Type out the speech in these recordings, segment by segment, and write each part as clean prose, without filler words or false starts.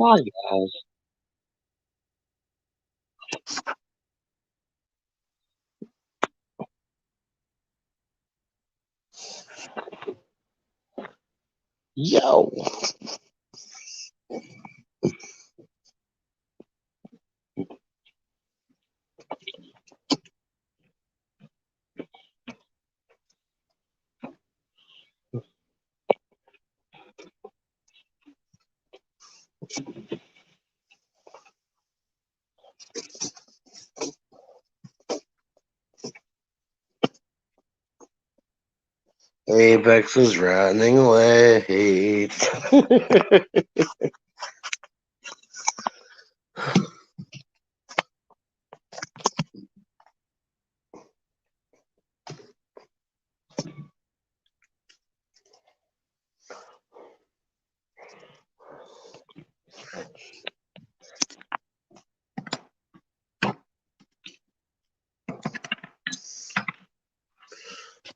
Hi guys. Yo. Apex is running late.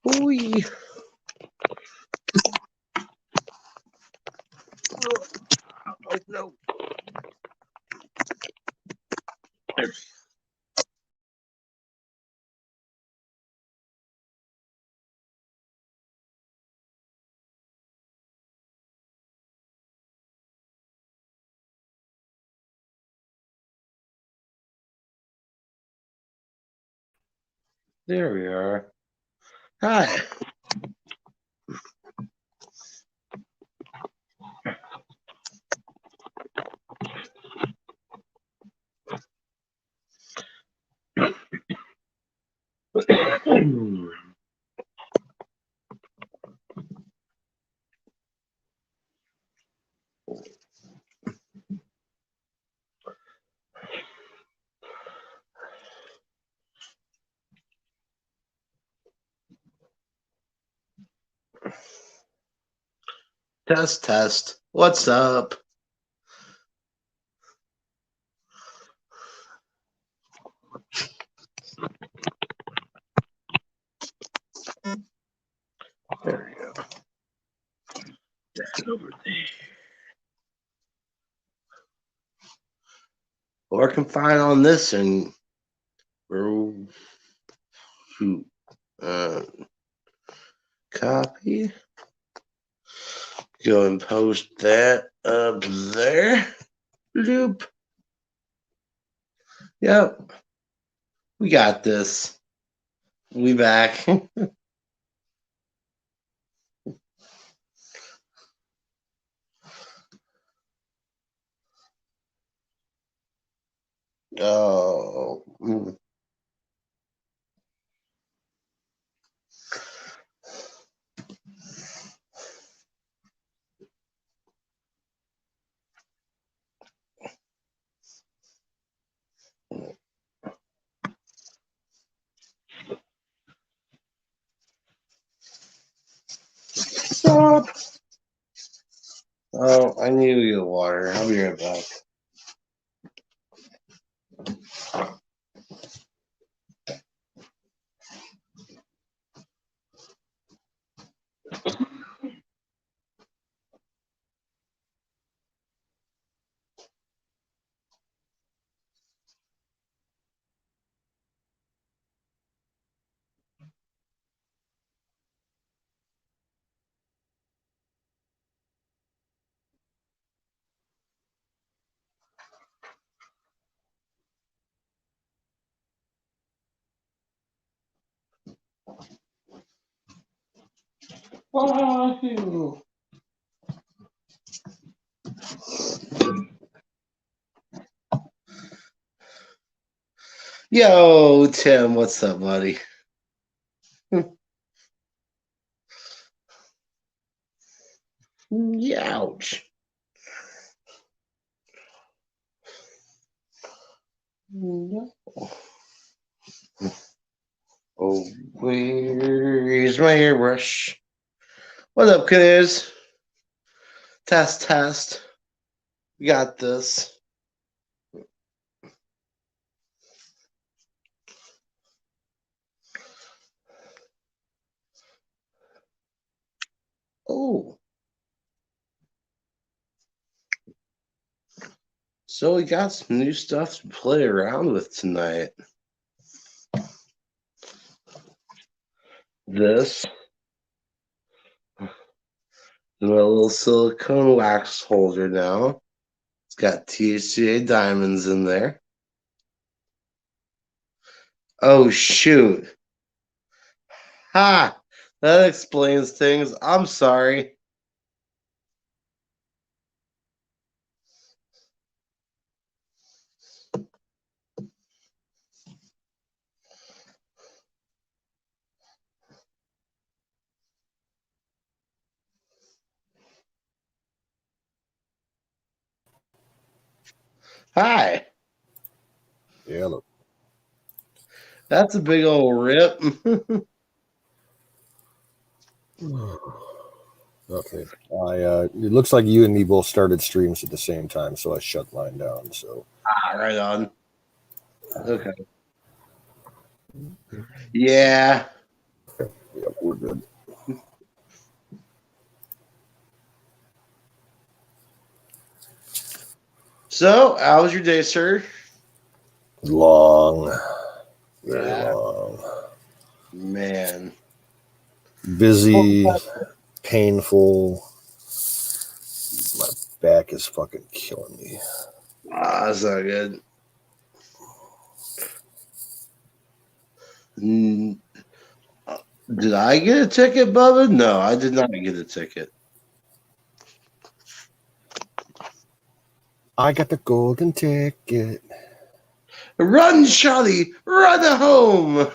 Ooh. Oh, no. There we are. Hi. Test, test. What's up? There we go. That over there. Working fine on this and we're shoot. Uh, Copy. Go and post that up there. Loop. Yep. We got this. We back. Oh. Stop. Oh, I need to get water. I'll be right back. Oh. Yo, Tim, what's up, buddy? Ouch. Oh, where's my hairbrush? What up, kiddos? Test, test. We got this. Oh. So we got some new stuff to play around with tonight. This is my little silicone wax holder now. It's got THCA diamonds in there. Oh, shoot. Ha! That explains things. I'm sorry. Hi. Yeah, look. That's a big old rip. Okay. It looks like you and me both started streams at the same time, so I shut mine down. So Right on. Okay. Yeah. yeah, we're good. So, how was your day, sir? Long, very Yeah. long. Man. Busy, painful. My back is fucking killing me. That's not good. Did I get a ticket, Bubba? No, I did not get a ticket. I got the golden ticket. Run, Charlie! Run home!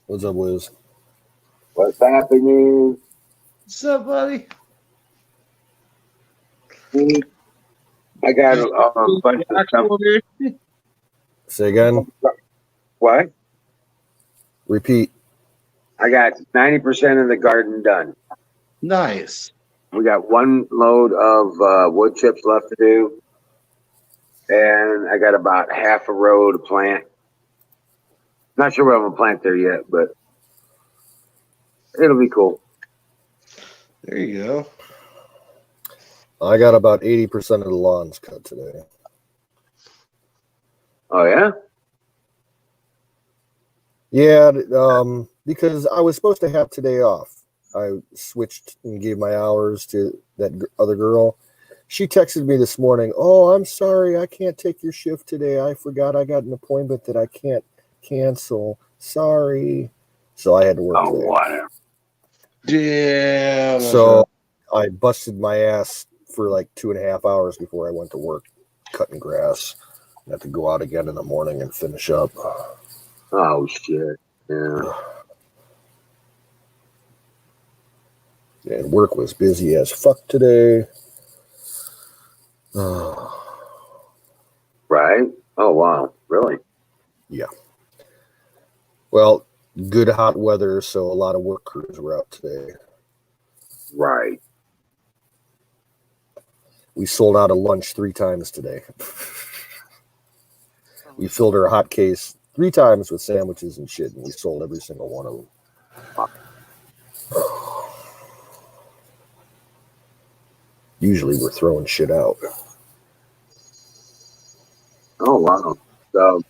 What's up, Wiz? What's happening? What's up, buddy? I got a bunch of stuff. Say again. What? Repeat. I got 90% of the garden done. Nice. We got one load of wood chips left to do. And I got about half a row to plant. Not sure what I'm going to plant there yet, but it'll be cool. There you go. I got about 80% of the lawns cut today. Oh, yeah? Yeah, because I was supposed to have today off. I switched and gave my hours to that other girl. She texted me this morning, "Oh, I'm sorry, I can't take your shift today. I forgot I got an appointment that I can't cancel. Sorry." So I had to work today. Whatever. Damn. So I busted my ass for like 2.5 hours before I went to work cutting grass. I have to go out again in the morning and finish up. Oh, shit. Yeah. And work was busy as fuck today. Right? Oh, wow. Really? Yeah. Well, good hot weather, so a lot of work crews were out today. Right. We sold out a lunch 3 times today. We filled our hot case 3 times with sandwiches and shit, and we sold every single one of them. Usually we're throwing shit out. Oh, wow. So,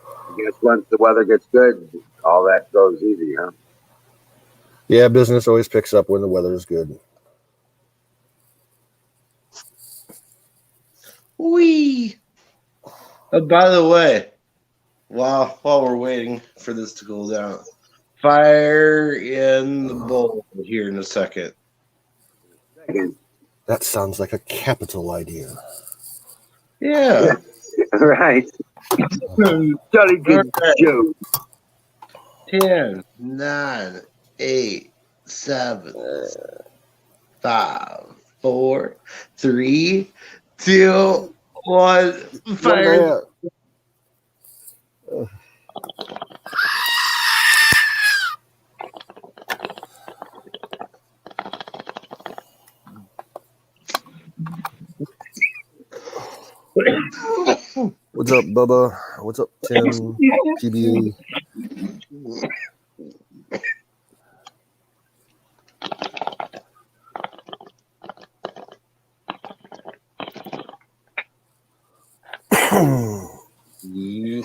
I guess once the weather gets good, all that goes easy, huh? Yeah, business always picks up when the weather is good. Wee. By the way, while we're waiting for this to cool down, fire in the bowl here in a second. That sounds like a capital idea. Yeah. Right. Jolly good joke. 10, 9, 8, 7, 5, 4, 3, 2, 1. Fire. What's up, Bubba? What's up, Tim? PBA?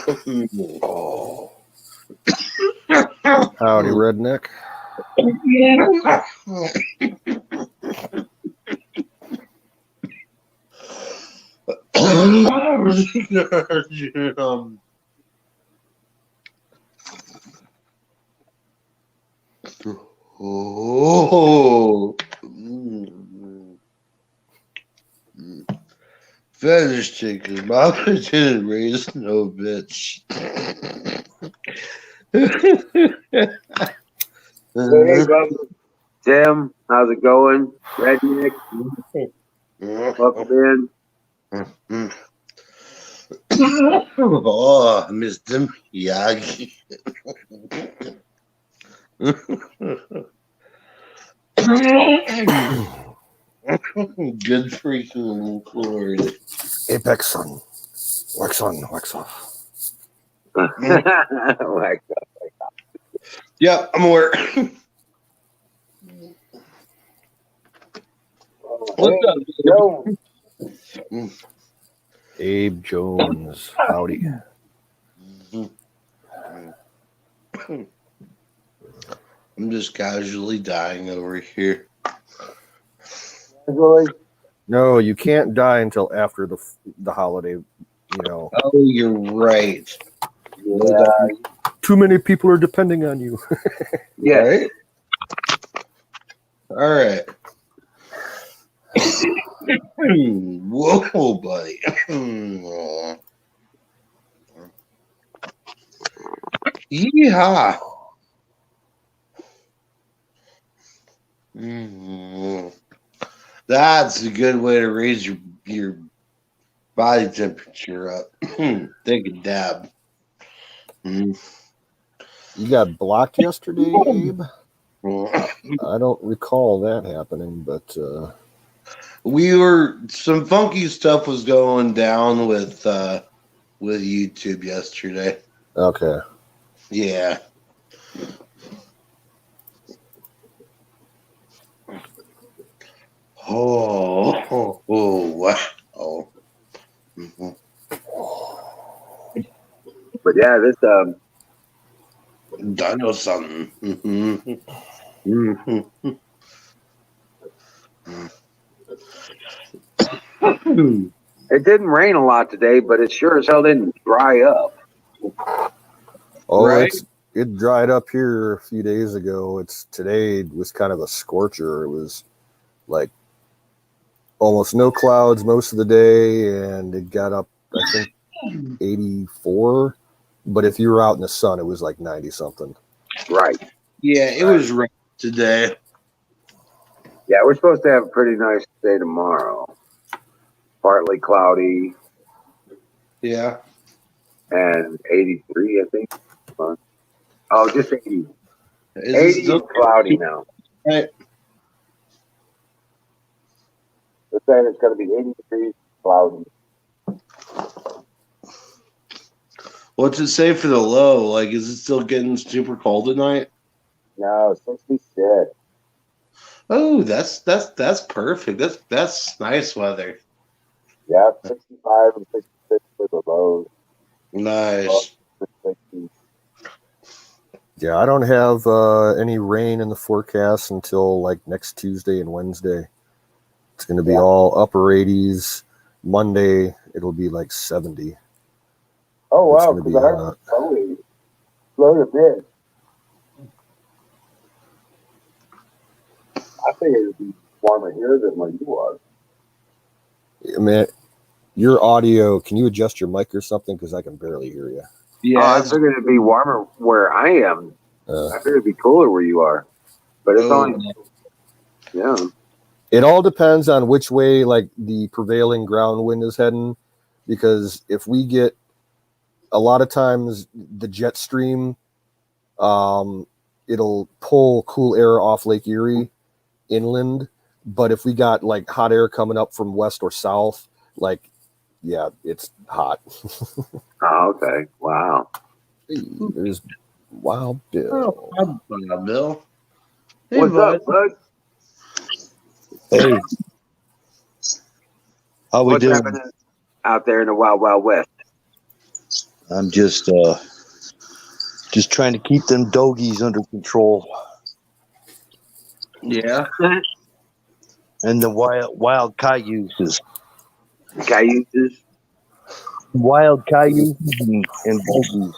Oh. Howdy, redneck. Oh. Fetish chicken. Mama didn't raise no bitch. Hey, brother. Tim, how's it going? Redneck, welcome in. Oh, Mr. Miyagi. Good freaking Lord. Apex Sun. Wax on, wax off. Oh my God. Yep, I'm aware. What's up? Yo. Abe Jones. Howdy. I'm just casually dying over here. Really? No, you can't die until after the holiday. You know, Oh, you're right. Yeah. too many people are depending on you. Yeah. Right? All right. Whoa, buddy. Yeehaw. That's a good way to raise your body temperature up. Take a dab. You got blocked yesterday, Abe? I don't recall that happening, but Some funky stuff was going down with YouTube yesterday. okay. Yeah. Oh, wow. Mhm. But yeah, this I know something. Mhm. it didn't rain a lot today, but it sure as hell didn't dry up. Oh, Right? it dried up here a few days ago. Today was kind of a scorcher. It was like almost no clouds most of the day, and it got up, I think, 84. But if you were out in the sun, it was like 90 something. Right. Yeah, it was right today. Yeah, we're supposed to have a pretty nice day tomorrow. Partly cloudy Yeah. and 83, I think. Oh, just 80. Is 80 it still and cloudy now. right? They're saying it's going to be 80 degrees, cloudy. What's it say for the low? Like, is it still getting super cold tonight? No, 66. Oh, that's perfect. That's nice weather. Yeah, 65 and 66 for the lows. Nice. 60. Yeah, I don't have any rain in the forecast until like next Tuesday and Wednesday. It's going to be all upper 80s. Monday, it'll be like 70. Oh, It's wow, going to be because I slowed a bit. I figured it'd be warmer here than where you are. man, your audio, can you adjust your mic or something? Because I can barely hear you. Yeah. I figured it'd be warmer where I am. I figured it'd be cooler where you are. But it's only, yeah. It all depends on which way like the prevailing ground wind is heading, because if we get a lot of times the jet stream, it'll pull cool air off Lake Erie inland. But if we got like hot air coming up from west or south, like, yeah, it's hot. Oh, okay. Wow. There's Wild Bill. Oh, hi, Bill. Hey, What's bud. up, bud? Hey, how we What's doing? happening out there in the Wild Wild West? I'm just trying to keep them dogies under control. Yeah. And the wild cayuses. Cayuses. Wild cayuses and dogies.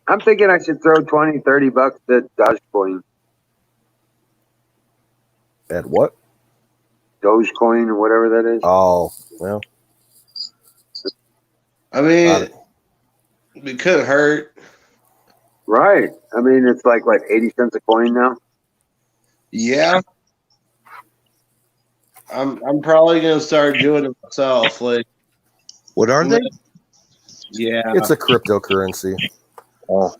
I'm thinking I should throw 20, 30 bucks at Dogecoin. At what? Dogecoin or whatever that is. Oh, well. I mean, it could hurt. Right. I mean, it's like, what, 80 cents a coin now? Yeah. I'm probably gonna start doing it myself. Like, What are they? yeah. It's a cryptocurrency. Oh,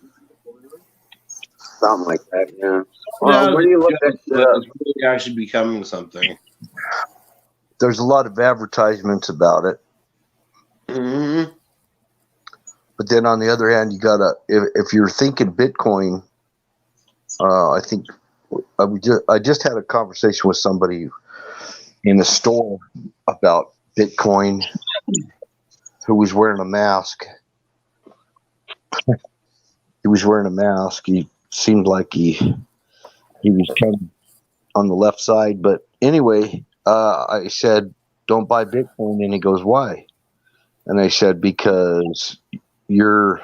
Something like that, yeah. Yeah, Well, where do you look that shit but up? it's really actually becoming something. there's a lot of advertisements about it. Mm-hmm. But then on the other hand, you gotta if you're thinking Bitcoin, I think I just had a conversation with somebody in the store about Bitcoin who was wearing a mask. He was wearing a mask. He seemed like he was kind of on the left side. But anyway, I said, "Don't buy Bitcoin," and he goes, "Why?" And I said, "Because your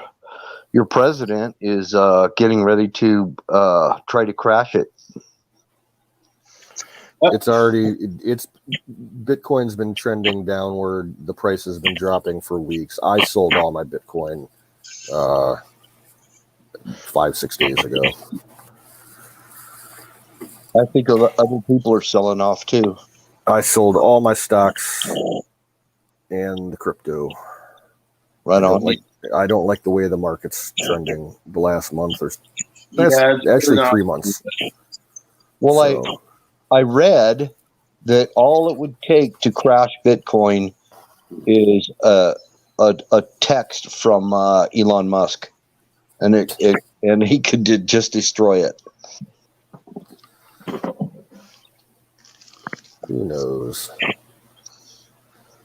president is getting ready to try to crash it." It's Bitcoin's been trending downward. The price has been dropping for weeks. I sold all my Bitcoin 5-6 days ago. I think other people are selling off too. I sold all my stocks and the crypto. Right on. I don't like the way the market's trending the last month or Yeah, actually 3 months. Well, So, I read that all it would take to crash Bitcoin is a text from Elon Musk, and and he could just destroy it. who knows?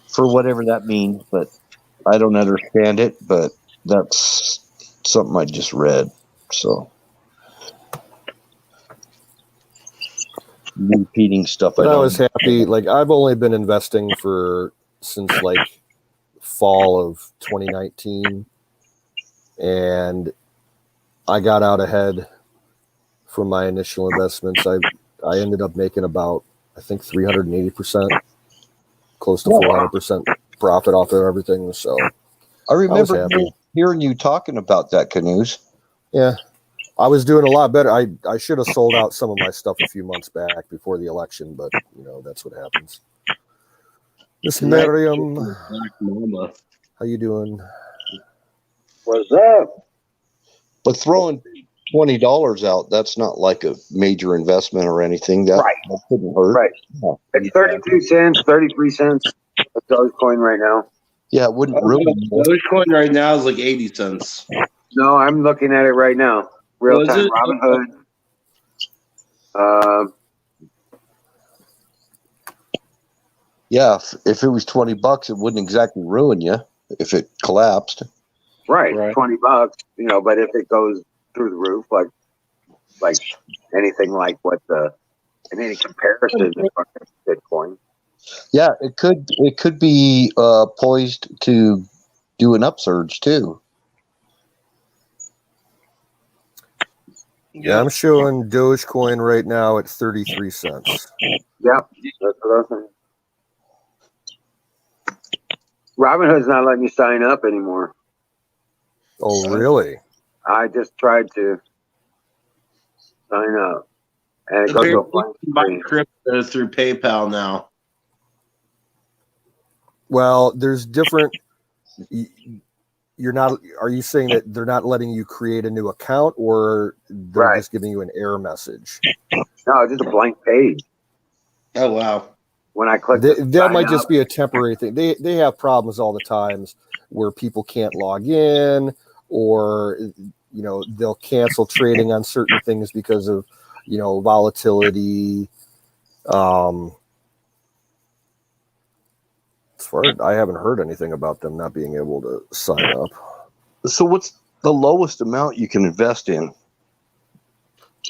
For whatever that means, but I don't understand it. But that's something I just read. So repeating stuff. But I was happy. Like, I've only been investing since like fall of 2019, and I got out ahead from my initial investments. I ended up making about, I think, 380%, close to 400% profit off of everything. So I remember happy. hearing you talking about that, Canoes. Yeah, I was doing a lot better. I should have sold out some of my stuff a few months back before the election, but that's what happens. Miss Miriam, Black Mama. how you doing? What's up? But throwing $20 out, that's not like a major investment or anything. That couldn't hurt. Right. Yeah. It's 32 cents, 33 cents a Dogecoin right now. Yeah, it wouldn't really. Dogecoin right now is like 80 cents. No, I'm looking at it right now. Real Was time it? Robinhood. Yeah, if it was $20, it wouldn't exactly ruin you if it collapsed. Right, Right. $20, but if it goes through the roof, like anything like in any comparison to Bitcoin. Yeah, it could be poised to do an upsurge too. Yeah, I'm showing Dogecoin right now at 33 cents. Yeah, that's what I'm saying. Robinhood's not letting you sign up anymore. Oh, really? I just tried to sign up, and it goes to a blank Buy screen. crypto through PayPal now. Well, there's different. You're not. Are you saying that they're not letting you create a new account, or they're just giving you an error message? No, it's just a blank page. Oh wow! When I click, That might just be a temporary thing. They have problems all the times where people can't log in, or they'll cancel trading on certain things because of volatility. As far as I haven't heard anything about them not being able to sign up. So what's the lowest amount you can invest in?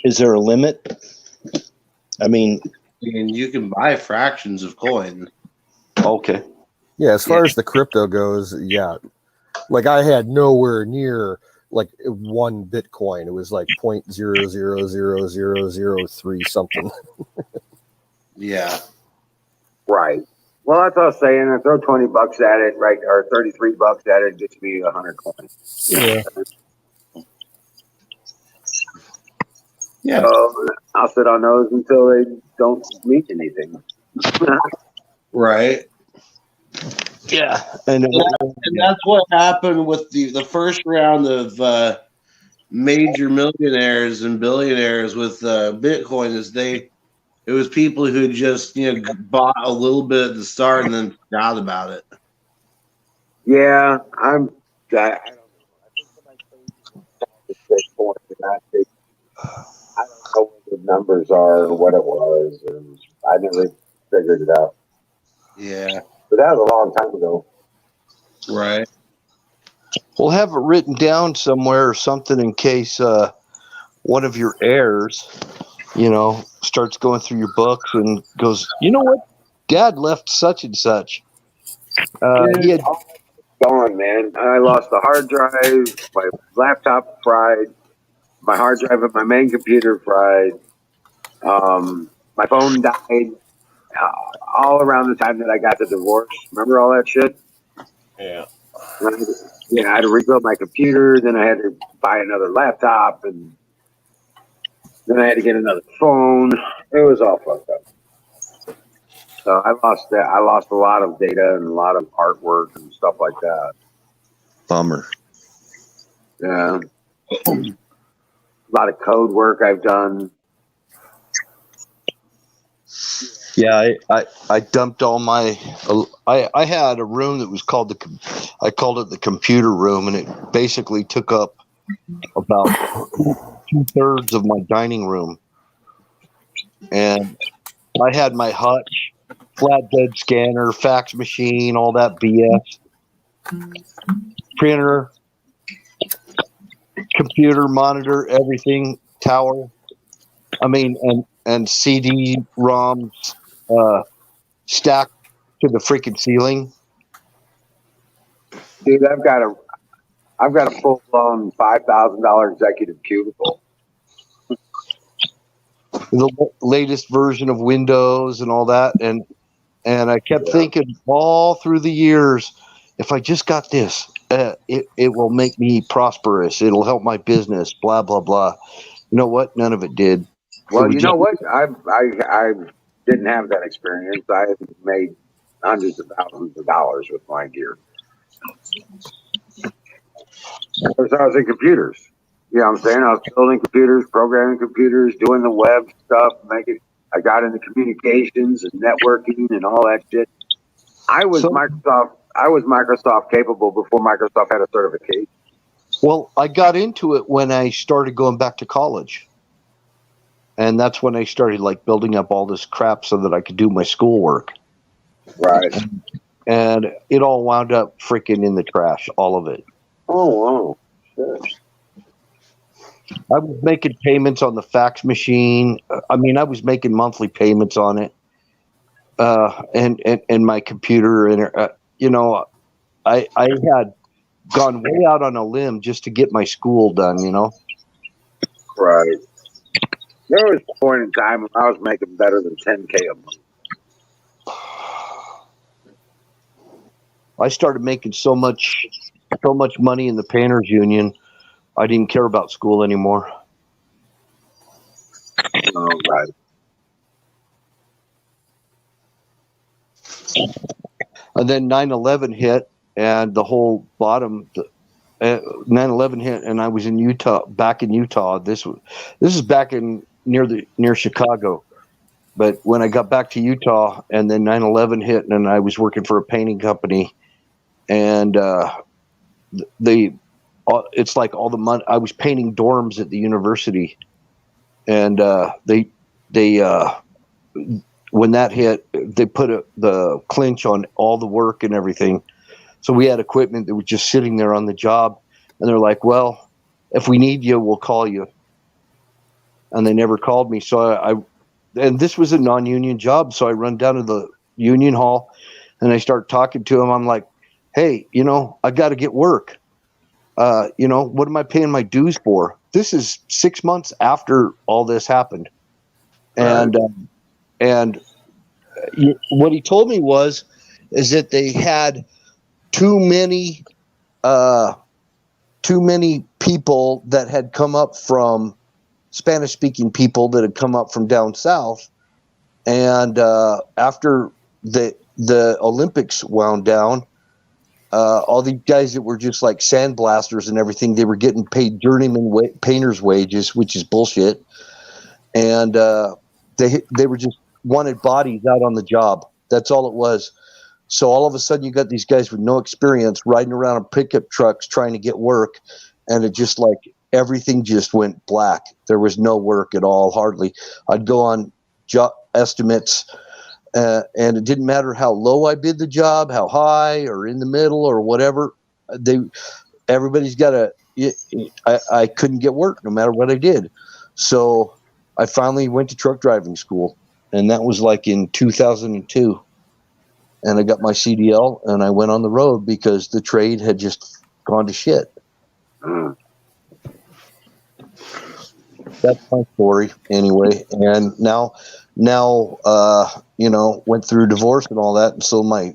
Is there a limit? I mean, And you can buy fractions of coin. okay. Yeah, as far as the crypto goes, yeah. Like I had nowhere near like 1 Bitcoin. It was like 0.000003 something. Yeah. Right. Well, that's what I was saying. I throw $20 at it, right, or $33 at it, gets me 100 coins. Yeah. Yeah. So I'll sit on those until they don't mean anything. Right. Yeah. And that's what happened with the first round of major millionaires and billionaires with Bitcoin is it was people who just bought a little bit at the start and then forgot about it. Yeah, I don't know. I think somebody told me I don't know what the numbers are or what it was, and I never figured it out. Yeah. But that was a long time ago. Right. we'll have it written down somewhere or something in case one of your heirs, starts going through your books and goes, you know what? Dad left such and such. He had Gone, man. I lost the hard drive, my laptop fried, my hard drive and my main computer fried. My phone died all around the time that I got the divorce. Remember all that shit? Yeah. I had to rebuild my computer. Then I had to buy another laptop, and then I had to get another phone. It was all fucked up. So I lost that. I lost a lot of data and a lot of artwork and stuff like that. bummer. Yeah, a lot of code work I've done. Yeah, I dumped all my. I had a room that was called I called it the computer room, and it basically took up about 2/3 of my dining room. And I had my hutch, flatbed scanner, fax machine, all that BS, printer, computer, monitor, everything, tower. I mean, and CD-ROMs stacked to the freaking ceiling. Dude, I've got a full blown $5,000 executive cubicle. The latest version of Windows and all that, and I kept thinking all through the years, if I just got this, it will make me prosperous. It'll help my business. Blah blah blah. You know what? None of it did. Well, you know what? I didn't have that experience. I made hundreds of thousands of dollars with my gear. Because I was in computers. You know what I'm saying? I was building computers, programming computers, doing the web stuff, I got into communications and networking and all that shit. I was Microsoft capable before Microsoft had a certification. Well, I got into it when I started going back to college. And that's when I started building up all this crap so that I could do my schoolwork. Right. And it all wound up freaking in the trash, all of it. Oh, wow. Sure. I was making payments on the fax machine. I mean, I was making monthly payments on it. And my computer. And, I had gone way out on a limb just to get my school done, Right. There was a point in time when I was making better than $10K a month. I started making so much money in the painters union, I didn't care about school anymore. Oh, right. And then 9/11 hit, and the whole bottom. 9/11 hit, and I was back in Utah. This is back near Chicago. But when I got back to Utah, and then 9/11 hit, and I was working for a painting company, and it's like all the money. I was painting dorms at the university, and they when that hit, they put the clinch on all the work and everything. So we had equipment that was just sitting there on the job, and they're like, well, if we need you, we'll call you. And they never called me. So and this was a non-union job. So I run down to the union hall and I start talking to him. I'm like, hey, I got to get work. What am I paying my dues for? This is 6 months after all this happened. Right. And what he told me is that they had too many people that had come up from Spanish-speaking people that had come up from down south, and after the Olympics wound down, all these guys that were just like sandblasters and everything, they were getting paid journeyman painters' wages, which is bullshit, and they were just wanted bodies out on the job. That's all it was. So all of a sudden, you got these guys with no experience riding around in pickup trucks trying to get work, and it just like everything just went black. There was no work at all, hardly. I'd go on job estimates, and it didn't matter how low I bid the job, how high or in the middle or whatever. Everybody's got I couldn't get work no matter what I did. So I finally went to truck driving school, and that was like in 2002. And I got my CDL, and I went on the road because the trade had just gone to shit. That's my story anyway. And now, went through divorce and all that. And so my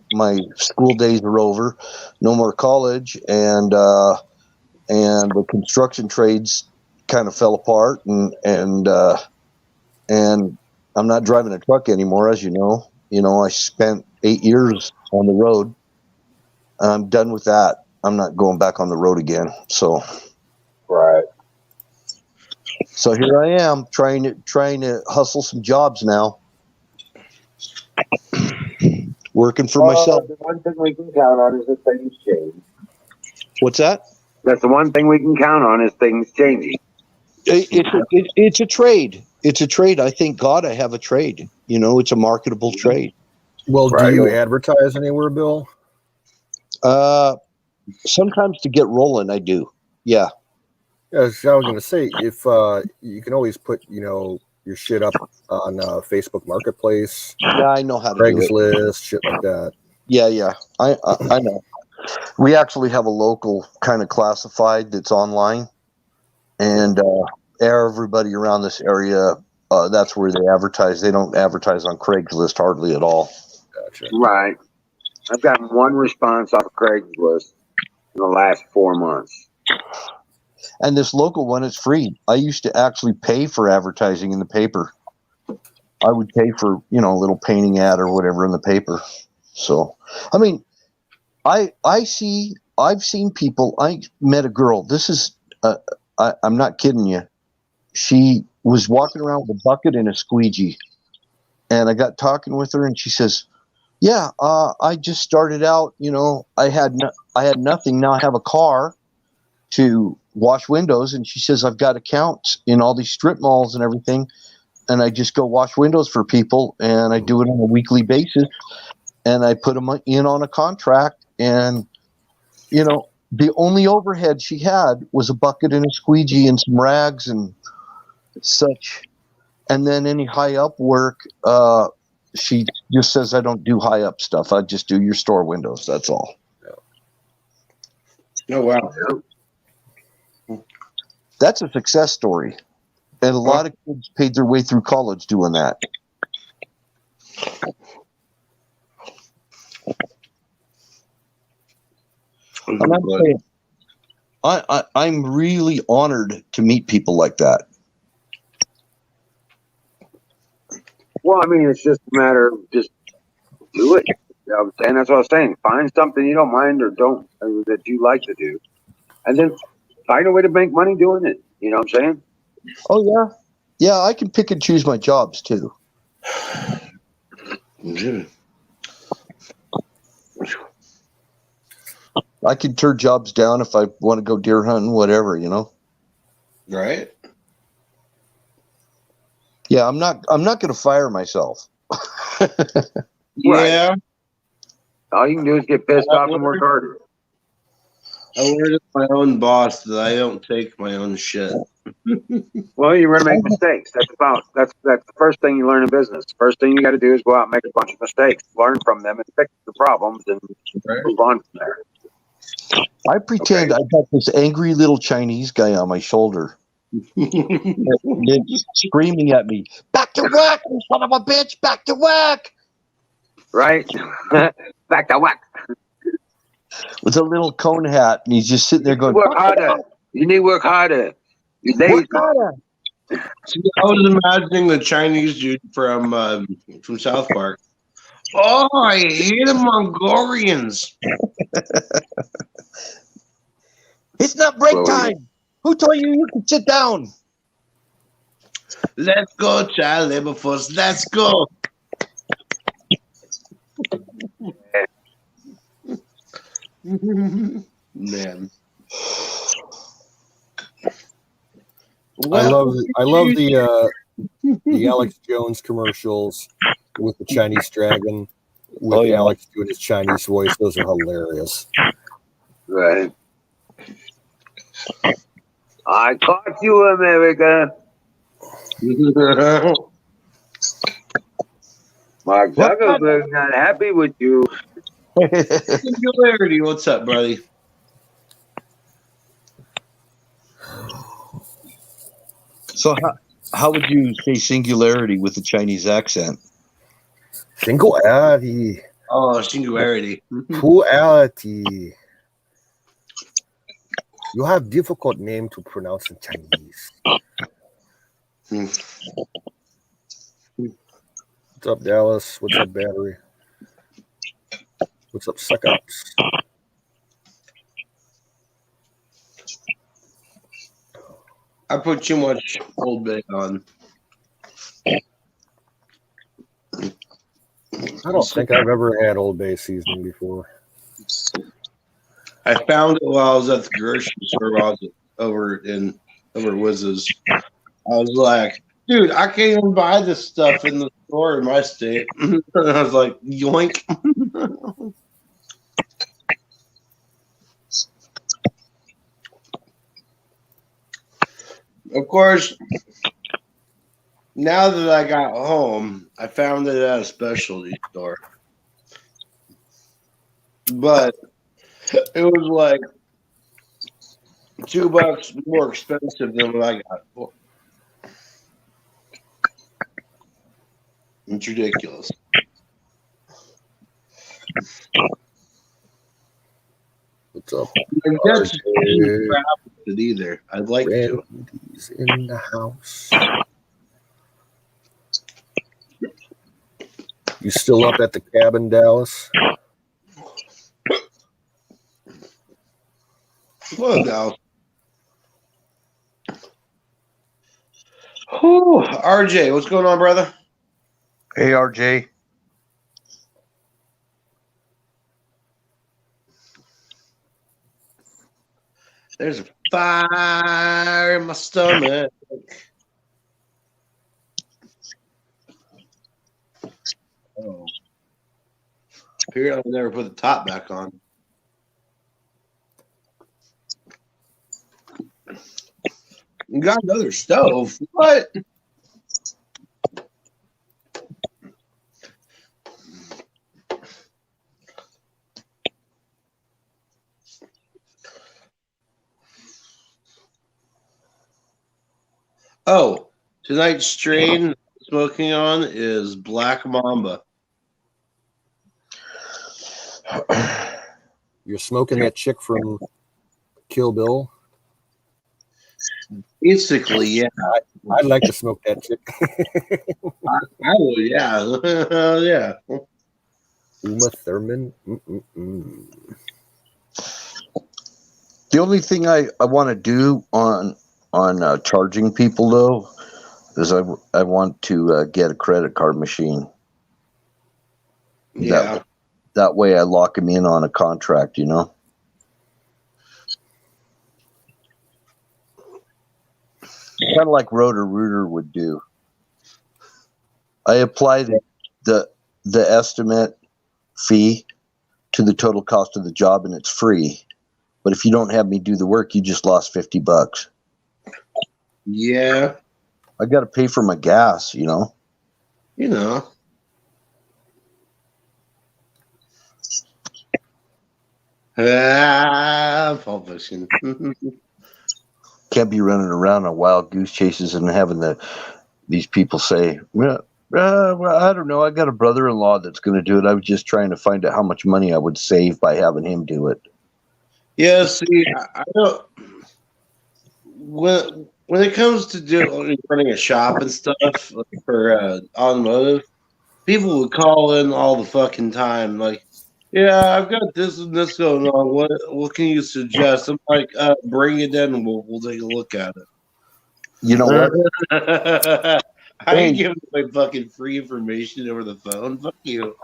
school days are over, no more college. And the construction trades kind of fell apart, and I'm not driving a truck anymore. As you know, I spent 8 years on the road. I'm done with that. I'm not going back on the road again. So, Right. So here I am trying to hustle some jobs now, working for myself. The one thing we can count on is that things change. What's that? That's the one thing we can count on is things changing. It's a trade. It's a trade. I thank God I have a trade. It's a marketable trade. Well, Right. do you advertise anywhere, Bill? Sometimes to get rolling, I do. Yeah. Yeah, I was going to say, if you can always put, your shit up on Facebook Marketplace, Yeah, I know how to do it. Craigslist, shit like that. Yeah. I know. We actually have a local kind of classified that's online, and everybody around this area, that's where they advertise. They don't advertise on Craigslist hardly at all. Gotcha. Right. I've gotten one response off Craigslist in the last 4 months. And this local one is free. I used to actually pay for advertising in the paper. I would pay for, a little painting ad or whatever in the paper. So, I mean, I've seen people. I met a girl. This is, I'm not kidding you. She was walking around with a bucket and a squeegee, and I got talking with her, and she says, "Yeah, I just started out. I had nothing. Now I have a car to wash windows." And she says, "I've got accounts in all these strip malls and everything, and I just go wash windows for people, and I do it on a weekly basis, and I put them in on a contract, and the only overhead she had was a bucket and a squeegee and some rags and such, and then any high up work, she just says, I don't do high up stuff. I just do your store windows. That's all." Oh, wow. That's a success story. And a lot of kids paid their way through college doing that. And I'm saying, I'm really honored to meet people like that. Well, I mean, it's just a matter of just do it. And that's what I was saying. Find something you don't mind or don't, or that you like to do, and then find a way to make money doing it. You know what I'm saying? Oh, yeah. Yeah, I can pick and choose my jobs, too. Yeah. I can turn jobs down if I want to go deer hunting, whatever, Right. Yeah, I'm not going to fire myself. Yeah, All you can do is get pissed off and work harder. I learned as my own boss that I don't take my own shit. Well, you're going to make mistakes. That's the first thing you learn in business. First thing you got to do is go out and make a bunch of mistakes, learn from them, and fix the problems, and move on from there. I pretend I got this angry little Chinese guy on my shoulder, screaming at me, "Back to work, you son of a bitch! Back to work!" Right? Back to work. With a little cone hat, and he's just sitting there going, Work harder. You need to work harder. You lazy. "Work harder." See, I was imagining the Chinese dude from South Park. Oh, I hate the Mongolians. It's not break Well, time. Who told you could sit down? Let's go, child labor force. Let's go. Man. I love the Alex Jones commercials with the Chinese dragon with Alex doing his Chinese voice. Those are hilarious. right. I caught you, America. Mark Zuckerberg's not happy with you. Singularity, what's up, buddy? So how would you say singularity with a Chinese accent? Singularity. Oh, singularity. Duality. You have difficult name to pronounce in Chinese. What's up, Dallas? What's up, Battery? What's up, Suck-Ups? I put too much Old Bay on. I don't think I've ever had Old Bay seasoning before. I found it while I was at the grocery store while I was over Wiz's. I was like, dude, I can't even buy this stuff in the store in my state. And I was like, yoink. Of course, now that I got home, I found it at a specialty store. But it was like $2 more expensive than what I got for. It's ridiculous. What's up? I guess it either. I'd like to. Randy's in the house. You still up at the cabin, Dallas? Well, now. Whew. RJ, what's going on, brother? Hey, RJ. There's a fire in my stomach. Oh. Apparently, I never put the top back on. You got another stove. What? Oh, tonight's strain smoking on is Black Mamba. You're smoking that chick from Kill Bill? Basically, yeah. I'd like to smoke that chick. I would, yeah. Yeah. Uma Thurman. The only thing I want to do on charging people though is I want to get a credit card machine. Yeah. That way I lock them in on a contract, you know. Kind of like Roto-Rooter would do. I apply the estimate fee to the total cost of the job, and it's free. But if you don't have me do the work, you just lost $50. Yeah. I got to pay for my gas, You know. Pulp Fiction. Can't be running around on wild goose chases and having these people say, well, I don't know. I got a brother-in-law that's going to do it. I was just trying to find out how much money I would save by having him do it. Yeah, see, I don't. When it comes to running a shop and stuff like for automotive, people would call in all the fucking time, like, "Yeah, I've got this and this going on. What can you suggest?" I'm like, "Bring it in, and we'll take a look at it." You know what? I Hey. ain't giving away fucking free information over the phone. Fuck you.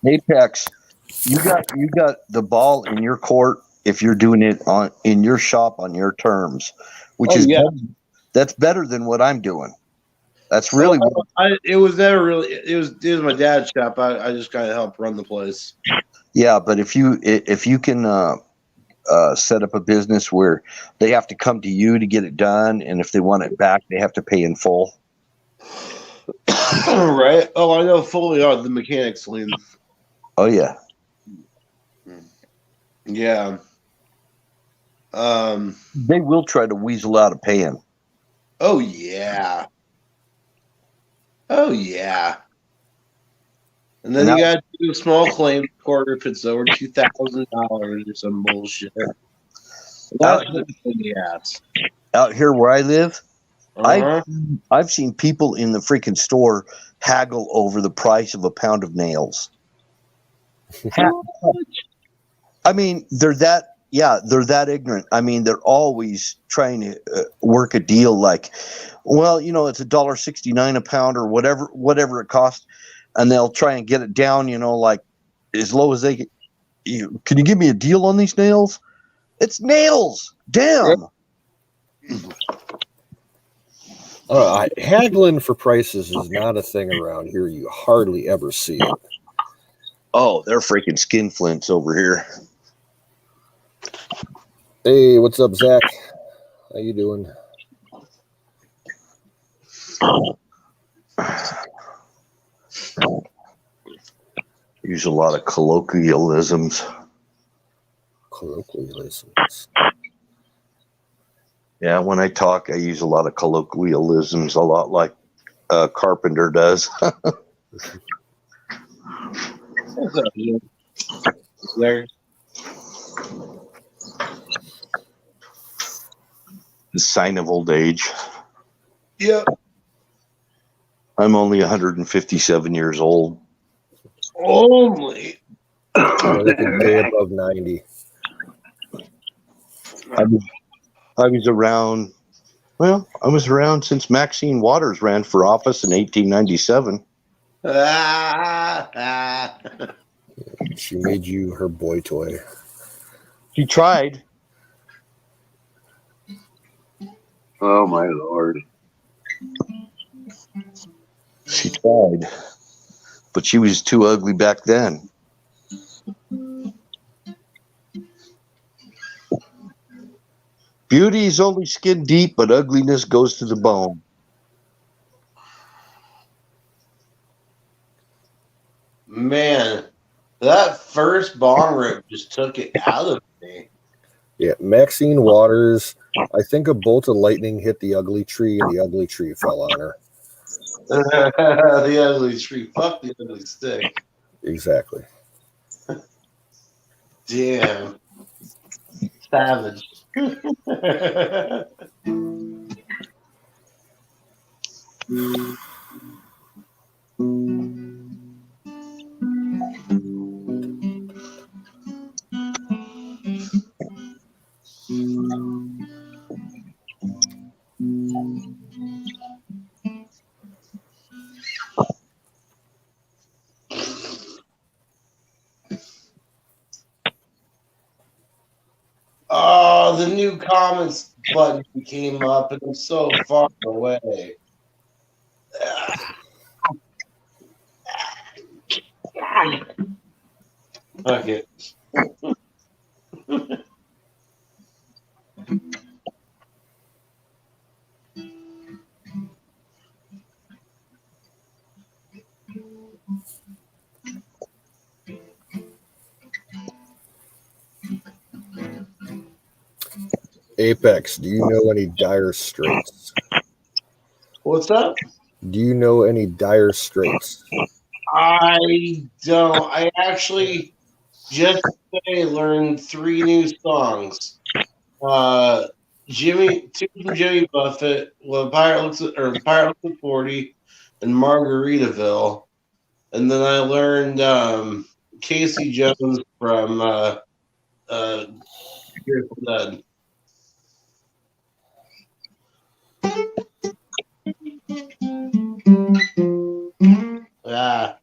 Apex, you got the ball in your court if you're doing it in your shop on your terms, which is yeah. that's better than what I'm doing. That's really it was never really. It was my dad's shop. I just got to help run the place. Yeah, but if you can set up a business where they have to come to you to get it done, and if they want it back, they have to pay in full. Right? Oh, I know fully on the mechanics lien. Oh yeah. Yeah. They will try to weasel out of paying. Oh yeah. Oh yeah. And then you got to do a small claim quarter if it's over $2,000 or some bullshit. That's just in the ass. Out here where I live, I've seen people in the freaking store haggle over the price of a pound of nails. I mean, they're that ignorant. I mean, they're always trying to work a deal like, well, it's $1.69 a pound or whatever it costs, and they'll try and get it down, like as low as they can. Can you give me a deal on these nails? It's nails. Damn. Haggling for prices is not a thing around here. You hardly ever see it. Oh, they're freaking skinflints over here. Hey, what's up, Zach? How you doing? Use a lot of colloquialisms. Yeah, when I talk, I use a lot of colloquialisms, a lot like Carpenter does. What's up, you? There. The sign of old age. Yep. I'm only 157 years old. Only. They can pay above 90. I was around. Well, I was around since Maxine Waters ran for office in 1897. She made you her boy toy. She tried. Oh my Lord. She tried. But she was too ugly back then. Beauty is only skin deep, but ugliness goes to the bone. Man, that first bomb rip just took it out of me. Yeah, Maxine Waters. I think a bolt of lightning hit the ugly tree, and the ugly tree fell on her. The ugly tree. Fuck the ugly stick. Exactly. Damn. Savage. Oh, the new comments button came up, and I'm so far away. Okay. Apex, do you know any Dire Straits? What's up? Do you know any Dire Straits? I don't. I actually just today learned 3 new songs. Two from Jimmy Buffett, well, Pirate looks at 40, and Margaritaville, and then I learned Casey Jones from uh, Fearful Dead. Ah.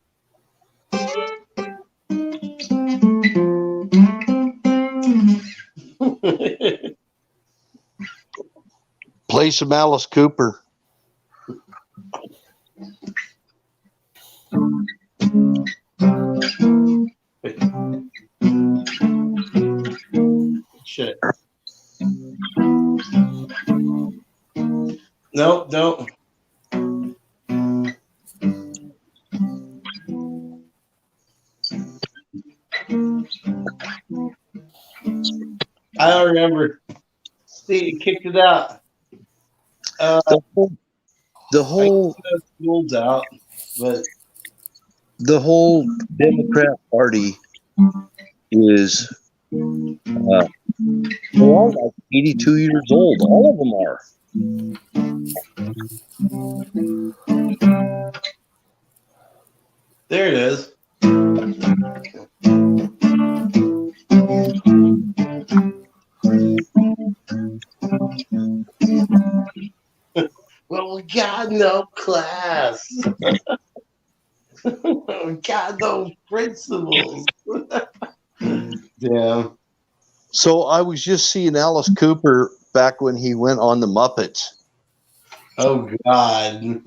Play some Alice Cooper. Shit. Nope, don't. I don't remember. See, it kicked it out. The I whole got rules out, but the whole Democrat Party is they're all like 82 years old. All of them are. there it is. Well, we got no class. We got no principles. Damn. So I was just seeing Alice Cooper back when he went on the Muppets. Oh God.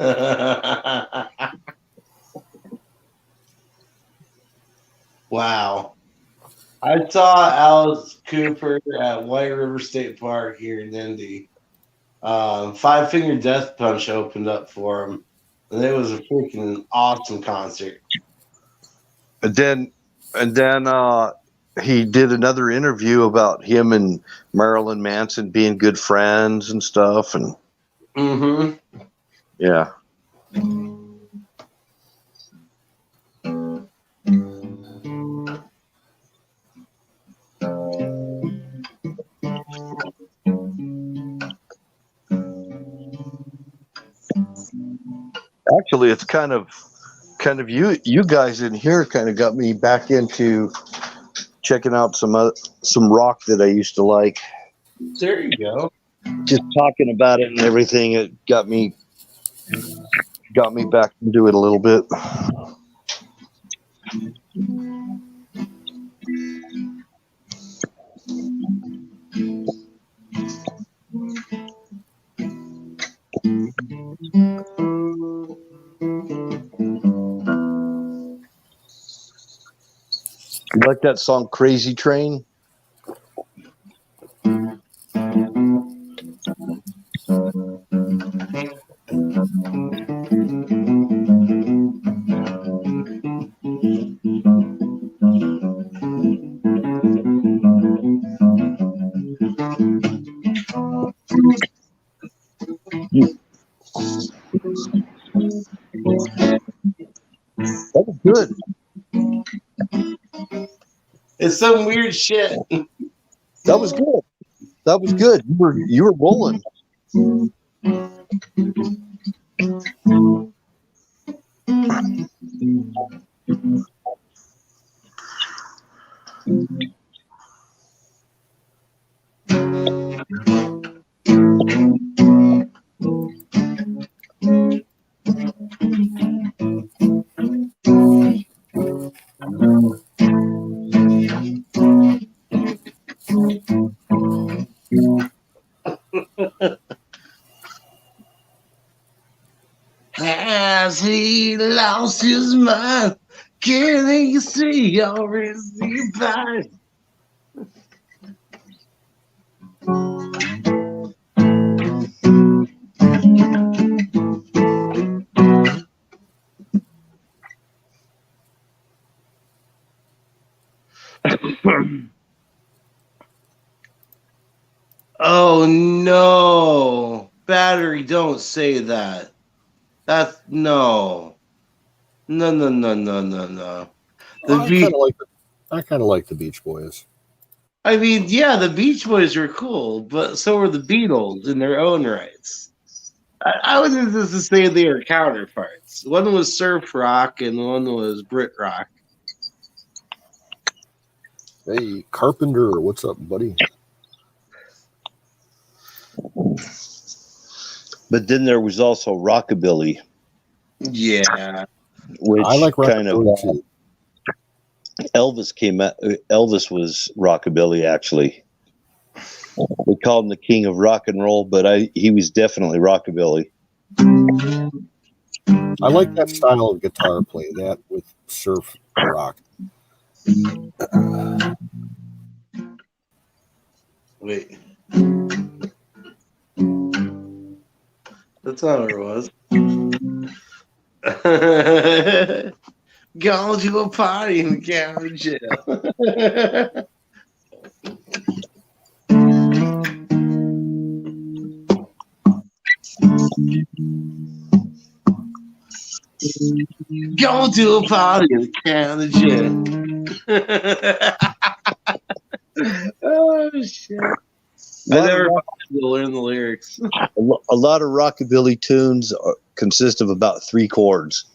Wow. I saw Alice Cooper at White River State Park here in Indy. Five Finger Death Punch opened up for him, and it was a freaking awesome concert. And then he did another interview about him and Marilyn Manson being good friends and stuff. And Mm-hmm. yeah. Actually, it's kind of you guys in here kind of got me back into checking out some rock that I used to like. There you go. Just talking about it and everything, it got me back into it a little bit. You like that song Crazy Train? That was good. It's some weird shit. That was good. That was good. You were rolling. Has he lost his mind? Can you see your easy by? Oh no, battery! Don't say that. That's no. No, no, no, no, no, no. The I Beach. kind of like the Beach Boys. I mean, yeah, the Beach Boys were cool, but so were the Beatles in their own rights. I was just to say they are counterparts. One was surf rock and one was Brit rock. Hey, Carpenter, what's up, buddy? But then there was also rockabilly, Yeah. which I like kind of rockabilly too. Elvis came out. Elvis was rockabilly, actually. We called him the king of rock and roll, but he was definitely rockabilly. I like that style of guitar play, that with surf rock. Wait. That's not what it was. Going to a party in the county jail. Going to a party in the county jail. Oh shit! I never to learn the lyrics. A lot of rockabilly tunes consist of about 3 chords.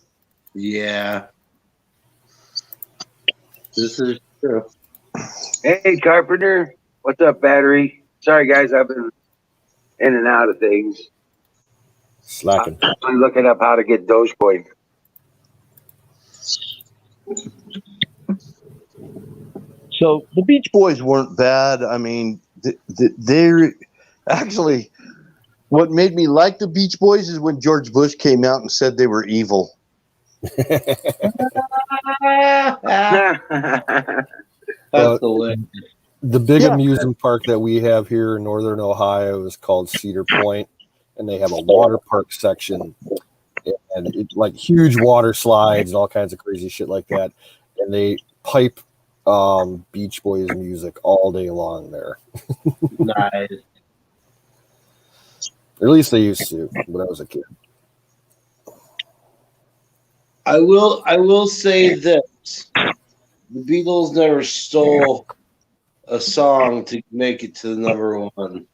Yeah, this is true. Hey, Carpenter. What's up, Battery? Sorry, guys. I've been in and out of things. Slacking. I'm looking up how to get Dogecoin. So the Beach Boys weren't bad. I mean, they're actually, what made me like the Beach Boys is when George Bush came out and said they were evil. That's the way. The big amusement park that we have here in northern Ohio is called Cedar Point, and they have a water park section, and it's like huge water slides and all kinds of crazy shit like that. And they pipe Beach Boys music all day long there. Nice. At least they used to when I was a kid. I will say this: the Beatles never stole a song to make it to the number one.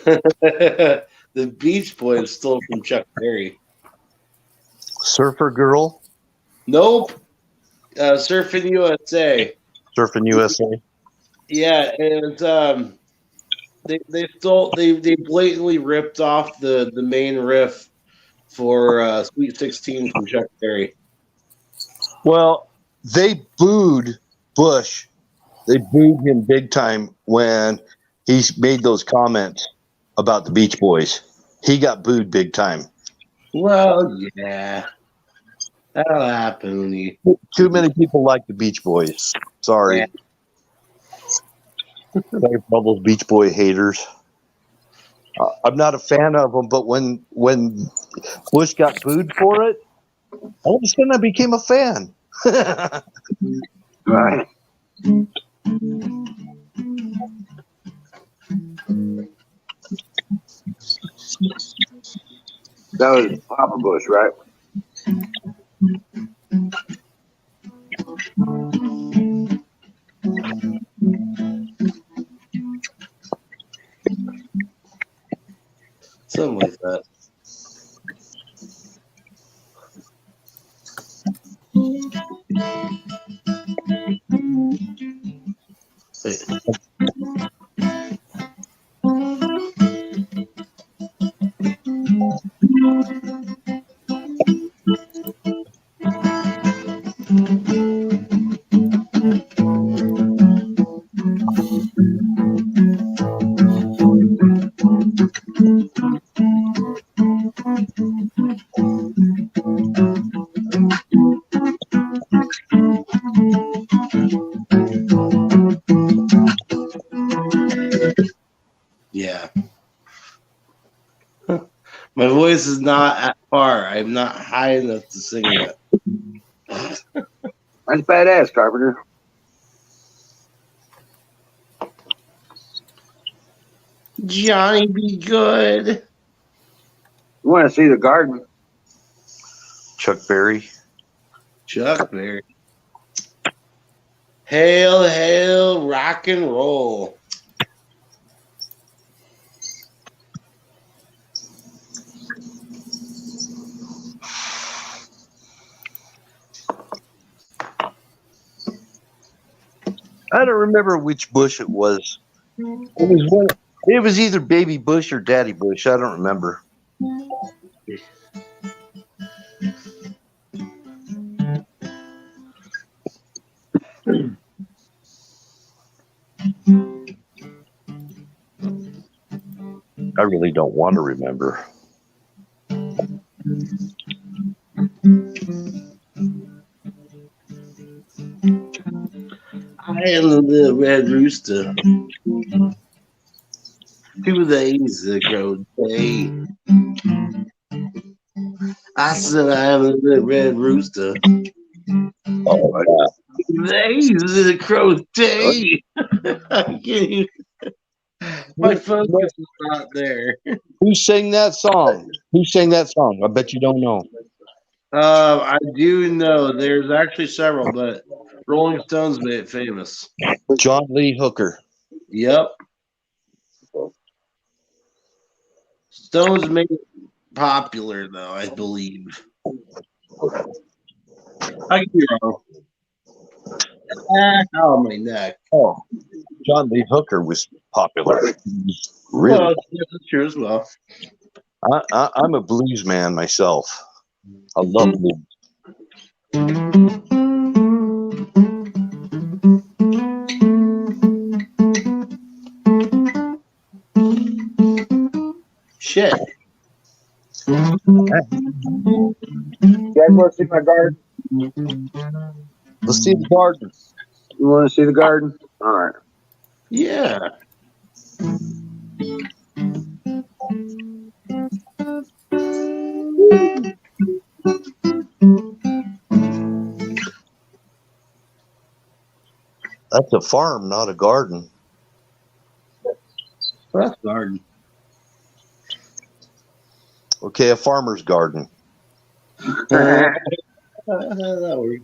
The Beach Boys stole from Chuck Berry. Surfer Girl, Nope. Surfing USA. Surfing USA. Yeah, and they blatantly ripped off the main riff for Sweet 16 from Chuck Berry. Well, they booed Bush. They booed him big time when he made those comments about the Beach Boys. He got booed big time. Well, yeah. That'll happen when you... Too many people like the Beach Boys. Sorry. Yeah. Sorry for all those Beach Boy haters. I'm not a fan of them, but when Bush got booed for it, all of a sudden I became a fan. Right. That was Papa Bush, right? Something like that. voice is not at par. I'm not high enough to sing that. That's badass, Carpenter. Johnny be good. You want to see the garden? Chuck Berry. Chuck Berry. Hail, hail, rock and roll. I don't remember which Bush it was. It was either Baby Bush or Daddy Bush. I don't remember. I really don't want to remember. I am the little red rooster. 2 days ago, day. I said I am a little red rooster. Oh, 2 days ago, day. I can't even. My focus is not there. who sang that song? Who sang that song? I bet you don't know. I do know there's actually several, but Rolling Stones made it famous. John Lee Hooker. Yep. Stones made it popular, though, I believe. I could be wrong. Oh, my neck. Oh, John Lee Hooker was popular. Really? Well, that's true as well. I'm a blues man myself. I love blues. Shit. You guys want to see my garden? Let's see the garden. You want to see the garden? All right. Yeah. That's a farm, not a garden. That's garden. Okay, a farmer's garden. That works.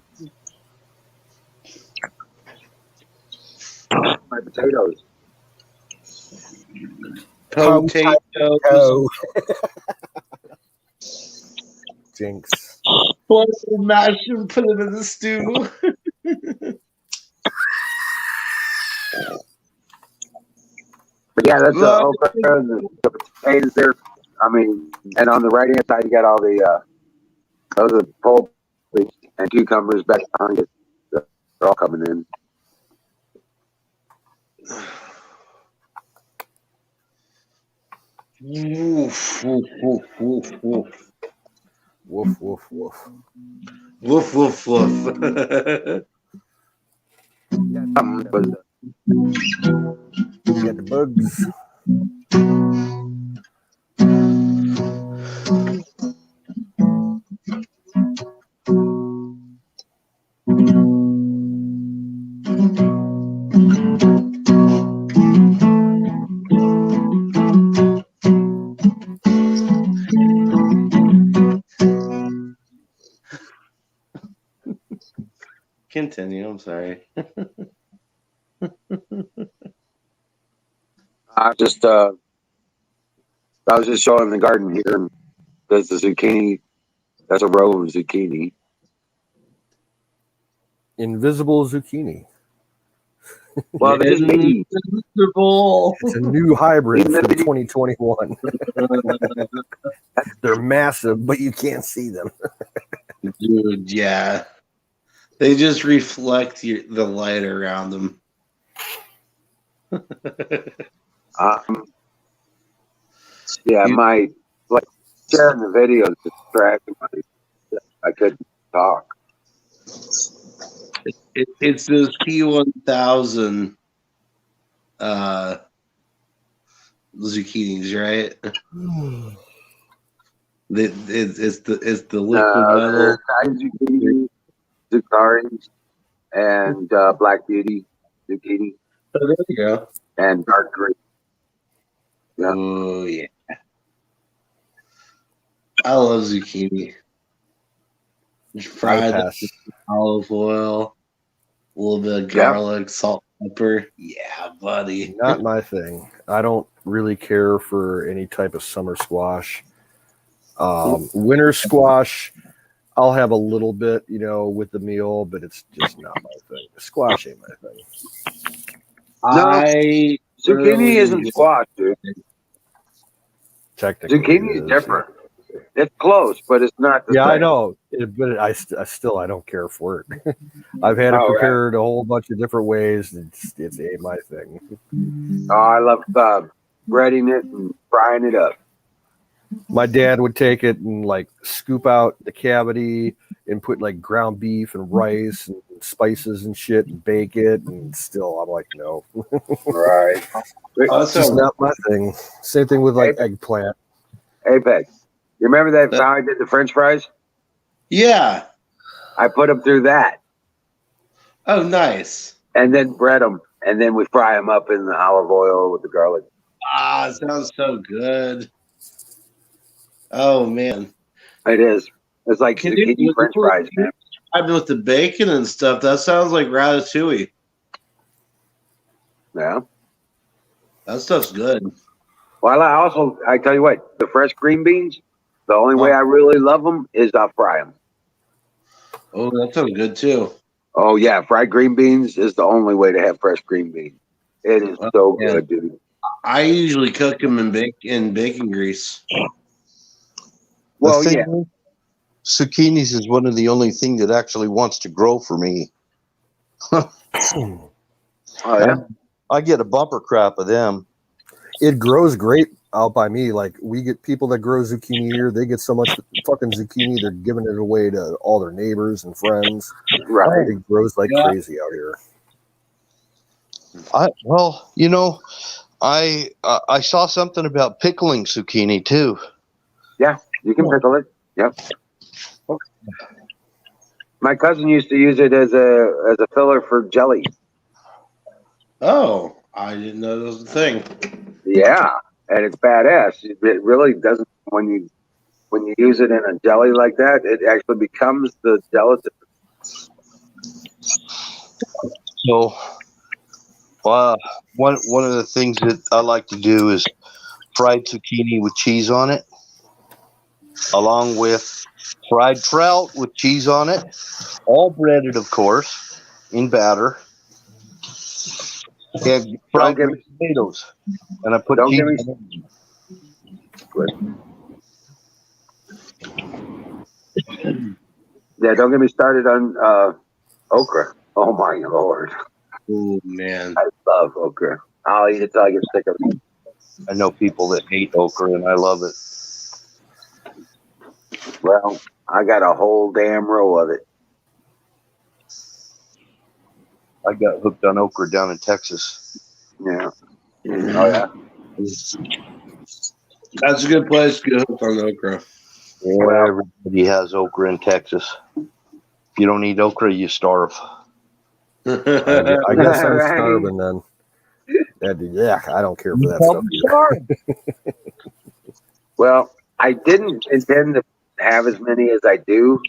My potatoes. Potatoes. Oh. Jinx. Put it in mash and put it in the stew. But yeah, that's the okra and the potatoes there. I mean, and on the right hand side, you got all the those are pulp and cucumbers back behind it. They're all coming in. Woof, woof, woof, woof, woof. Woof, woof, woof. Woof, woof, woof. But Get the bugs. Continue, I'm sorry. I was just showing the garden here. And there's the zucchini. That's a row of zucchini. Invisible zucchini. Well, they're just babies. Invisible. It's a new hybrid for 2021. They're massive, but you can't see them. Dude, yeah. They just reflect the light around them. Yeah, my like sharing the videos distracted me. I couldn't talk. It's those P1000 zucchinis, right? It's the liquid metal. Italian zucchini, zucchini, and black beauty zucchini, Oh, there you go. and dark green. Yeah. Oh yeah, I love zucchini. Just I fried pass. with olive oil, a little bit of Yeah. garlic, salt, pepper. Yeah, buddy. Not my thing. I don't really care for any type of summer squash. Winter squash, I'll have a little bit, with the meal, but it's just not my thing. Squash ain't my thing. No, I zucchini really isn't enjoy squash, dude. Technically, Zucchini it is is. different. It's close, but it's not the Yeah, same. I know, but I still I don't care for it. I've had it Oh, right. prepared a whole bunch of different ways. It's ain't my thing. Oh, I love breading it and frying it up. My dad would take it and like scoop out the cavity and put like ground beef and rice and spices and shit and bake it, and still I'm like, no, Right. it's just not my thing. Same thing with like eggplant. Apex. You remember that how I did the French fries? Yeah. I put them through that Oh, nice. and then bread them, and then we fry them up in the olive oil with the garlic. Ah, it sounds so good. Oh man. It is. It's like Can you zucchini French fries, man. I've been with the bacon and stuff. That sounds like ratatouille. Yeah. That stuff's good. Well, I tell you what, the fresh green beans, the only way I really love them is I fry them. Oh, that sounds good too. Oh, yeah. Fried green beans is the only way to have fresh green beans. It is so good, dude. I usually cook them in bacon grease. Well, yeah. Zucchinis is one of the only thing that actually wants to grow for me. Oh, yeah. I get a bumper crop of them. It grows great out by me. Like we get people that grow zucchini here. They get so much fucking zucchini, they're giving it away to all their neighbors and friends. Right. It grows like crazy out here. I saw something about pickling zucchini too. Yeah, you can pickle it. Yep. My cousin used to use it as a filler for jelly. Oh, I didn't know that was a thing. Yeah, and it's badass. It really doesn't when you use it in a jelly like that, it actually becomes the gelatin. So, one of the things that I like to do is fried zucchini with cheese on it, along with fried trout with cheese on it, all breaded, of course, in batter, and fried potatoes. And I put cheese on it. Yeah, don't get me started on okra. Oh my lord! Oh man, I love okra. I'll eat it till I get sick of it. I know people that hate okra, and I love it. Well, I got a whole damn row of it. I got hooked on okra down in Texas. Yeah. Oh yeah. That's a good place to get hooked on okra. Yeah, everybody has okra in Texas. If you don't eat okra, you starve. I guess I'm starving then. Yeah, I don't care for that stuff either. Well, I didn't intend to have as many as I do.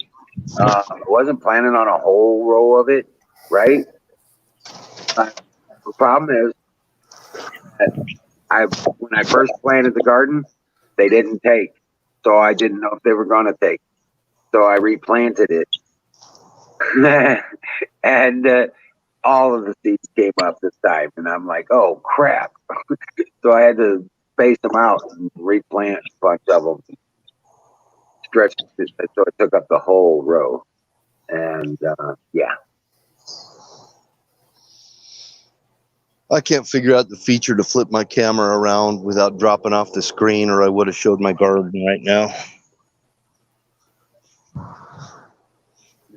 I wasn't planning on a whole row of it, right? The problem is that when I first planted the garden, they didn't take, so I didn't know if they were going to take. So I replanted it, and all of the seeds came up this time, and I'm like, oh crap! So I had to space them out and replant a bunch of them, stretched it so it took up the whole row, and yeah. I can't figure out the feature to flip my camera around without dropping off the screen, or I would have showed my garden right now.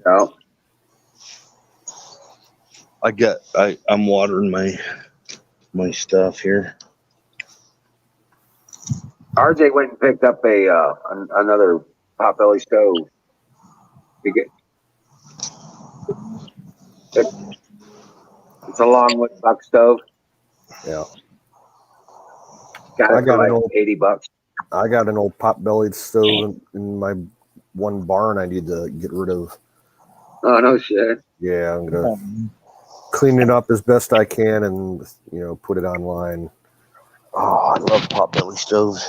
No. I'm watering my stuff here. RJ went and picked up another potbelly stove. It's a long wood buck stove. Yeah. Got it for like $80. I got an old pot-bellied stove in my one barn I need to get rid of. Oh, no shit. Yeah, I'm gonna clean it up as best I can and put it online. Oh, I love potbelly stoves.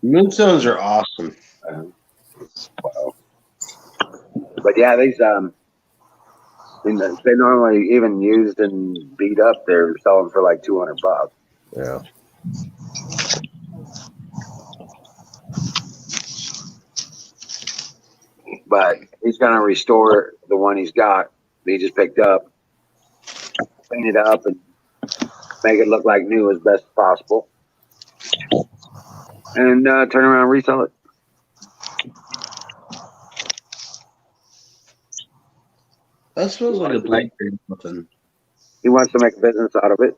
Moonstones are awesome. Wow. But yeah, these they normally even used and beat up. They're selling for like $200. Yeah. But he's gonna restore the one he's got. He just picked up, clean it up, and make it look like new as best as possible, and turn around and resell it. That smells like a blueberry muffin. He wants to make a business out of it.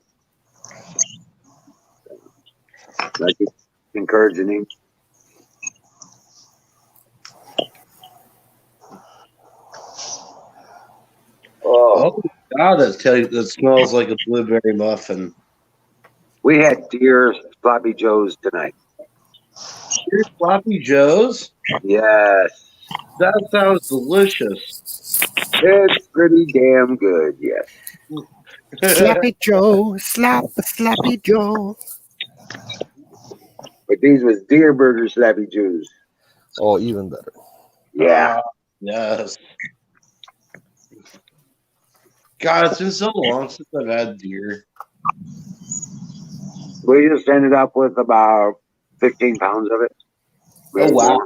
I keep encouraging him. Oh God, that smells like a blueberry muffin. We had deer sloppy joes tonight. Deer sloppy joes? Yes. That sounds delicious. It's pretty damn good, yes. Sloppy Joe, sloppy Joe. But these was deer burger sloppy joes. Oh, even better. Yeah. Yes. God, it's been so long since I've had deer. We just ended up with about 15 pounds of it. Oh, wow.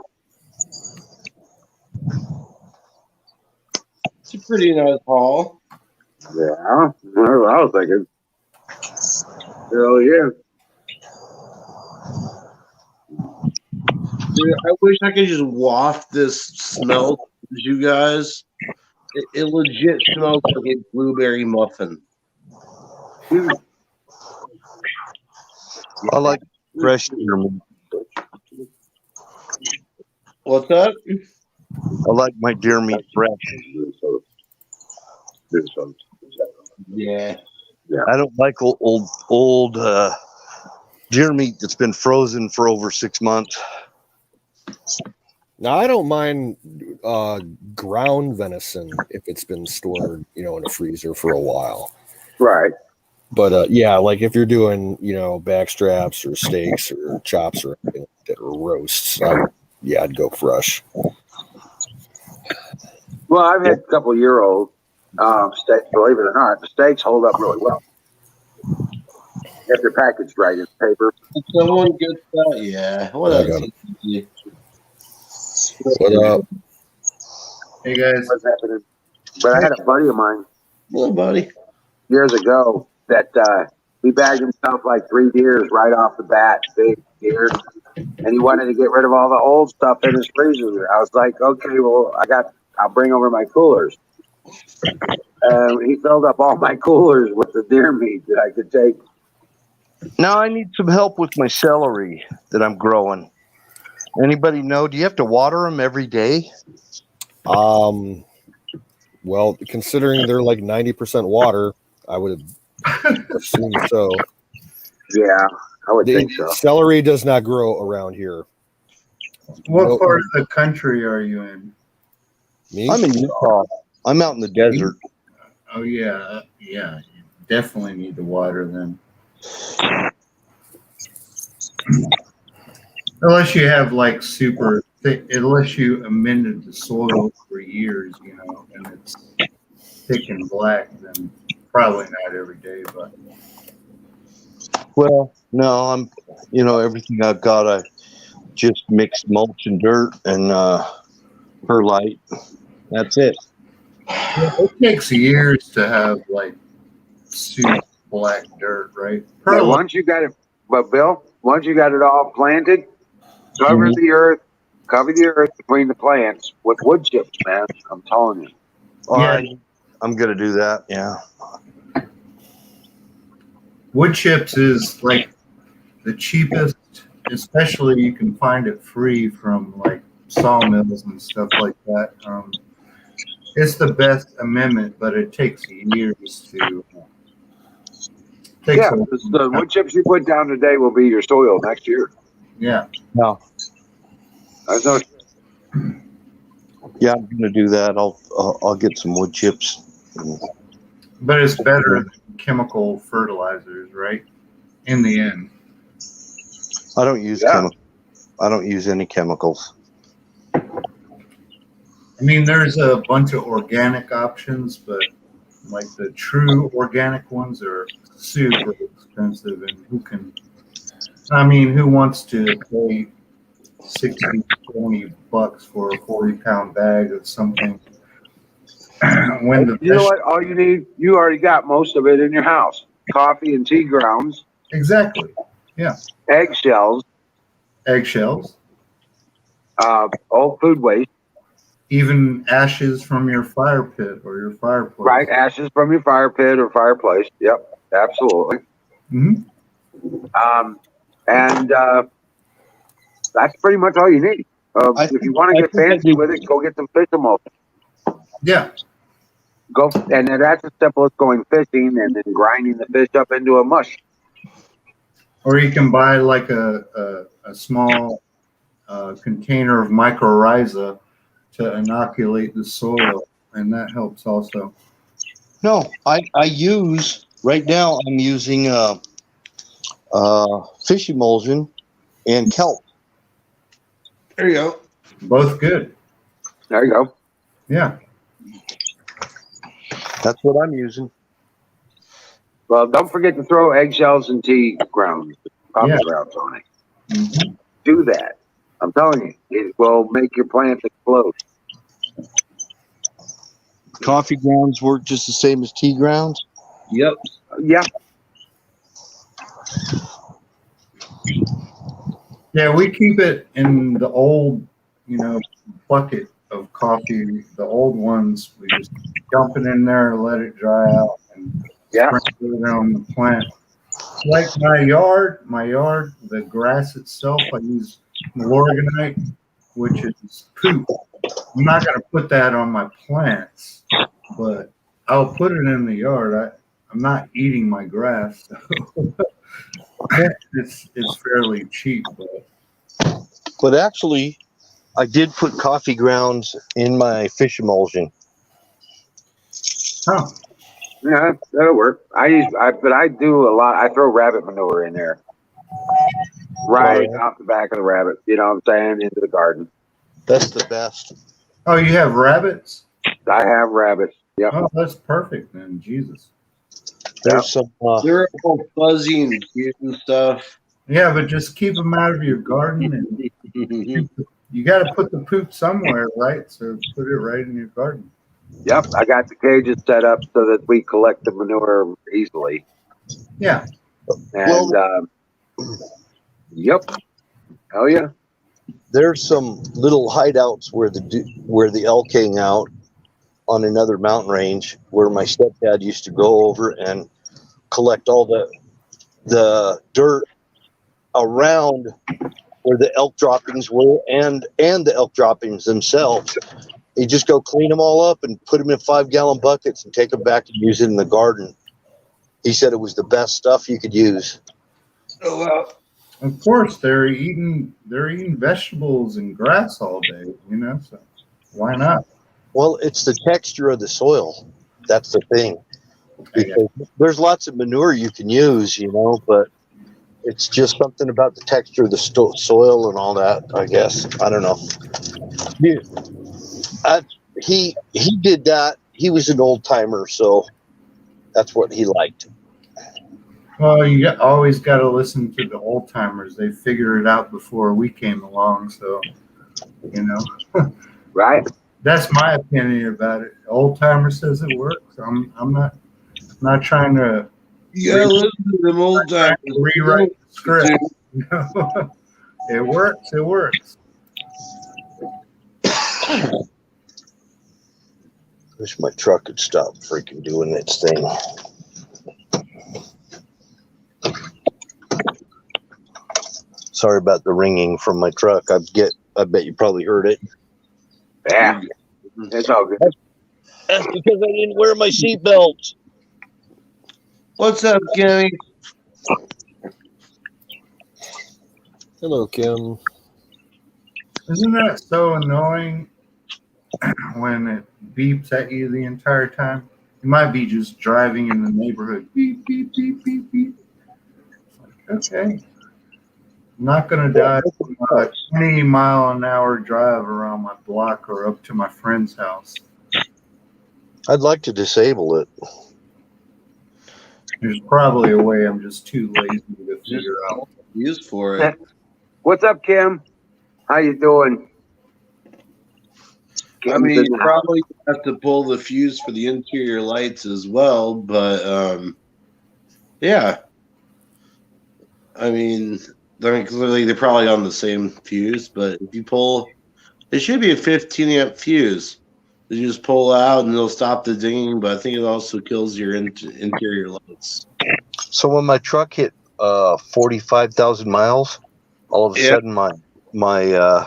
It's a pretty nice haul. Yeah. That's what I was thinking. Hell yeah. Dude, I wish I could just waft this smell to you guys. It legit smells like a blueberry muffin. I like fresh deer meat. What's that? I like my deer meat fresh. Yeah. I don't like old deer meat that's been frozen for over 6 months. Now, I don't mind ground venison if it's been stored, in a freezer for a while. Right. But yeah, like if you're doing, back straps or steaks or chops or anything like that, or roasts, I'd go fresh. Well, I've had a couple year-old steaks. Believe it or not, the steaks hold up really well if they're packaged right in paper. Did someone get that? Yeah. What I else? got it. What up? Hey guys. What's happening? But I had a buddy of mine Hello, buddy. years ago that he bagged himself like 3 deers right off the bat, big deer, and he wanted to get rid of all the old stuff in his freezer. I was like, okay, well, I'll bring over my coolers. He filled up all my coolers with the deer meat that I could take. Now I need some help with my celery that I'm growing. Anybody know? Do you have to water them every day? Well, considering they're like 90% water, I would assume so. Yeah, I would think so. Celery does not grow around here. What part of the country are you in? Me? I'm in Utah. I'm out in the desert. Oh yeah, yeah. You definitely need the water then. Unless you have like super thick, unless you amended the soil for years, and it's thick and black, then probably not every day, but Well, no, I'm, everything I've got, I just mixed mulch and dirt and perlite. That's it. it takes years to have like super black dirt, right? But once you got it, once you got it all planted, cover the earth between the plants with wood chips, man. I'm telling you. Yeah. I'm gonna do that. Yeah. Wood chips is like the cheapest, especially you can find it free from like sawmills and stuff like that. It's the best amendment, but it takes years to. Yeah, the wood chips you put down today will be your soil next year. Yeah. No. That's no. Yeah, I'm gonna do that. I'll get some wood chips. But it's better than chemical fertilizers, right? In the end. I don't use chemicals. I don't use any chemicals. I mean, there's a bunch of organic options, but like the true organic ones are super expensive, and who wants to pay 60, $20 for a 40-pound bag of something? You know what? All you need, you already got most of it in your house. Coffee and tea grounds. Exactly. Yeah. Eggshells. Old food waste. Even ashes from your fire pit or your fireplace. Right, ashes from your fire pit or fireplace. Yep, absolutely. Mm-hmm. And that's pretty much all you need. If you want to get fancy with it, go get some fish emulsion. Yeah. Go, and that's as simple as going fishing and then grinding the fish up into a mush. Or you can buy like a small container of mycorrhiza to inoculate the soil, and that helps also. No, I use right now. I'm using fish emulsion and kelp. There you go. Both good. There you go. Yeah. That's what I'm using. Well, don't forget to throw eggshells and tea grounds, coffee grounds on it. Mm-hmm. Do that. I'm telling you, it will make your plants explode. Coffee grounds work just the same as tea grounds? Yep. Yeah. Yeah, we keep it in the old, bucket of coffee. The old ones, we just dump it in there and let it dry out and sprinkle it on the plant. Like my yard, the grass itself, I use Lorganite, which is poop. I'm not going to put that on my plants, but I'll put it in the yard. I'm not eating my grass, so it's fairly cheap. But actually, I did put coffee grounds in my fish emulsion. Huh. Yeah, that'll work. But I do a lot. I throw rabbit manure in there, right off the back of the rabbit. You know what I'm saying? Into the garden. That's the best. Oh, you have rabbits? I have rabbits. Yep. Oh, that's perfect then. Jesus. There's some. They're all fuzzy and cute and stuff. Yeah, but just keep them out of your garden, and you got to put the poop somewhere, right? So put it right in your garden. Yep, I got the cages set up so that we collect the manure easily. Yeah. And yep. Oh yeah. There's some little hideouts where the elk hang out on another mountain range where my stepdad used to go over and collect all the dirt around where the elk droppings were and the elk droppings themselves. You just go clean them all up and put them in 5-gallon buckets and take them back and use it in the garden. He said it was the best stuff you could use. Oh, wow. Of course, they're eating vegetables and grass all day, so why not? Well, it's the texture of the soil. That's the thing. Because there's lots of manure you can use, but it's just something about the texture of the soil and all that, I guess. I don't know. He did that. He was an old timer, so that's what he liked. Well, always got to listen to the old timers. They figured it out before we came along, so Right. That's my opinion about it. Old timer says it works. I'm not trying to. You gotta listen to them old timers. Rewrite the script. It works. It works. Wish my truck could stop freaking doing its thing. Sorry about the ringing from my truck. I bet you probably heard it. Yeah, it's all good. That's because I didn't wear my seatbelt. What's up, Kimmy? Hello, Kim. Isn't that so annoying when it beeps at you the entire time? You might be just driving in the neighborhood. Beep, beep, beep, beep, beep. It's like, okay. I'm not going to die from a 20-mile-an-hour drive around my block or up to my friend's house. I'd like to disable it. There's probably a way. I'm just too lazy to figure out. Used for it. What's up, Kim? How you doing? I mean, you probably have to pull the fuse for the interior lights as well, but yeah. I mean, clearly they're probably on the same fuse, but if you pull, it should be a 15 amp fuse. You just pull out and it'll stop the dinging, but I think it also kills your interior lights. So when my truck hit 45,000 miles, all of a sudden my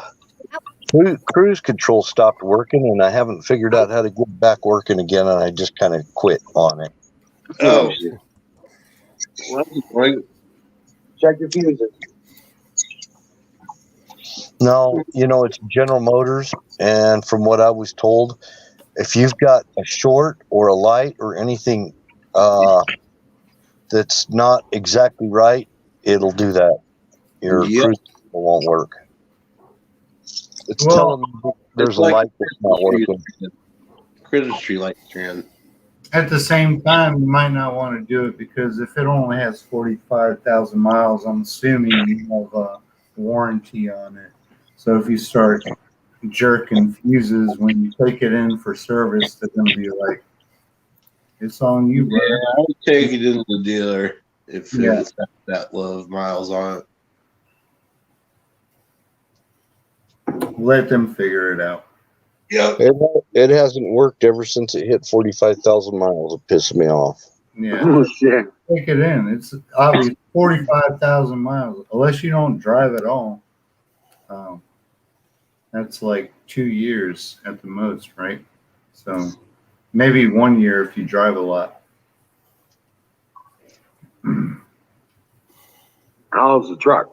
cruise control stopped working, and I haven't figured out how to get back working again, and I just kind of quit on it. Oh, right. Check your fuses. No, it's General Motors, and from what I was told, if you've got a short or a light or anything that's not exactly right, it'll do that. Your cruise control won't work. It's telling me there's a light that's not working. Christmas tree light strand. At the same time, you might not want to do it because if it only has 45,000 miles, I'm assuming you have a warranty on it. So if you start jerking fuses when you take it in for service, they're going to be like, it's on you, brother. Yeah, I would take it into the dealer if it's that low of miles on it. Let them figure it out. Yep. It hasn't worked ever since it hit 45,000 miles. It pissed me off. Yeah. Oh, shit. Take it in. It's obviously 45,000 miles, unless you don't drive at all. That's like 2 years at the most, right? So maybe 1 year if you drive a lot. How's the truck?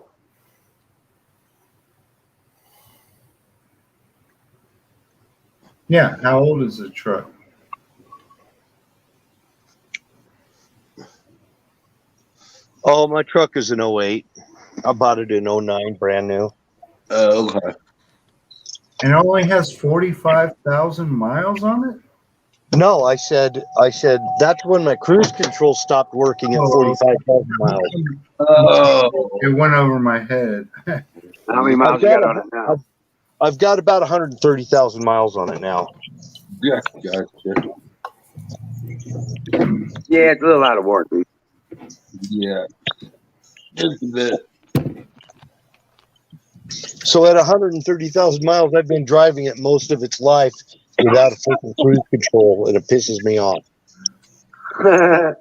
Yeah. How old is the truck? Oh, my truck is an 08. I bought it in 09, brand new. Okay. And it only has 45,000 miles on it? No, I said that's when my cruise control stopped working at 45,000 miles. Oh. It went over my head. How many miles you got on it now? I've got about 130,000 miles on it now. Yeah, gotcha. Yeah, it's a little out of warranty. Yeah. Just a bit. So at 130,000 miles, I've been driving it most of its life without a freaking cruise control, and it pisses me off. Right.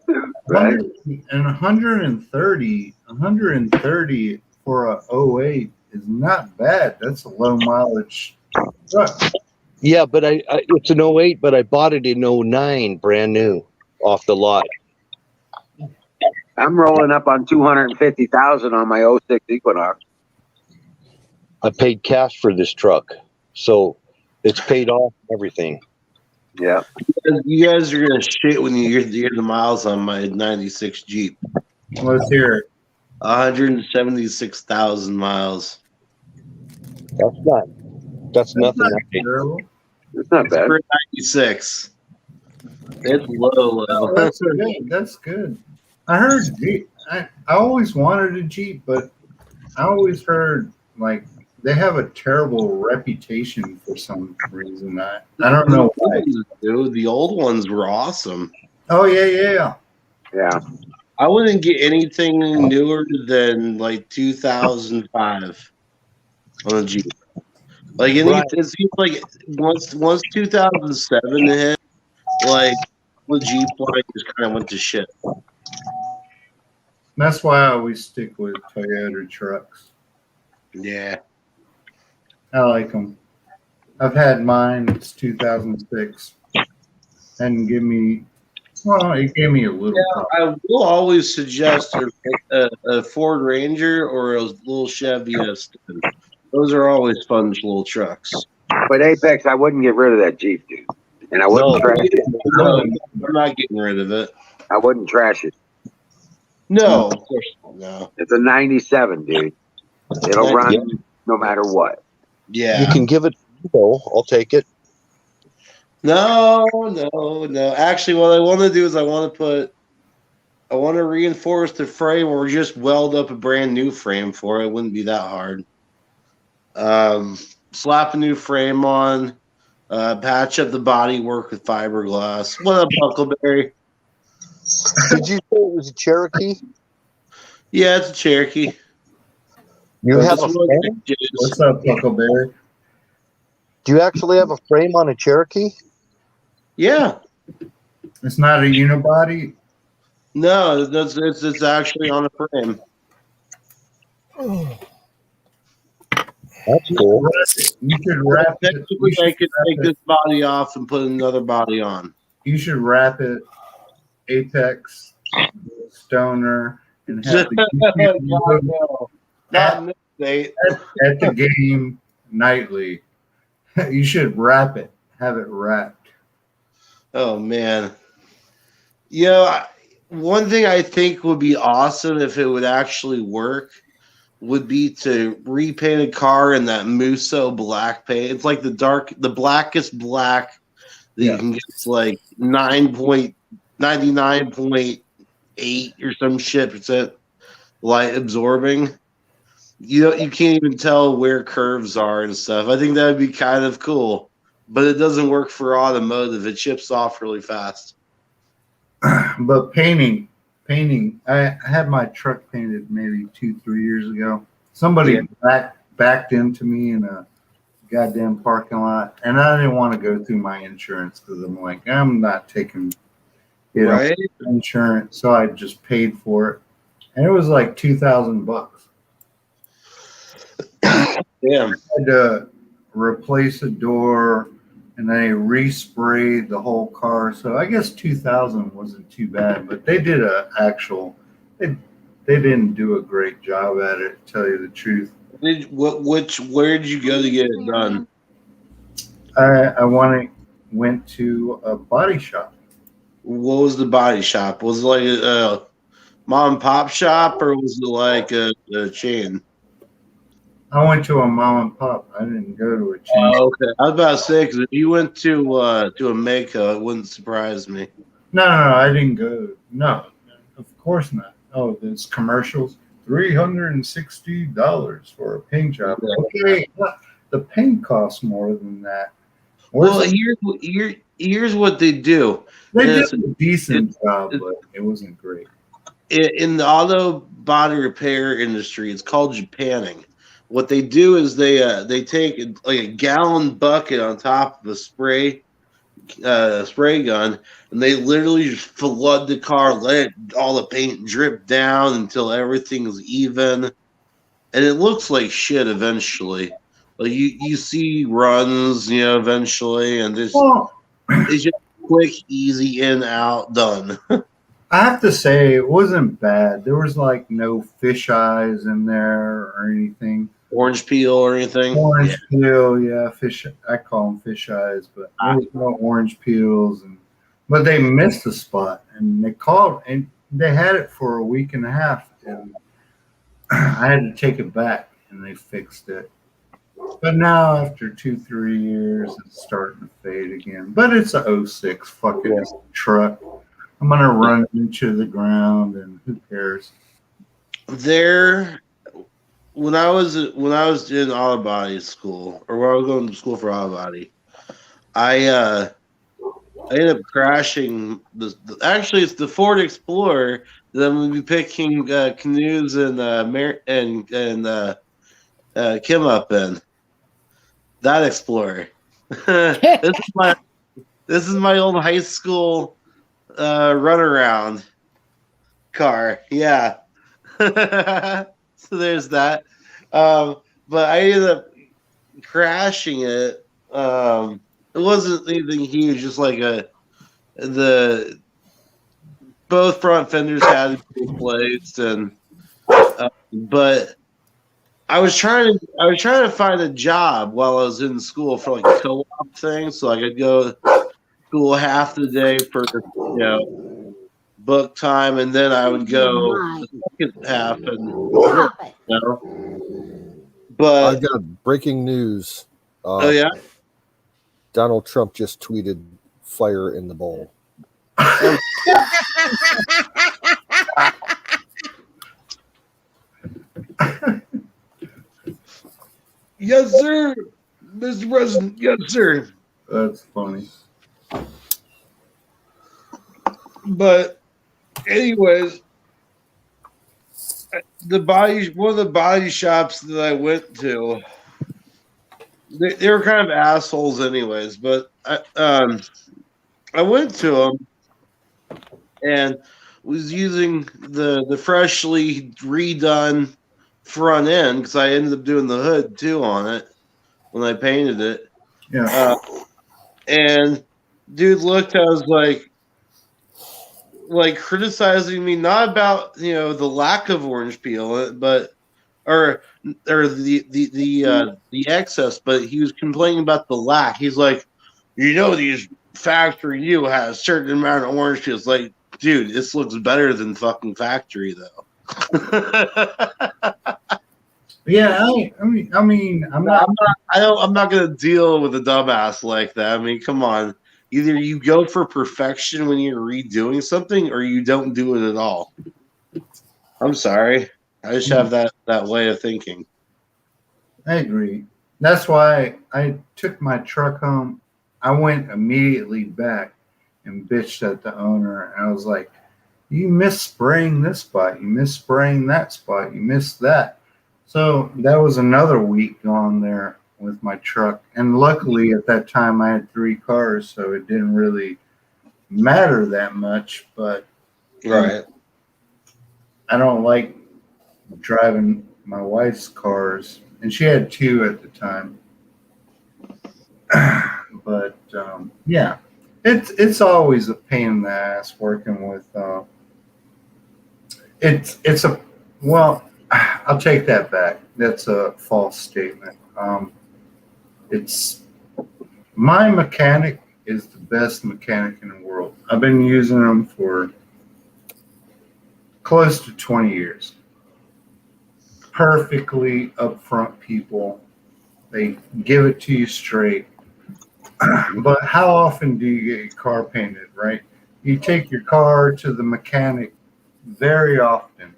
And 130 for a 08 is not bad. That's a low mileage truck. Yeah, but it's an 08, but I bought it in 09, brand new, off the lot. I'm rolling up on 250,000 on my 06 Equinox. I paid cash for this truck, so it's paid off and everything. Yeah. You guys are gonna shit when you hear the miles on my '96 Jeep. Let's hear it. 176,000 miles. That's nothing. Not terrible. It's not bad. For 96. It's low. Oh, that's good. That's good. I heard Jeep. I always wanted a Jeep, but I always heard like they have a terrible reputation for some reason. I don't know why. Dude, the old ones were awesome. Oh yeah. Yeah. I wouldn't get anything newer than like 2005 on a Jeep. Like it seems like once 2007 hit, like the Jeep line just kind of went to shit. That's why I always stick with Toyota trucks. Yeah. I like them. I've had mine. It's 2006, and it gave me a little problem. I will always suggest a Ford Ranger or a little Chevy Eston. Those are always fun little trucks. But Apex, I wouldn't get rid of that Jeep, dude, and I wouldn't No, trash it. no, I'm not getting rid of it. I wouldn't trash it. No, of course not. No. It's a '97, dude. It'll run no matter what. Yeah. You can give it. I'll take it. No. Actually, what I want to do is I want to reinforce the frame or just weld up a brand new frame for it. It wouldn't be that hard. Slap a new frame on, patch up the body work with fiberglass. What up, Huckleberry? Did you say it was a Cherokee? Yeah, it's a Cherokee. You have a Just frame? What's up, Huckleberry? Do you actually have a frame on a Cherokee? Yeah. It's not a unibody. No, it's actually on a frame. That's cool. You should wrap it. Technically, I could take this body off and put another body on. You should wrap it Apex, Stoner, and have the Not in this state. at the game nightly. You should wrap it. Have it wrapped. Oh man. One thing I think would be awesome if it would actually work would be to repaint a car in that Musso black paint. It's like the blackest black that you can get. It's like 99.8 or some shit percent light absorbing. You can't even tell where curves are and stuff. I think that would be kind of cool, but it doesn't work for automotive. It chips off really fast. But painting. I had my truck painted maybe 2-3 years ago. Somebody backed into me in a goddamn parking lot, and I didn't want to go through my insurance because I'm like, I'm not taking insurance, so I just paid for it, and it was like $2,000. Damn. I had to replace a door, and they resprayed the whole car. So I guess 2,000 wasn't too bad, but they did they didn't do a great job at it, to tell you the truth. Where did you go to get it done? I went to a body shop. What was the body shop? Was it like a mom and pop shop, or was it like a chain? I went to a mom and pop. I didn't go to a chain. Oh, okay. I was about to say, because if you went to a Mako, it wouldn't surprise me. No, I didn't go. No, of course not. Oh, there's commercials. $360 for a paint job. Okay, the paint costs more than that. Well, here's what they do. They did a decent job, but it wasn't great. In the auto body repair industry, it's called Japanning. What they do is they take like a gallon bucket on top of a spray gun, and they literally just flood the car, let all the paint drip down until everything's even, and it looks like shit eventually. Like you see runs, eventually, and it's just quick, easy, in, out, done. I have to say it wasn't bad. There was like no fish eyes in there or anything. Orange peel or anything? Orange peel, yeah, fish. I call them fish eyes, but there was no orange peels. But they missed a spot, and they called, and they had it for a week and a half, and I had to take it back, and they fixed it. But now, after 2-3 years, it's starting to fade again. But it's a 06 fucking truck. I'm gonna run into the ground, and who cares? When I was in auto body school, or when I was going to school for auto body, I ended up crashing. Actually, it's the Ford Explorer that I'm going to be picking canoes and Kim up in. That Explorer. This is my old high school runaround car. Yeah. So there's that. but I ended up crashing it. It wasn't anything huge, just like the both front fenders had to be replaced, and but I was trying to find a job while I was in school for like a co-op thing, so I could go to school half the day for book time, and then I would go the second half and work. But I've got breaking news. oh yeah, Donald Trump just tweeted "fire in the bowl." yes, sir, Mr. President. Yes, sir. That's funny. But anyways, one of the body shops that I went to, they were kind of assholes, anyways. But I went to them and was using the freshly redone front end because I ended up doing the hood too on it when I painted it. Yeah. And dude looked, I was like criticizing me, not about the lack of orange peel, but or the excess, but he was complaining about the lack. He's like, these factory you has a certain amount of orange peel. It's like, dude, this looks better than fucking factory though. Yeah, I'm not gonna deal with a dumbass like that. I mean, come on. Either you go for perfection when you're redoing something, or you don't do it at all. I'm sorry. I just have that way of thinking. I agree. That's why I took my truck home. I went immediately back and bitched at the owner. And I was like, you missed spraying this spot. You missed spraying that spot. You missed that. So that was another week gone there with my truck. And luckily at that time I had 3 cars, so it didn't really matter that much. But Right. I don't like driving my wife's cars, and she had 2 at the time. But yeah, it's always a pain in the ass working with. It's a well, I'll take that back. That's a false statement. It's my mechanic is the best mechanic in the world. I've been using them for close to 20 years. Perfectly upfront people. They give it to you straight. But how often do you get your car painted, right? You take your car to the mechanic very often,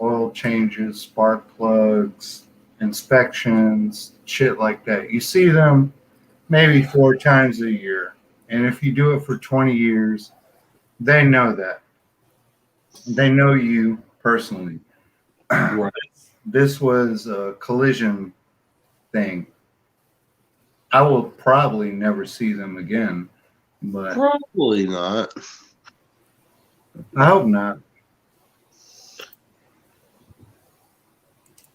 oil changes, spark plugs, inspections, shit like that. You see them maybe 4 times a year. And if you do it for 20 years, they know that. They know you personally. Right. This was a collision thing. I will probably never see them again, but Probably not. I hope not.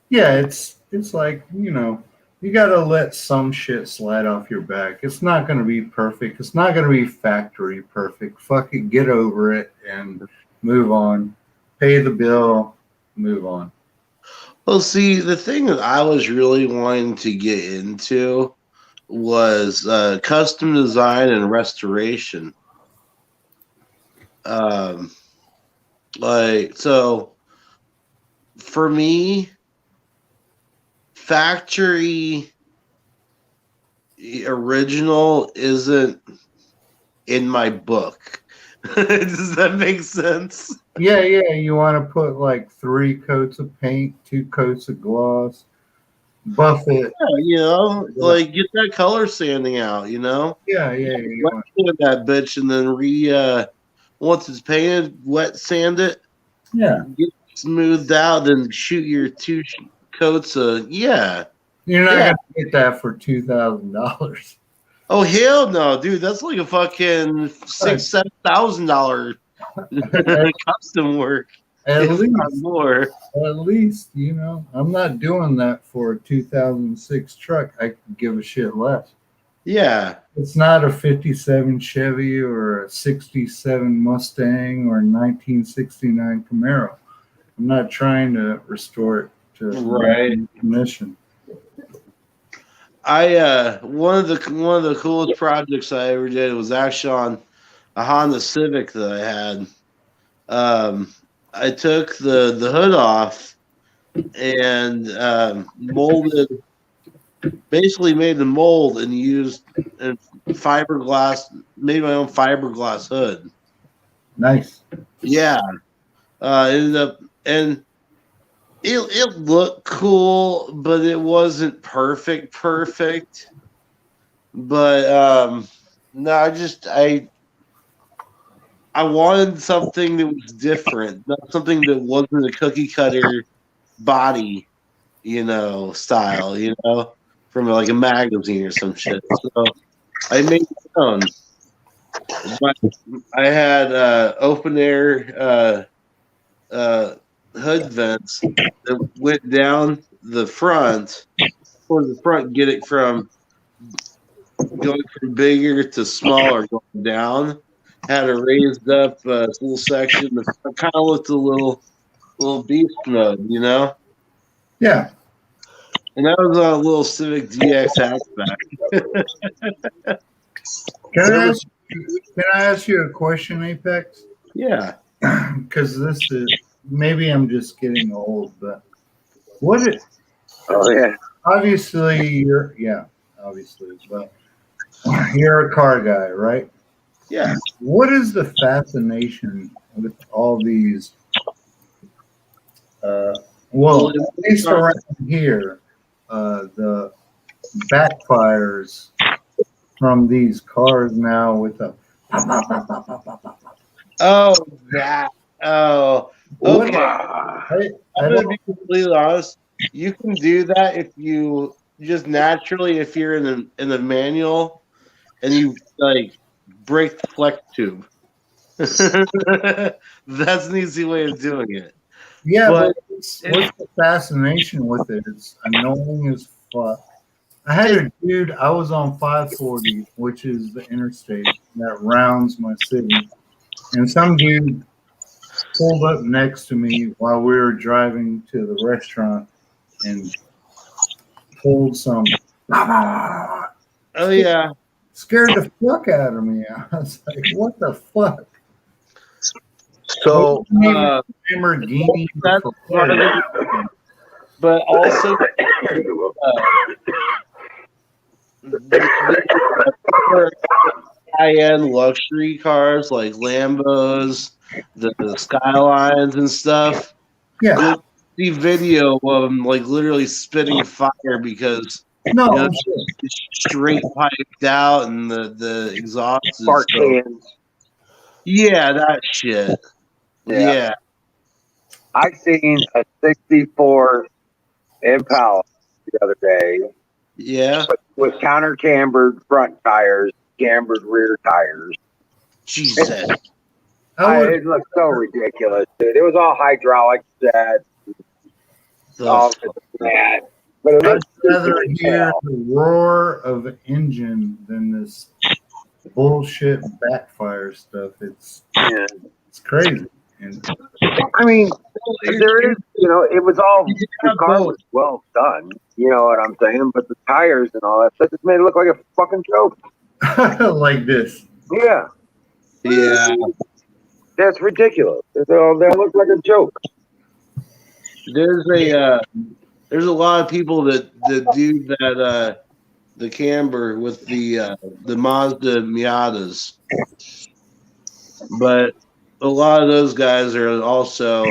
Yeah, it's like, you got to let some shit slide off your back. It's not going to be perfect. It's not going to be factory perfect. Fuck it, get over it and move on. Pay the bill, move on. Well, see, the thing that I was really wanting to get into was custom design and restoration. So for me, factory original isn't in my book. Does that make sense? Yeah, you want to put like 3 coats of paint, 2 coats of gloss, buff it. Yeah, like get that color sanding out, Yeah. Wet sand that bitch, and then once it's painted, wet sand it. Yeah. Get it smoothed out, and shoot your 2 coats of You're not gonna get that for $2,000. Oh hell no, dude! That's like a fucking $6,000-$7,000 custom work. At if least, not more. at least, I'm not doing that for a 2006 truck. I could give a shit less. Yeah. It's not a 57 Chevy or a 67 Mustang or a 1969 Camaro. I'm not trying to restore it to Right. condition. One of the coolest projects I ever did was actually on a Honda Civic that I had. I took the hood off and basically made the mold and used fiberglass, made my own fiberglass hood. Nice. Yeah, ended up and it looked cool, but it wasn't perfect. But no, I wanted something that was different, not something that wasn't a cookie cutter body, style, from like a magazine or some shit. So I made my own. But I had open air hood vents that went down the front, towards the front, get it from going from bigger to smaller, going down. Had a raised up little section that kind of looked a little beast mode, Yeah. And that was on a little Civic DX hatchback. Can I ask you a question, Apex? Yeah. Because this is maybe I'm just getting old, but what it Oh yeah. obviously but you're a car guy, right? Yeah. What is the fascination with all these well, at least around here, the backfires from these cars now with a pop, pop, pop, pop, pop, pop, pop, pop. Oh, that. Oh, okay. I'm gonna be completely honest. You can do that if you just naturally, if you're in the manual and you like break the flex tube. That's an easy way of doing it. Yeah, But what's the fascination with it? It's annoying as fuck. I had a dude, I was on 540, which is the interstate that rounds my city. And some dude pulled up next to me while we were driving to the restaurant and pulled some. oh yeah, Scared the fuck out of me. I was like, what the fuck? So, Lamborghini. that's part of it. But also, high-end luxury cars like Lambos, the Skylines and stuff. Yeah. You'll see video of them like literally spitting fire because No, it's straight piped out and the exhaust is Spark cans. Yeah, that shit. Yeah. I seen a '64 Impala the other day. Yeah. With counter cambered front tires, cambered rear tires. Jesus. It looked so ridiculous, dude. It was all hydraulic set. All that. But it I'd rather hear the roar of an engine than this bullshit backfire stuff. It's crazy. And I mean, there is, it was all, the car was well done. You know what I'm saying? But the tires and all that stuff just made it look like a fucking joke. like this. Yeah. Yeah. That's ridiculous. They look like a joke. There's a lot of people that do that the camber with the Mazda Miatas, but a lot of those guys are also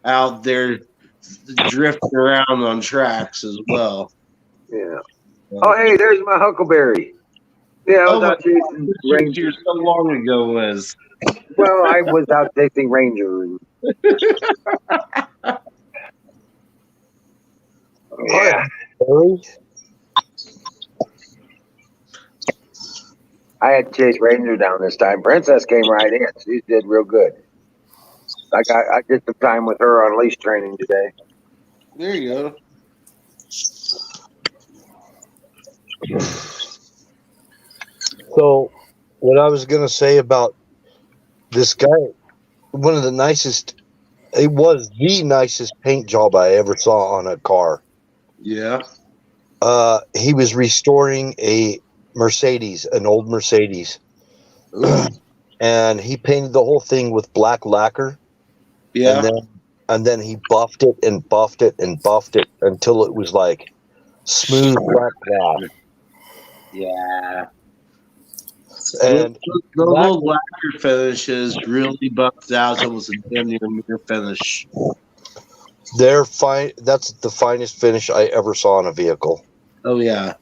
out there drifting around on tracks as well. Yeah. Oh, hey, there's my Huckleberry. Yeah, I was out chasing Ranger so long ago, Liz. Well, I was out chasing Ranger. Yeah. I had to chase Ranger down this time. Princess came right in. She did real good. I did some time with her on leash training today. There you go. So, what I was going to say about this guy, one of the nicest, it was the nicest paint job I ever saw on a car. Yeah. He was restoring a Mercedes, an old Mercedes, Ooh. and he painted the whole thing with black lacquer, Yeah. and then he buffed it and buffed it and buffed it until it was like smooth black glass. Yeah. And the little lacquer finishes really buffed out almost a damn near mirror finish. they're fine. That's the finest finish I ever saw on a vehicle. Oh yeah.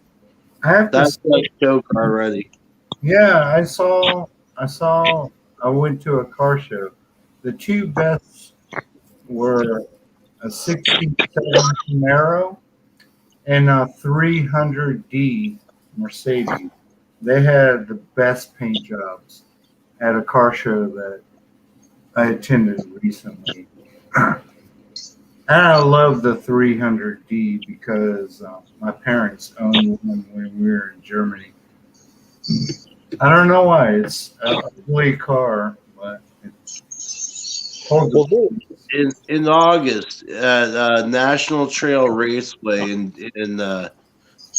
I have to That's say, like show car ready. yeah, I went to a car show. The two best were a 67 Camaro and a 300D Mercedes. They had the best paint jobs at a car show that I attended recently. And I love the 300D because my parents owned one when we were in Germany. I don't know why. It's a ugly car, but it's Well, In August at National Trail Raceway in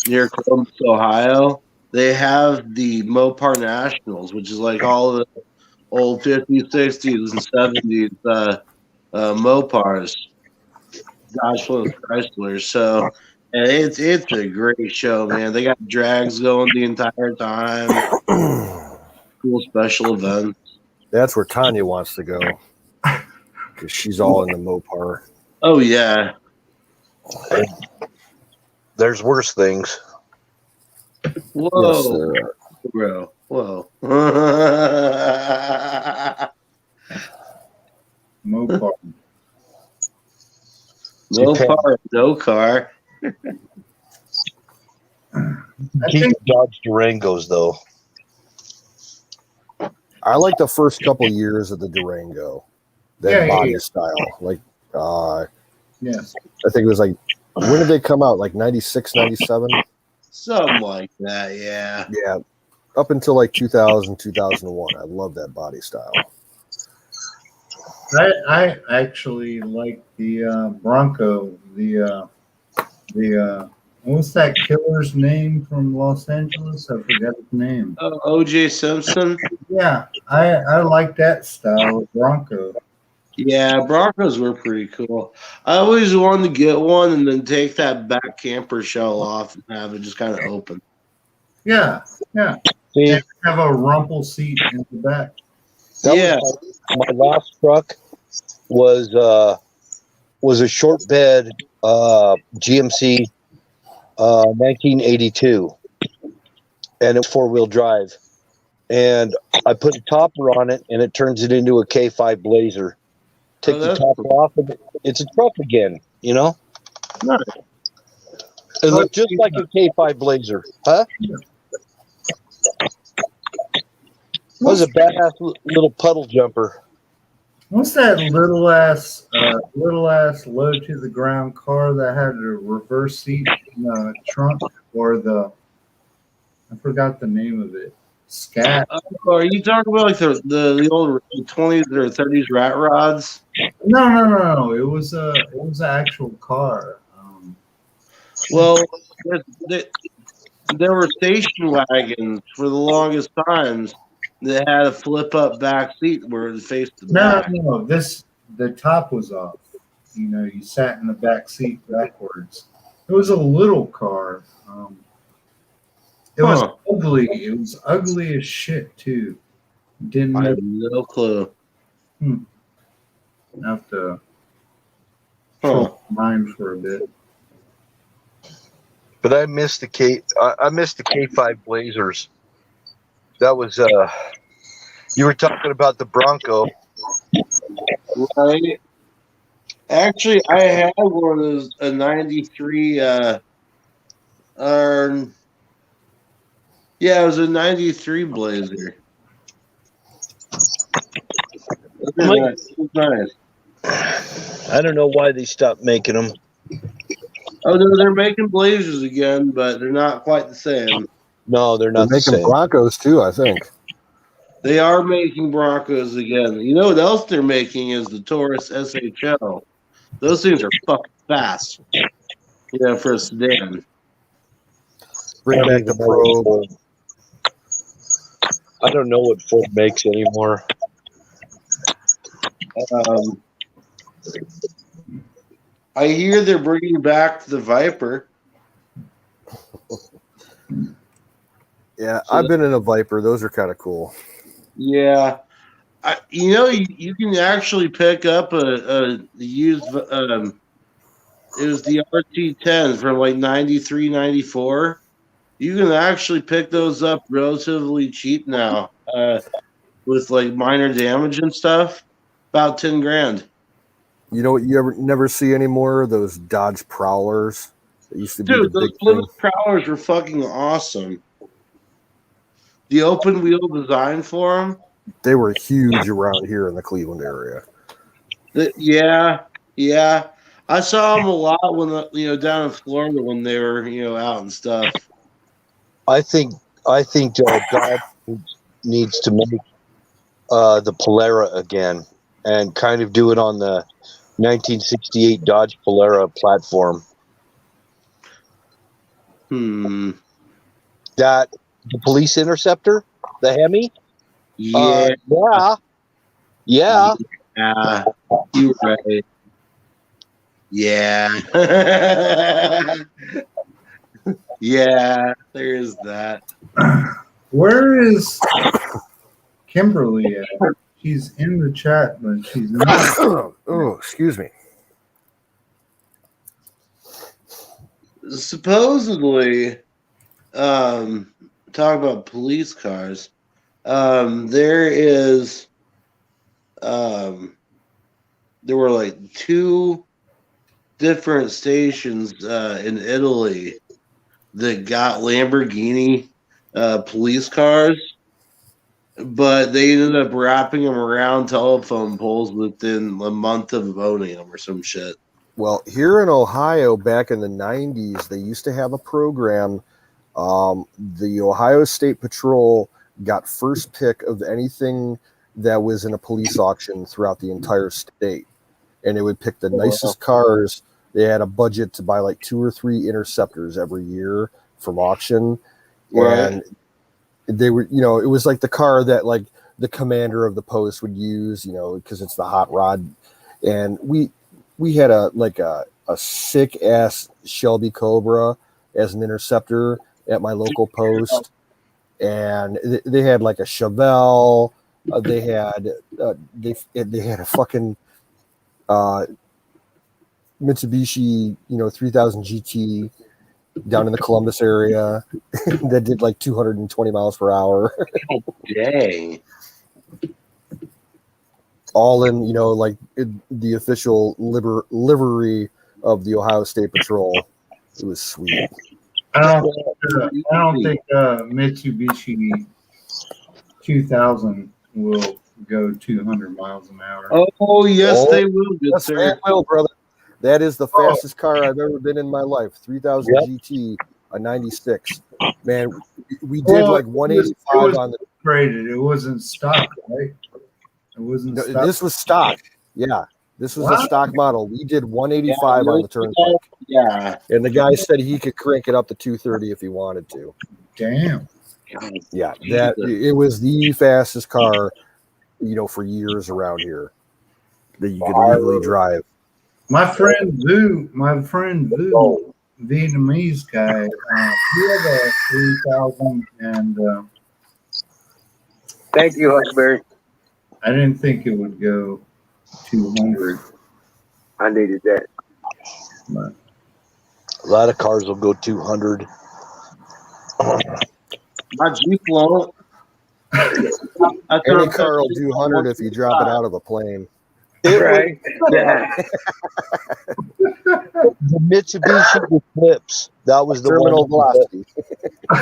near Columbus, Ohio, they have the Mopar Nationals, which is like all the old 50s, 60s, and 70s Mopars, Dodge Plymouth Chrysler. So, and it's a great show, man. They got drags going the entire time. Cool special events. That's where Tanya wants to go because she's all in the Mopar. Oh yeah. there's worse things. Whoa, Yes, there are. bro. Whoa. Mopar. Mopar, no car. Keep Dodge Durangos though. I like the first couple years of the Durango, that body style. Like, Yes. I think it was like, when did they come out? Like 96, 97? Something like that, yeah. Yeah, up until like 2000, 2001. I love that body style. I actually like the Bronco. What's that killer's name from Los Angeles? I forgot his name. O.J. Simpson. Yeah, I like that style of Bronco. Yeah, Broncos were pretty cool. I always wanted to get one and then take that back camper shell off and have it just kind of open. Yeah, yeah. See, And have a rumple seat in the back. Yeah. my last truck was a short bed GMC 1982, and it's 4-wheel drive. And I put a topper on it, and it turns it into a K5 Blazer. Take the that's topper off, and it's a truck again. You know, Nice. it looked just like a K5 Blazer, huh? It was a badass little puddle jumper. What's that little ass low to the ground car that had a reverse seat in the trunk or I forgot the name of it. Scat. Are you talking about like the old 20s or 30s rat rods? No. It was an actual car. Well, there were station wagons for the longest times that had a flip up back seat where it faced the back. No. The top was off. You know, you sat in the back seat backwards. It was a little car. It was ugly. It was ugly as shit too. Didn't I know. have no clue. Have to control mind for a bit. But I missed the K5 Blazers. That was you were talking about the Bronco, Right. Actually, I had one of those, a 93 it was a 93 Blazer. It's nice. I don't know why they stopped making them. Oh no, they're making Blazers again, but they're not quite the same. No, they're They're not the making same. Broncos too, I think. They are making Broncos again. You know what else they're making is the Taurus SHL. Those things are fucking fast. For a sedan. Bring back the probe. I don't know what Ford makes anymore. I hear they're bringing back the Viper. Yeah, I've been in a Viper. Those are kind of cool. Yeah. You can actually pick up a used it was the RT10 from like 93, 94. You can actually pick those up relatively cheap now with like minor damage and stuff. About 10 grand. You know what you never see anymore? Those Dodge Prowlers. That used to be Dude, the those big Plymouth thing. Prowlers were fucking awesome. The open wheel design for them. They were huge around here in the Cleveland area. Yeah. I saw them a lot when down in Florida when they were out and stuff. I think Dodge needs to make the Polara again and kind of do it on the 1968 Dodge Polara platform. That the police interceptor, the Hemi. Yeah. Yeah. You're right. Yeah. Yeah, there is that. Where is Kimberly at? She's in the chat, but she's not. Oh, excuse me. Supposedly, talk about police cars. There were like 2 different stations in Italy that got Lamborghini police cars, but they ended up wrapping them around telephone poles within a month of owning them or some shit. Well, here in Ohio, back in the 90s, they used to have a program. The Ohio State Patrol got first pick of anything that was in a police auction throughout the entire state. And it would pick the nicest cars. They had a budget to buy like 2 or 3 Interceptors every year from auction. Right. And they were, it was like the car that like the commander of the post would use, because it's the hot rod. And we had a sick ass Shelby Cobra as an Interceptor at my local post, and they had like a Chevelle. They had a fucking Mitsubishi 3000 GT down in the Columbus area that did like 220 miles per hour. Dang. All in, the official livery of the Ohio State Patrol. It was sweet. I don't think Mitsubishi 2000 will go 200 miles an hour. Oh, yes, they will. Good Yes, sir. they will, brother. That is the fastest car I've ever been in my life. 3000 GT, a 96. Man, we did like 185 on the. Upgraded. It wasn't stock, right? It wasn't. Stock. This was stock. Yeah, this was the stock model. We did 185 on the turnpike. Yeah, and the guy said he could crank it up to 230 if he wanted to. Damn. Yeah, it was the fastest car, for years around here that you could legally drive. My friend Vu, Vietnamese guy, he had a 3000, and thank you, Huckberry. I didn't think it would go 200. I needed that. But a lot of cars will go 200. My Jeep won't. Any car will do 100 if you drop it out of a plane. Right. Yeah. The Mitsubishi with flips. That was the terminal one. velocity. I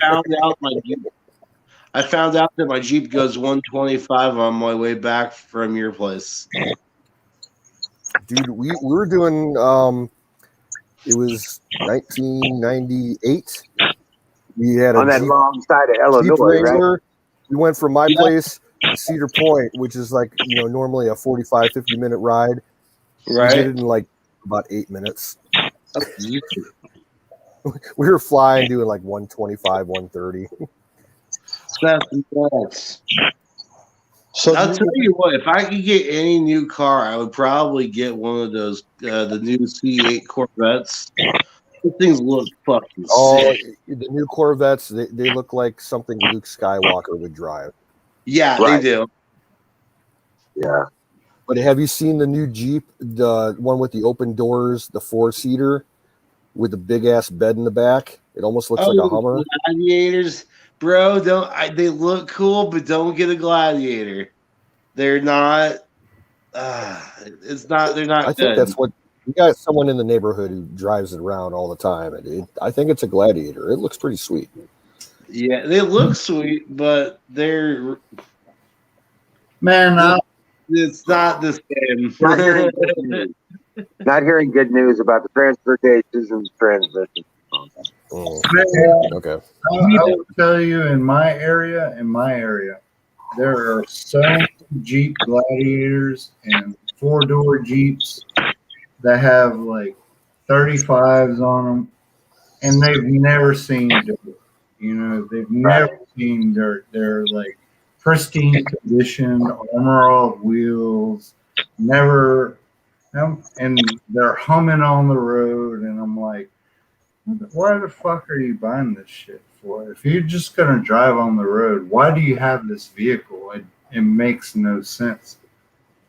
found out I found out that my Jeep goes 125 on my way back from your place. Dude, we were doing it was 1998. We had a On that Jeep, long side of Jeep Illinois, right? Wrangler. We went from my Yeah. place to Cedar Point, which is like, normally a 45, 50-minute ride. We did Right? it in like about 8 minutes. That's easy. We were flying doing like 125, 130. That's nuts. So I'll tell you what, if I could get any new car, I would probably get one of those, the new C8 Corvettes. Those things look fucking Oh, sick. the new Corvettes, they look like something Luke Skywalker would drive. Yeah, Right. they do. Yeah. But have you seen the new Jeep, the one with the open doors, the 4-seater with the big ass bed in the back? It almost looks like a Hummer. Gladiators, bro. They look cool, but don't get a Gladiator. They're not. It's not. They're not I think good. that's what we got. Someone in the neighborhood who drives it around all the time. I think it's a Gladiator. It looks pretty sweet. Yeah, they look sweet, but Man, it's not the same. Not hearing good news. Not hearing good news about the transportations and transmission. Mm, okay. I will tell you, in my area, there are so many Jeep Gladiators and 4-door Jeeps that have like 35s on them, and they've never seen dirt. They've never seen dirt. They're like pristine condition, armor all wheels, never, and they're humming on the road, and I'm like, why the fuck are you buying this shit for? If you're just gonna drive on the road, why do you have this vehicle? It makes no sense.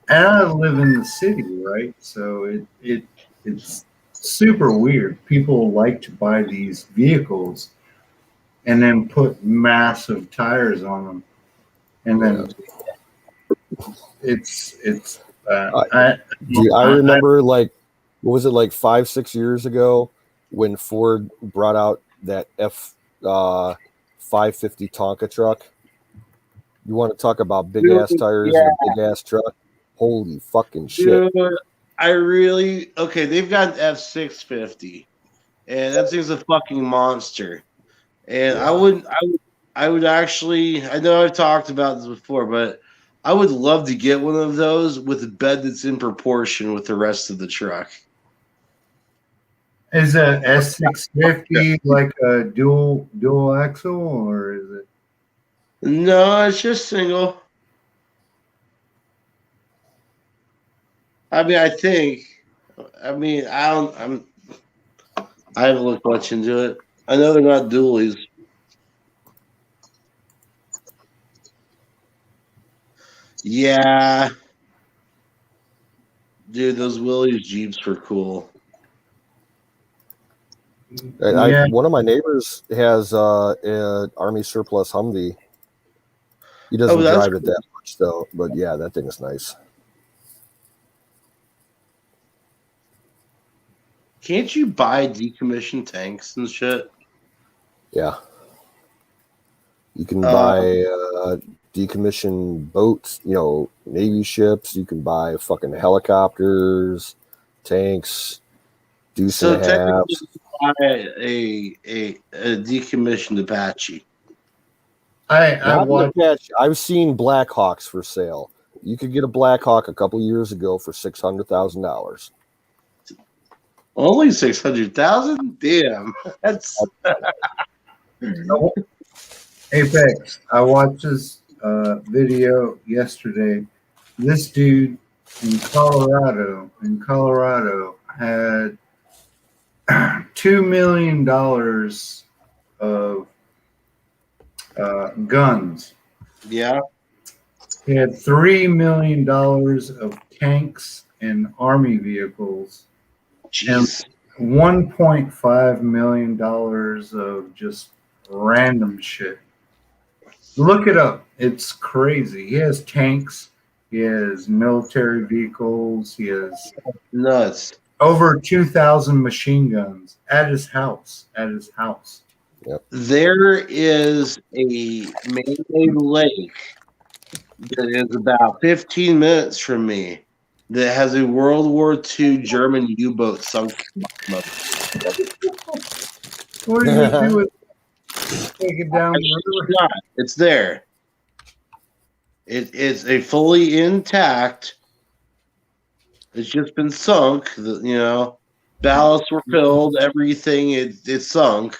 And I live in the city, right? So it's super weird. People like to buy these vehicles and then put massive tires on them, and then it's I remember like, what was it, like 5-6 years ago when Ford brought out that F 550 Tonka truck? You want to talk about big ass tires and a big ass truck? Holy fucking shit! Dude, okay. They've got an F650, and that thing's a fucking monster. And I would actually. I know I've talked about this before, but I would love to get one of those with a bed that's in proportion with the rest of the truck. Is a S650 like a dual axle, or is it? No, it's just single. I mean, I think. I mean, I don't. I haven't looked much into it. I know they're not dualies. Yeah, dude, those Willys Jeeps were cool. Yeah. One of my neighbors has an Army surplus Humvee. He doesn't that's drive it that much though, but yeah, that thing is nice. Can't you buy decommissioned tanks and shit? Yeah, you can buy decommissioned boats, Navy ships. You can buy fucking helicopters, tanks, deuce and a half. Buy a decommissioned Apache. I've seen Blackhawks for sale. You could get a Blackhawk a couple years ago for $600,000. Only 600,000? Damn, that's. Apex. I watched this video yesterday. This dude in Colorado had $2 million of guns. Yeah. He had $3 million of tanks and army vehicles. Jeez. And $1.5 million of just random shit. Look it up. It's crazy. He has tanks. He has military vehicles. He has Nuts. over 2,000 machine guns at his house. There is a man-made lake that is about 15 minutes from me that has a World War II German U-boat sunk. What are you gonna do with take it down the river? It's there. It's a fully intact. It's just been sunk. Ballasts were filled. Everything it sunk.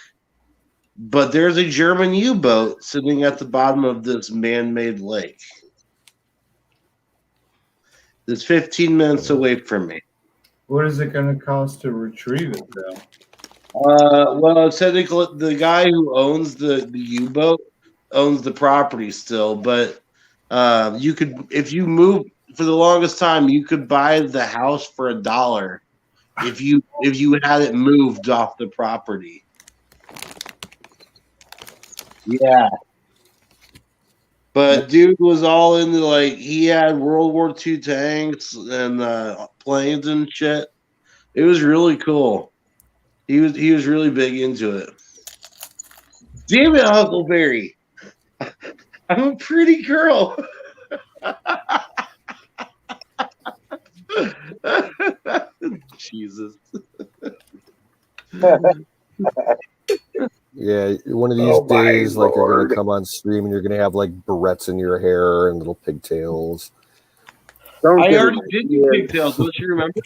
But there's a German U-boat sitting at the bottom of this man-made lake. It's 15 minutes away from me. What is it going to cost to retrieve it, though? Well, technically, the guy who owns the U-boat owns the property still, but you could, if you move for the longest time, you could buy the house for $1 if you had it moved off the property. Yeah. But dude was all into he had World War II tanks and planes and shit. It was really cool. He was really big into it. Damn it, Huckleberry! I'm a pretty girl. Jesus. Yeah, one of these days, you're going to come on stream and you're going to have barrettes in your hair and little pigtails. I already did do pigtails. Don't you remember?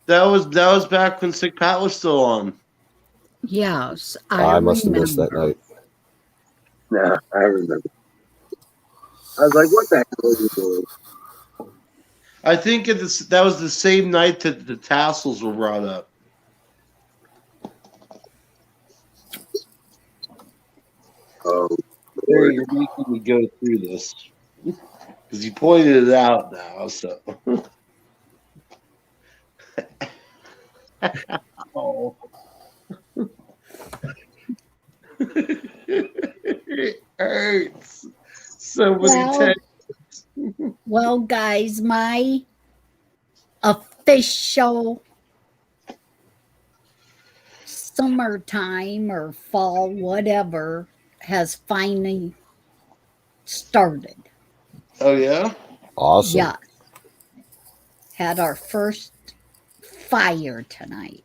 That was back when Sick Pat was still on. Yes, I must have missed that night. Yeah, I remember. I was like, "What the hell are you doing?" I think that was the same night that the tassels were brought up. Oh, You're making me go through this because you pointed it out now. So, oh, it hurts. So many times. Well, guys, my official summertime or fall, whatever, has finally started. Oh, yeah? Awesome. Yeah. Had our first fire tonight.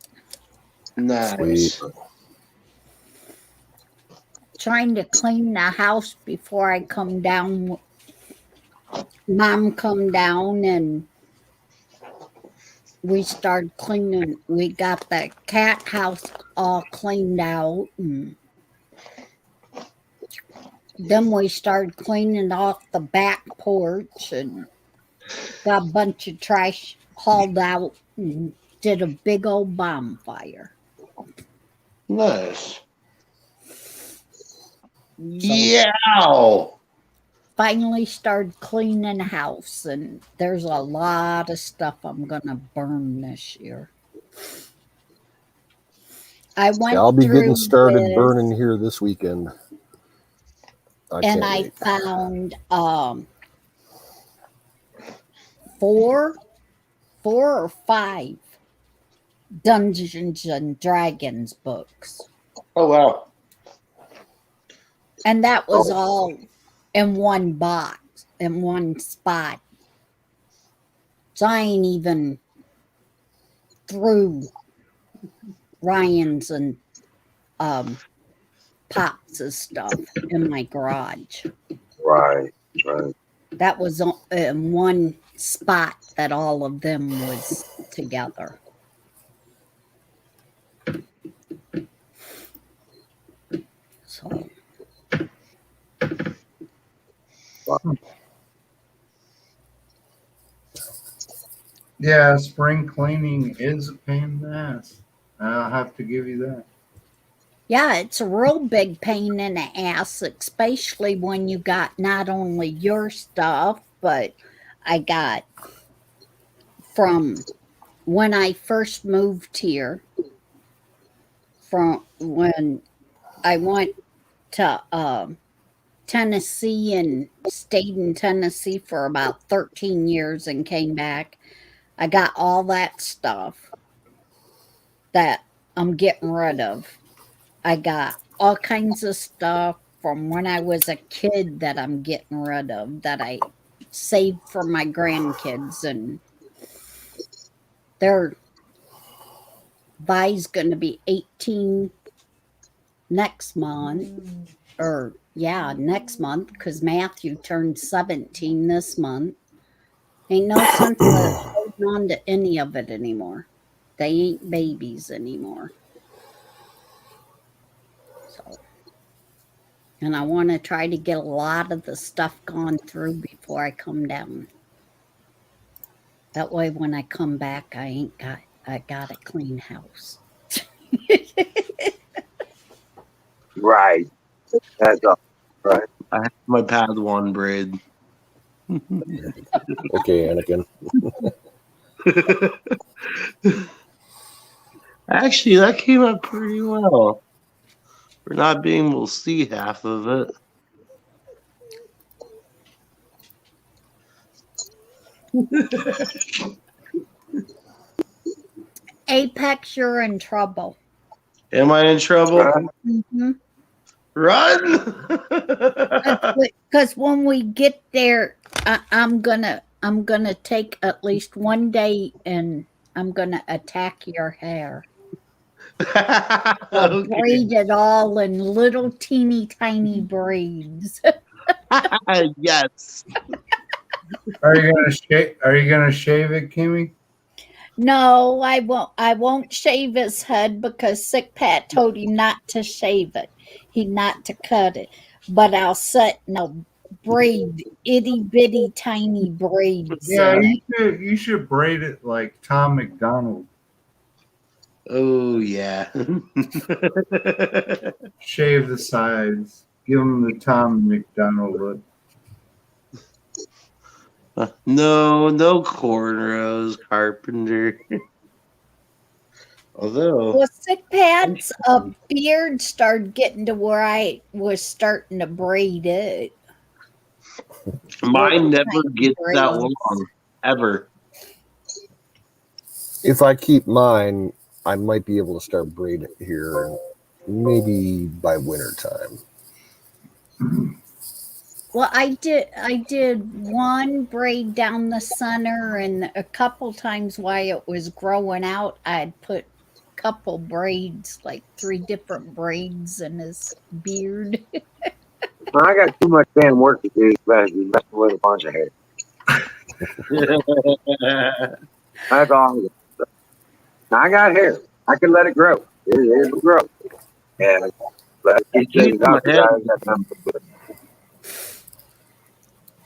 Nice. Sweet. Trying to clean the house before I come down. Mom come down and we started cleaning. We got the cat house all cleaned out, and then we started cleaning off the back porch and got a bunch of trash hauled out and did a big old bonfire. Nice. Yeah. Finally started cleaning the house, and there's a lot of stuff I'm gonna burn this year. I'll be getting started burning here this weekend. I found 4 or 5 Dungeons and Dragons books. Oh, wow. And that was all in one box, in one spot. So I ain't even through Ryan's and Pop's stuff in my garage. Right. That was in one spot that all of them was together. So. Yeah, spring cleaning is a pain in the ass. I'll have to give you that. Yeah, it's a real big pain in the ass, especially when you got not only your stuff, but I got from when I first moved here, from when I went to Tennessee and stayed in Tennessee for about 13 years and came back. I got all that stuff that I'm getting rid of. I got all kinds of stuff from when I was a kid that I'm getting rid of that I saved for my grandkids, and their Vi's going to be 18 next month, or yeah, next month, because Matthew turned 17 this month. Ain't no sense of holding on to any of it anymore. They ain't babies anymore. So, and I want to try to get a lot of the stuff gone through before I come down. That way, when I come back, I got a clean house. Right. That's all. Right. I have my Padawan braid. Okay, Anakin. Actually, that came out pretty well. For not being able to see half of it. Apex, you're in trouble. Am I in trouble? Mm-hmm. Run! Because when we get there, I'm gonna take at least one day and I'm gonna attack your hair. I'll Okay. braid it all in little teeny tiny braids. Yes. Are you gonna shave it, Kimmy? No, I won't. I won't shave his head because Sick Pat told him not to shave it. He not to cut it. But I'll set braid itty bitty tiny braids Yeah, in it. you should braid it like Tom McDonald. Oh yeah. Shave the sides. Give him the Tom McDonald look. No cornrows, Carpenter. Although Well, Sick Pat's beard started getting to where I was starting to braid it. mine never Tiny gets that braids. long. Ever. If I keep mine, I might be able to start braiding here, maybe by winter time. Well, I did one braid down the center, and a couple times while it was growing out, I'd put a couple braids, like 3 different braids in his beard. I got too much damn work to do, especially messing with a bunch of hair. That's all. Now, I got hair. I can let it grow. It will grow. And let it keep things up. I got nothing to do.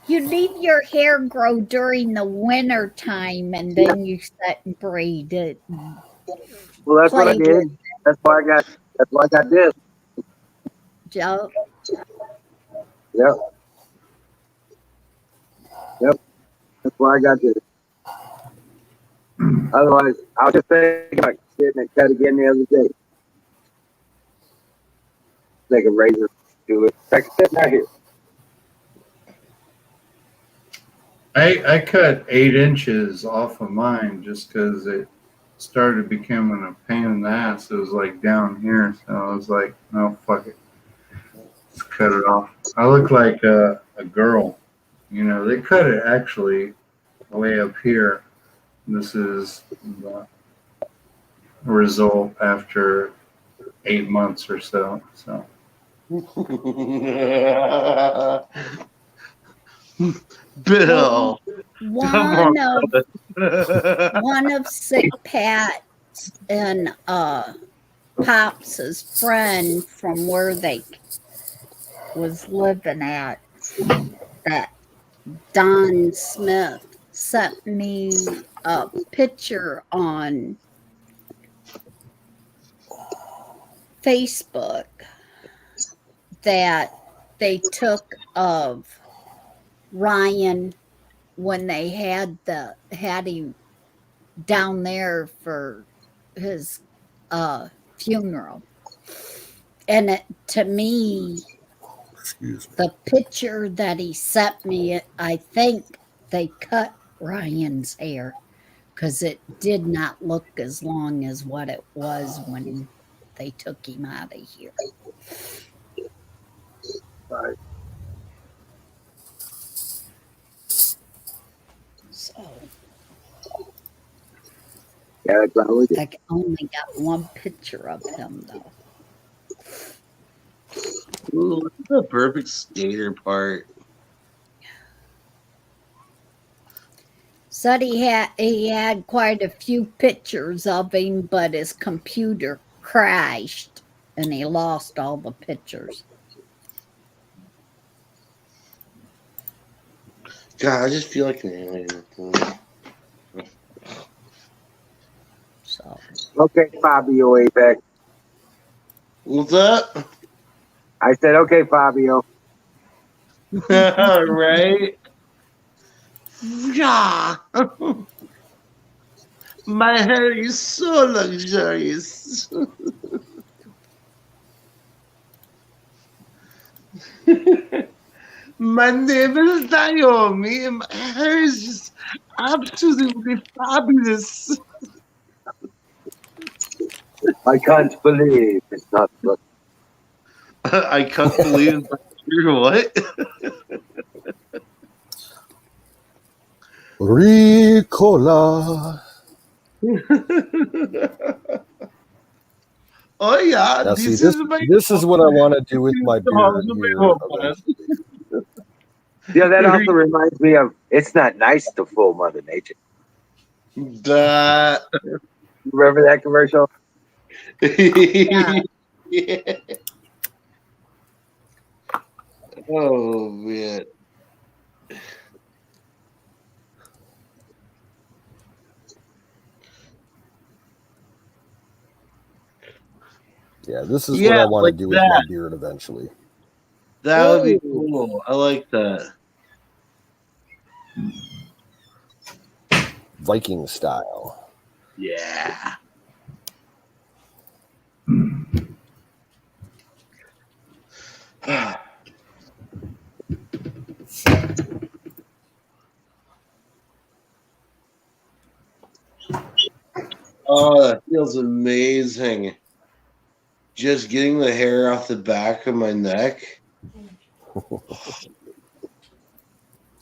You leave your hair grow during the winter time, and then you set and braid it. Well, that's what I Play did. That's why I got this. Joe. Yep. That's why I got this. Otherwise, I was just thinking about getting it cut again the other day. Take a razor to it. Like sitting right here. I cut 8 inches off of mine just because it started becoming a pain in the ass. It was like down here, so I was like, no, fuck it, let's cut it off. I look like a girl, you know. They cut it actually way up here. This is the result after 8 months or so. So Bill. One of Sick Pat's and Pops's friend from where they was living at, that Don Smith, sent me a picture on Facebook that they took of Ryan when they had him down there for his funeral. And to me, the picture that he sent me, I think they cut Ryan's hair because it did not look as long as what it was when they took him out of here. Right. So Yeah, that's probably I only got one picture of him though. Ooh, look at the perfect skater part. Said he had quite a few pictures of him, but his computer crashed and he lost all the pictures. God, I just feel like an alien. So Okay, Fabio Apex. What's up? I said, okay, Fabio. Right? Yeah. My hair is so luxurious. My name is Naomi, and my hair is just absolutely fabulous. I can't believe it's not. I can't believe it's not true. What? Ricola. Oh yeah, Now, see, this is my this is what I want to do with my the house beard of my here home man. eventually. Yeah, that also reminds me of it's not nice to fool Mother Nature. That. You remember that commercial? yeah, Yeah. Oh man. Yeah, this is what Yeah, I want to like do with my that. beard eventually. That would be cool. I like that. Viking style. Yeah. Oh, that feels amazing. Just getting the hair off the back of my neck.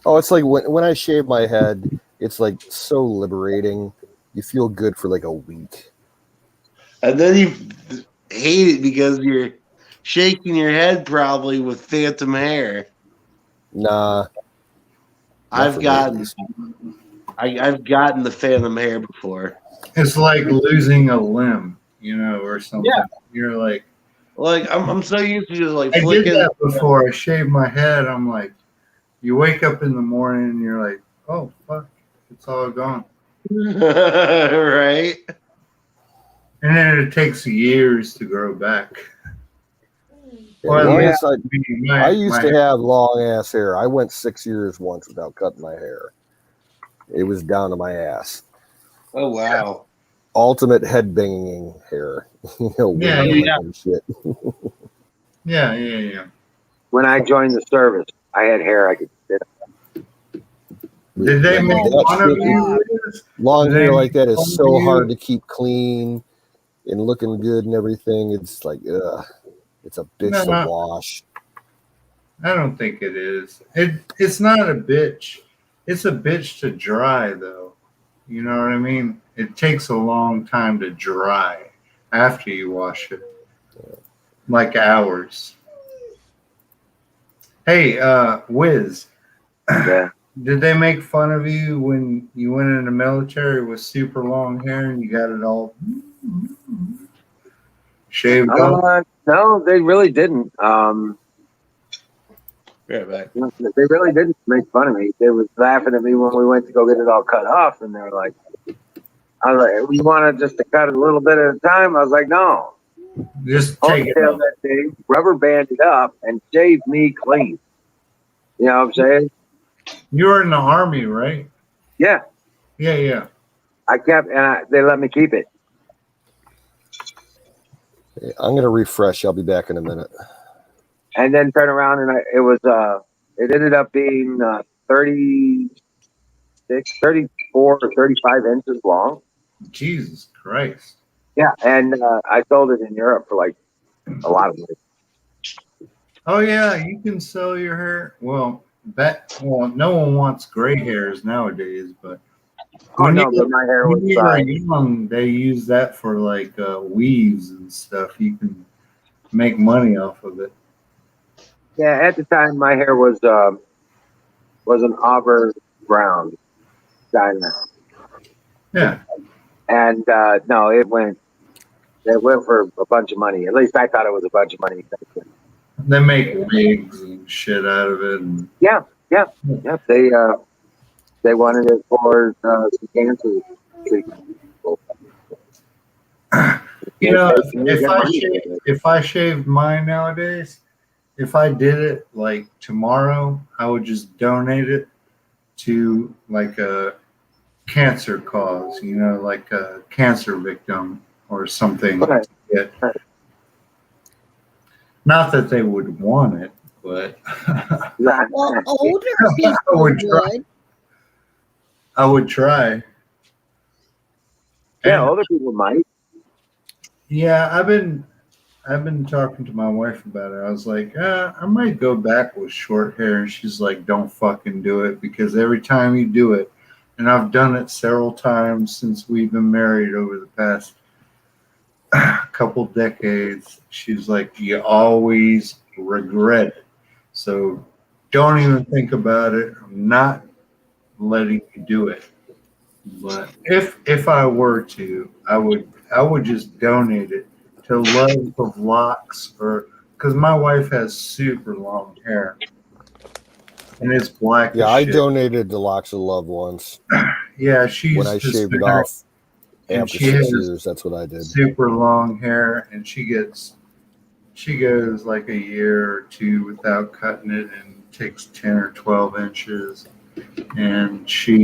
Oh, it's like when I shave my head, it's like so liberating. You feel good for like a week. And then you hate it because you're shaking your head probably with phantom hair. Nah, not I've for me at gotten least. I've gotten the phantom hair before. It's like losing a limb, or Yeah. something. You're like, Like I'm so used to just like I did flicking. that before. I shaved my head. I'm like, you wake up in the morning and you're like, oh, fuck, it's all gone. Right? And then it takes years to grow back. Yeah, Or as at long Yeah. least as I my, used my to have long ass hair. I went 6 years once without cutting my hair. It was down to my ass. Oh wow. Ultimate head banging hair. yeah, Windmilling yeah. and shit. yeah. When I joined the service, I had hair I could sit. Did they make That fun of shit, you? long Did they hair like make that is fun of so hard you? to keep clean and looking good and everything. It's like, ugh, it's a bitch to No, wash. I don't think it is. It's not a bitch. It's a bitch to dry though. You know what I mean? It takes a long time to dry after you wash it. Like hours. Hey, Wiz, Yeah. did they make fun of you when you went in the military with super long hair and you got it all shaved off? No, they really didn't. Right back. They really didn't make fun of me. They was laughing at me when we went to go get it all cut off, and they were like, "I was like, we wanted just to cut it a little bit at a time." I was like, "No, Just take it ponytail off. that thing, rubber band it up, and shave me clean." You know what I'm saying? You were in the army, right? Yeah, Yeah. I kept, and they let me keep it. I'm going to refresh. I'll be back in a minute. And then turn around, and it ended up being 36, 34 or 35 inches long. Jesus Christ. Yeah, and I sold it in Europe for like a lot of money. Oh yeah, you can sell your hair. Well, no one wants gray hairs nowadays, but Oh when you no, but my hair was when you were young, they use that for like weaves and stuff. You can make money off of it. yeah. At the time, my hair was an auburn brown diamond, Yeah, and no, it went for a bunch of money. At least I thought it was a bunch of money. they make wigs and shit out of it. And, Yeah, yeah, yeah. They wanted it for some cancer treatment. you know, They get money. if I shaved mine nowadays, if I did it like tomorrow, I would just donate it to like a cancer cause, like a cancer victim or something. Right. Yeah. Not that they would want it, but Well, older people would try. would. I would try. Yeah, And older people might. yeah, I've been talking to my wife about it. I was like, I might go back with short hair. And she's like, don't fucking do it because every time you do it, and I've done it several times since we've been married over the past couple decades, she's like, you always regret it. So don't even think about it. I'm not letting you do it. But if I were to, I would just donate it to Love of Locks, or because my wife has super long hair and it's black. Yeah, as I shit. donated to Locks of Love once. Yeah, she's When I just shaved it married, off and after she 6 has years, that's what I did. super long hair, and she goes like a year or two without cutting it, and takes 10 or 12 inches, and she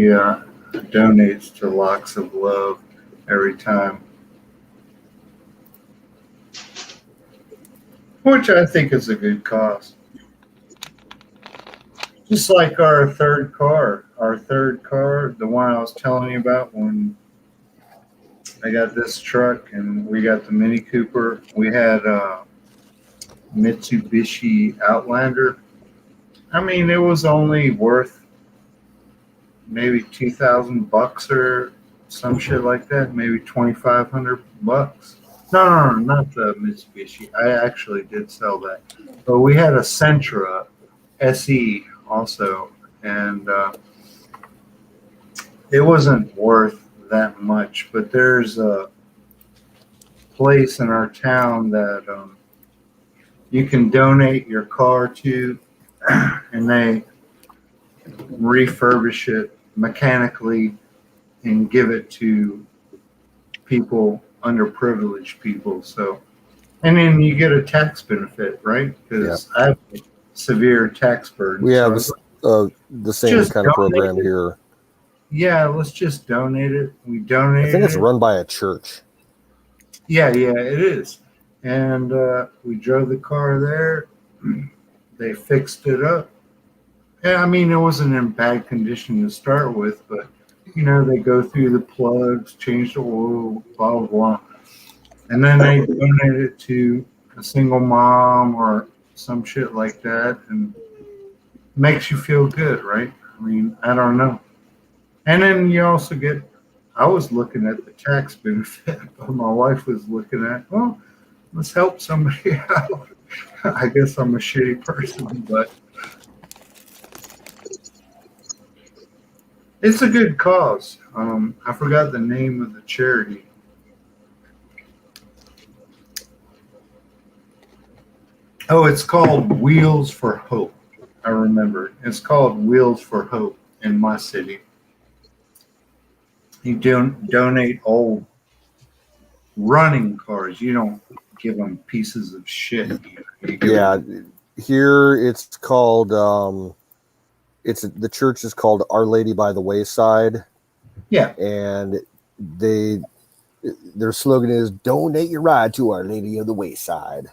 donates to Locks of Love every time, which I think is a good cause. Just like our third car, the one I was telling you about when I got this truck and we got the Mini Cooper. We had a Mitsubishi Outlander. I mean, it was only worth maybe $2,000 or some shit like that, maybe $2,500. No, not the Mitsubishi. I actually did sell that, but we had a Sentra SE also, and it wasn't worth that much. But there's a place in our town that you can donate your car to, and they refurbish it mechanically and give it to people, underprivileged people. So, and then you get a tax benefit, right? Because I have a severe tax burden. We have So the same just kind of donate program it. here. Yeah, let's just donate it. We I donate think it's it. run by a church. Yeah, it is. And we drove the car there. They fixed it up. Yeah, I mean, it wasn't in bad condition to start with, but they go through the plugs, change the oil, blah blah blah, and then they donate it to a single mom or some shit like that, and makes you feel good, right? I mean, I don't know. And then you also get. I was looking at the tax benefit, but my wife was looking at, well, let's help somebody out. I guess I'm a shitty person, but it's a good cause. I forgot the name of the charity. Oh, it's called Wheels for Hope. I remember. It's called Wheels for Hope in my city. You donate old running cars. You don't give them pieces of shit. You give them, Here it's called. The church is called Our Lady by the Wayside. Yeah, and their slogan is "Donate your ride to Our Lady of the Wayside."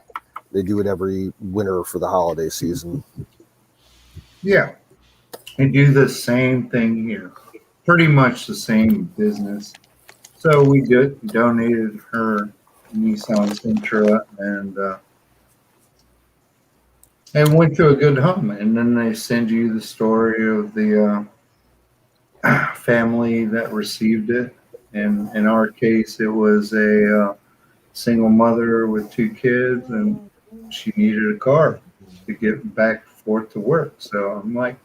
They do it every winter for the holiday season. yeah. They do the same thing here. Pretty much the same business, So we donated her Nissan Sentra and went to a good home. And then they send you the story of the family that received it. And in our case, it was a single mother with 2 kids, and she needed a car to get back and forth to work. So I'm like,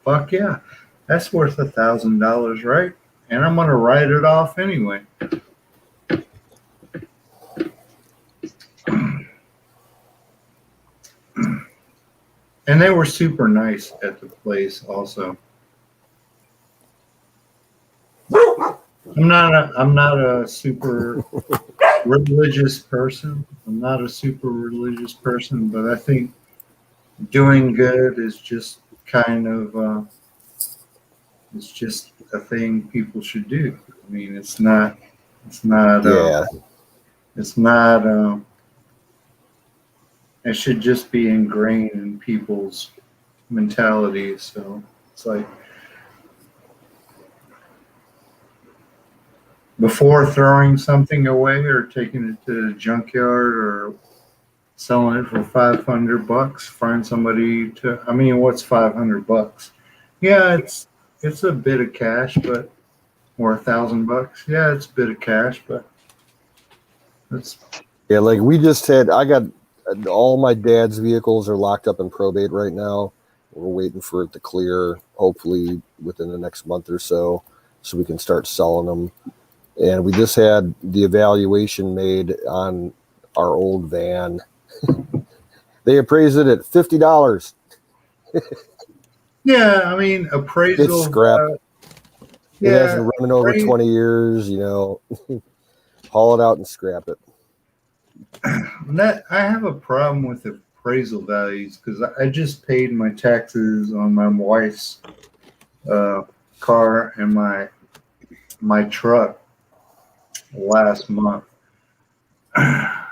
fuck yeah, that's worth $1,000, right? And I'm gonna write it off anyway. And they were super nice at the place also. I'm not a super religious person. I'm not a super religious person, but I think doing good is just kind of it's just a thing people should do. I mean, it's not Yeah. it's not it should just be ingrained in people's mentality. So it's like before throwing something away or taking it to the junkyard or selling it for $500, find somebody to. I mean, what's $500? Yeah, it's a bit of cash, but or $1,000. Yeah, it's a bit of cash, but it's Yeah, like we just had, I got all my dad's vehicles are locked up in probate right now. We're waiting for it to clear, hopefully within the next month or so we can start selling them. And we just had the evaluation made on our old van. They appraised it at $50. yeah. I mean, appraisal. It's scrap. It Yeah, hasn't run over 20 years, haul it out and scrap it. that I have a problem with appraisal values because I just paid my taxes on my wife's car and my truck last month. I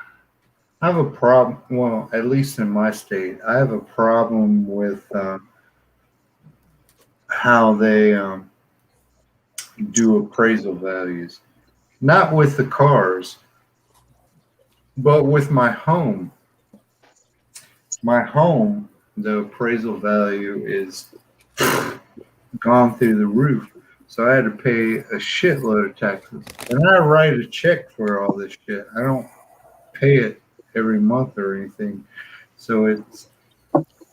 have a problem. Well, at least in my state, I have a problem with how they do appraisal values. Not with the cars, but with my home. My home, the appraisal value is gone through the roof. So I had to pay a shitload of taxes. And I write a check for all this shit. I don't pay it every month or anything. So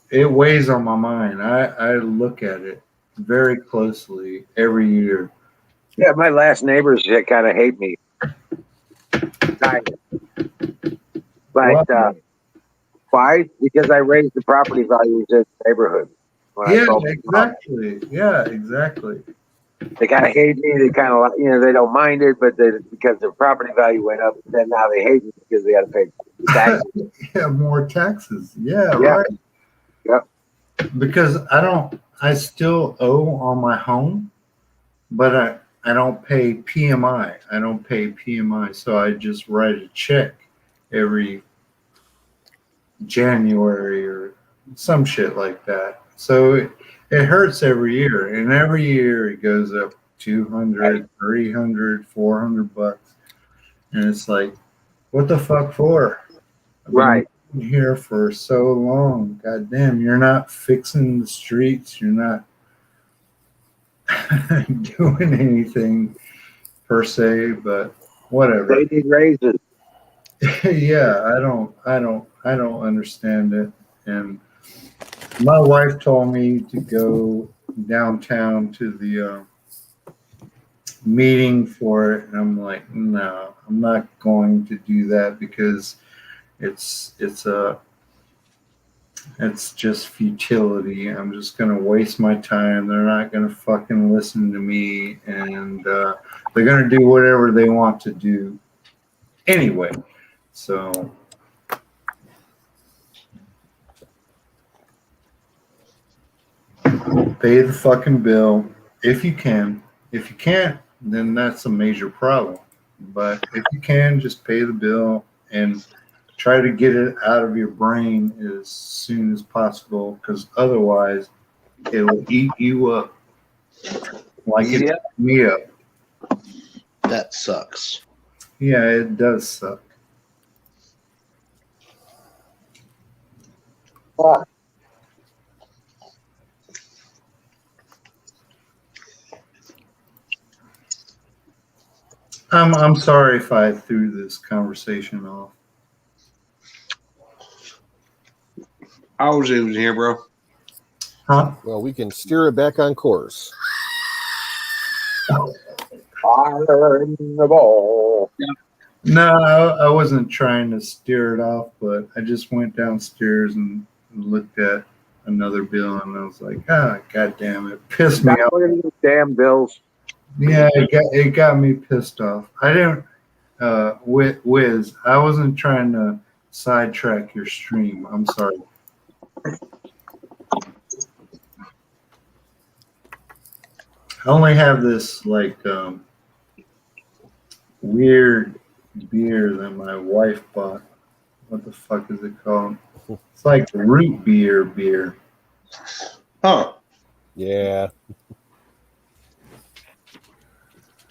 it weighs on my mind. I look at it very closely every year. Yeah, my last neighbors kind of hate me. But why? Because I raised the property values in the neighborhood. Yeah, exactly. Yeah, exactly. They kind of hate me. They kind of, they don't mind it, but because their property value went up, then now they hate me because they got to pay taxes. Yeah, more taxes. Yeah, Yeah. right. Yep. Because I still owe on my home, but I don't pay PMI. I don't pay PMI, so I just write a check every January or some shit like that. So it hurts every year, and every year it goes up 200, 300, $400, and it's like, what the fuck for? I've been here for so long. God damn, you're not fixing the streets. You're not doing anything per se, but whatever. They need raises. Yeah, I don't understand it. And my wife told me to go downtown to the meeting for it, and I'm like, no, I'm not going to do that because it's just futility. I'm just gonna waste my time. They're not gonna fucking listen to me, and they're gonna do whatever they want to do anyway. So pay the fucking bill if you can. If you can't, then that's a major problem. But if you can, just pay the bill and try to get it out of your brain as soon as possible, because otherwise it will eat you up like it ate me up. that sucks. Yeah, it does suck. Ah, I'm sorry if I threw this conversation off. I was in here, bro. Huh? Well, we can steer it back on course. fire in the ball. No, I wasn't trying to steer it off, but I just went downstairs and looked at another bill, and I was like, ah, god damn it, pissed me Stop off. looking at these damn bills. Yeah, it got me pissed off. I didn't, Wiz, I wasn't trying to sidetrack your stream. I'm sorry. I only have this like weird beer that my wife bought. What the fuck is it called? It's like root beer. Huh. Yeah.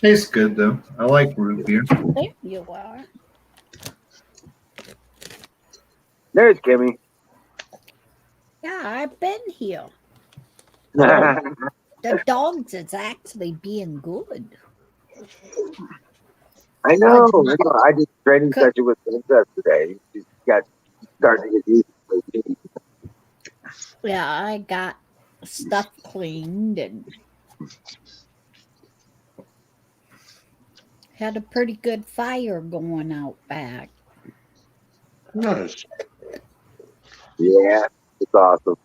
Tastes good though. I like root beer. There you are. There's Kimmy. Yeah, I've been here. I The dogs is actually being good. know. I did a training session with Princess today. She's starting to get used to it. Yeah, I got stuff cleaned and had a pretty good fire going out back. Nice. Yeah, it's awesome.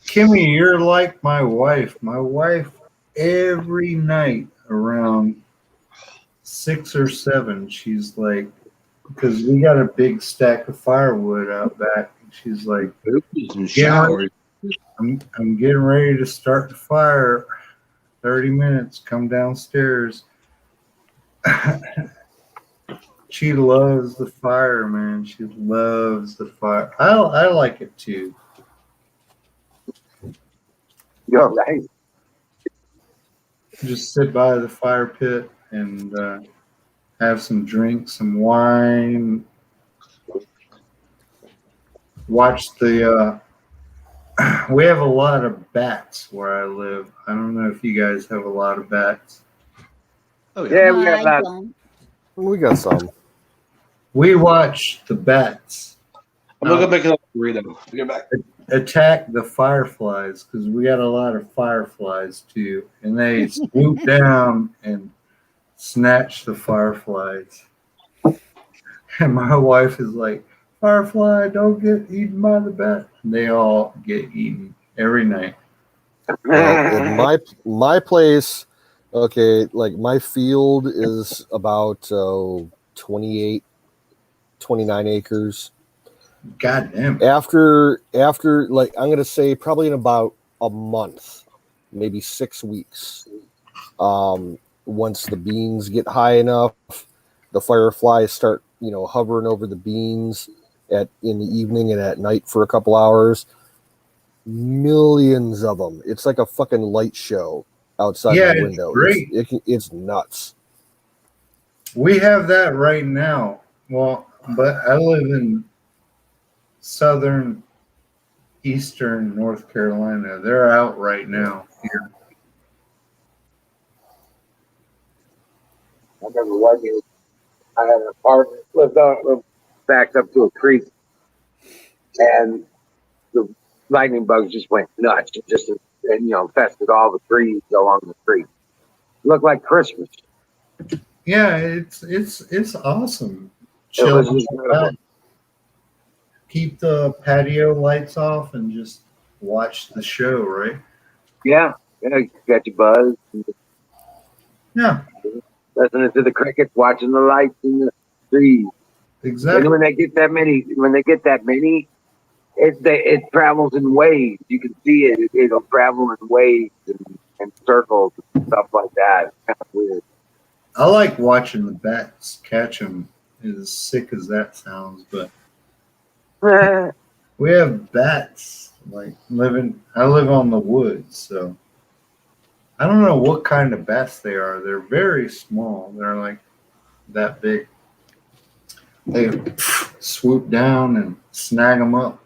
Kimmy, you're like my wife. My wife every night around 6 or 7, she's like, because we got a big stack of firewood out back. She's like, And showers. I'm getting ready to start the fire. 30 minutes, come downstairs. She loves the fire, man. She loves the fire. I like it too. You're right. Just sit by the fire pit and have some drinks, some wine. Watch the. We have a lot of bats where I live. I don't know if you guys have a lot of bats. Oh, Yeah, No, we got I about don't. We got some. We watch the bats I'm gonna go make another burrito. Get back. attack the fireflies because we got a lot of fireflies too, and they swoop down and snatch the fireflies. And my wife is like, "Firefly, don't get eaten by the bat." And they all get eaten every night. Well, in my place, okay, like my field is about 28, 29 acres. God damn. After like I'm gonna say probably in about a month, maybe 6 weeks. Once the beans get high enough, the fireflies start, hovering over the beans in the evening and at night for a couple hours. Millions of them. It's like a fucking light show outside Yeah, my it's window. great. It's nuts. We have that right now. Well, but I live in southern, eastern North Carolina. They're out right now here. I remember one year I had an apartment lived backed up to a creek, and the lightning bugs just went nuts. It just infested all the trees along the creek. Looked like Christmas. Yeah, it's awesome. It was Chill incredible. out. Keep the patio lights off and just watch the show, right? Yeah, you got your buzz, Yeah, listening to the crickets, watching the lights in the trees. exactly. And when they get that many, it travels in waves. You can see it. It'll travel in waves and circles and stuff like that. It's kind of weird. I like watching the bats catch them, as sick as that sounds, but we have bats like living. I live on the woods, so I don't know what kind of bats they are. They're very small. They're like that big. They swoop down and snag them up.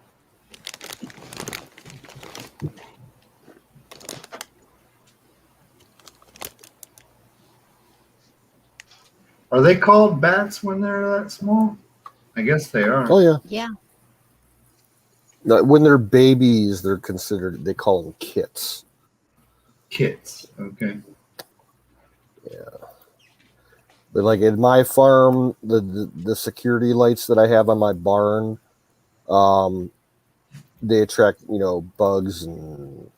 Are they called bats when they're that small? I guess they are. Oh yeah. Yeah. When they're babies, they're considered. They call them kits. Kits. Okay. But like in my farm, the security lights that I have on my barn, they attract bugs and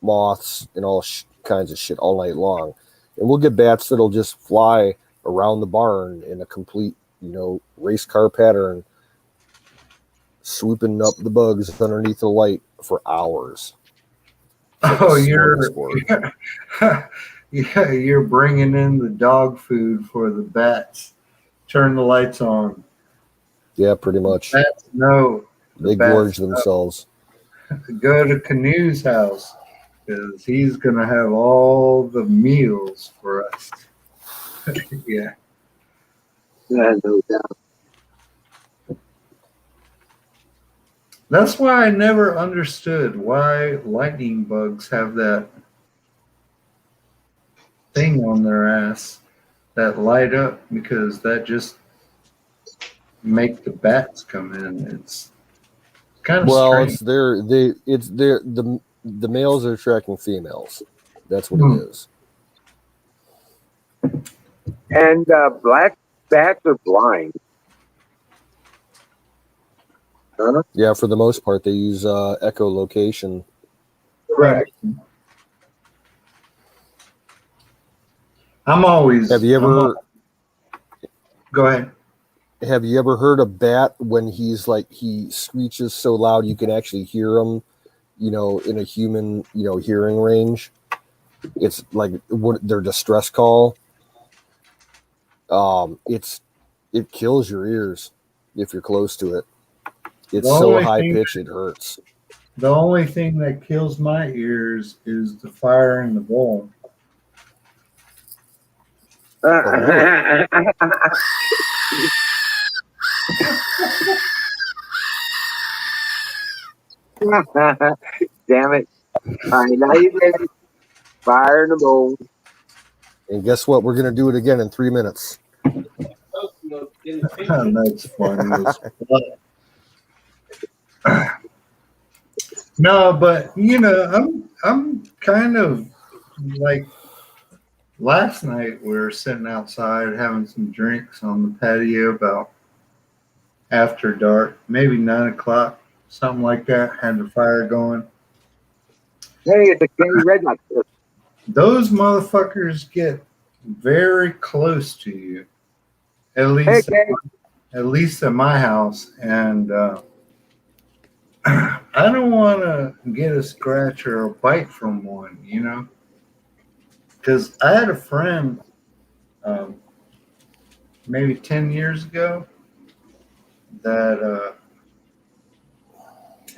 moths and all kinds of shit all night long. And we'll get bats that'll just fly around the barn in a complete race car pattern, swooping up the bugs underneath the light for hours. Oh, yeah, you're bringing in the dog food for the bats. Turn the lights on. Yeah, pretty much. Bats know. They gorge themselves. Go to Canoe's house because he's going to have all the meals for us. Yeah. Yeah, no doubt. That's why I never understood why lightning bugs have that thing on their ass that light up, because that just make the bats come in. It's kind of strange. The males are attracting females. That's what it is. And black bats are blind. Huh? Yeah, for the most part, they use echolocation. Correct. I'm always. Have you ever? Go ahead. Have you ever heard a bat when he screeches so loud you can actually hear him, in a human, hearing range? It's like their distress call. It kills your ears if you're close to it. It's so high pitched it hurts. The only thing that kills my ears is the fire in the bowl. Damn it. All right, now you ready? Fire in the bowl. And guess what? We're going to do it again in 3 minutes. That's funny. No, but I'm kind of like, last night we were sitting outside having some drinks on the patio about after dark, maybe 9 o'clock, something like that. Had the fire going. Hey, it's a Kenny Redneck. Those motherfuckers get very close to you. At least at my house, and I don't want to get a scratch or a bite from one, because I had a friend maybe 10 years ago that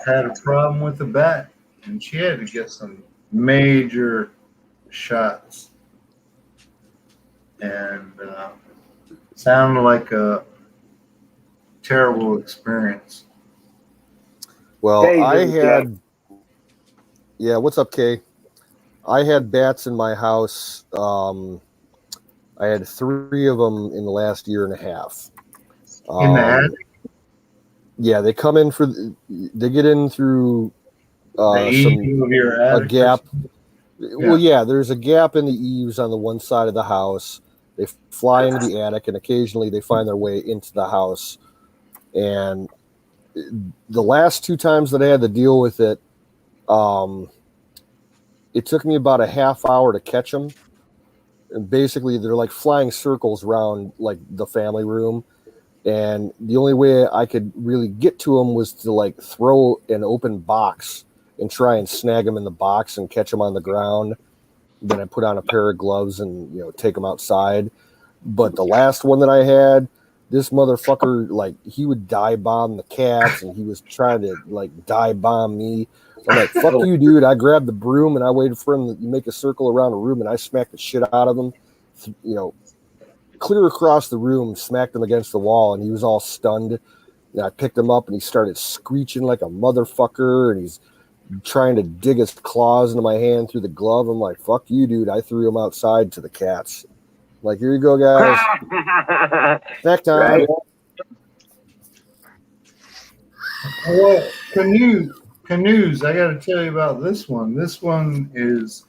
had a problem with the bat, and she had to get some major shots, and sounded like a terrible experience. Well, what's up, Kay? I had bats in my house. I had 3 of them in the last year and a half. In the attic? Yeah, they come in they get in through a gap. Yeah. Well, yeah, there's a gap in the eaves on the one side of the house. They fly into the attic, and occasionally they find their way into the house. And the last 2 times that I had to deal with it, it took me about a half hour to catch them. And basically, they're like flying circles around like the family room. And the only way I could really get to them was to like throw an open box and try and snag them in the box and catch them on the ground. Then I put on a pair of gloves and take them outside. But the last one that I had, this motherfucker, like, he would dive bomb the cats, and he was trying to like dive bomb me. I'm like, fuck you, dude. I grabbed the broom and I waited for him to make a circle around the room and I smacked the shit out of him, clear across the room, smacked him against the wall, and he was all stunned. And I picked him up and he started screeching like a motherfucker, and he's trying to dig his claws into my hand through the glove. I'm like, fuck you, dude. I threw him outside to the cats. I'm like, here you go, guys. Snack time. Right. Well, canoes. I got to tell you about this one. This one is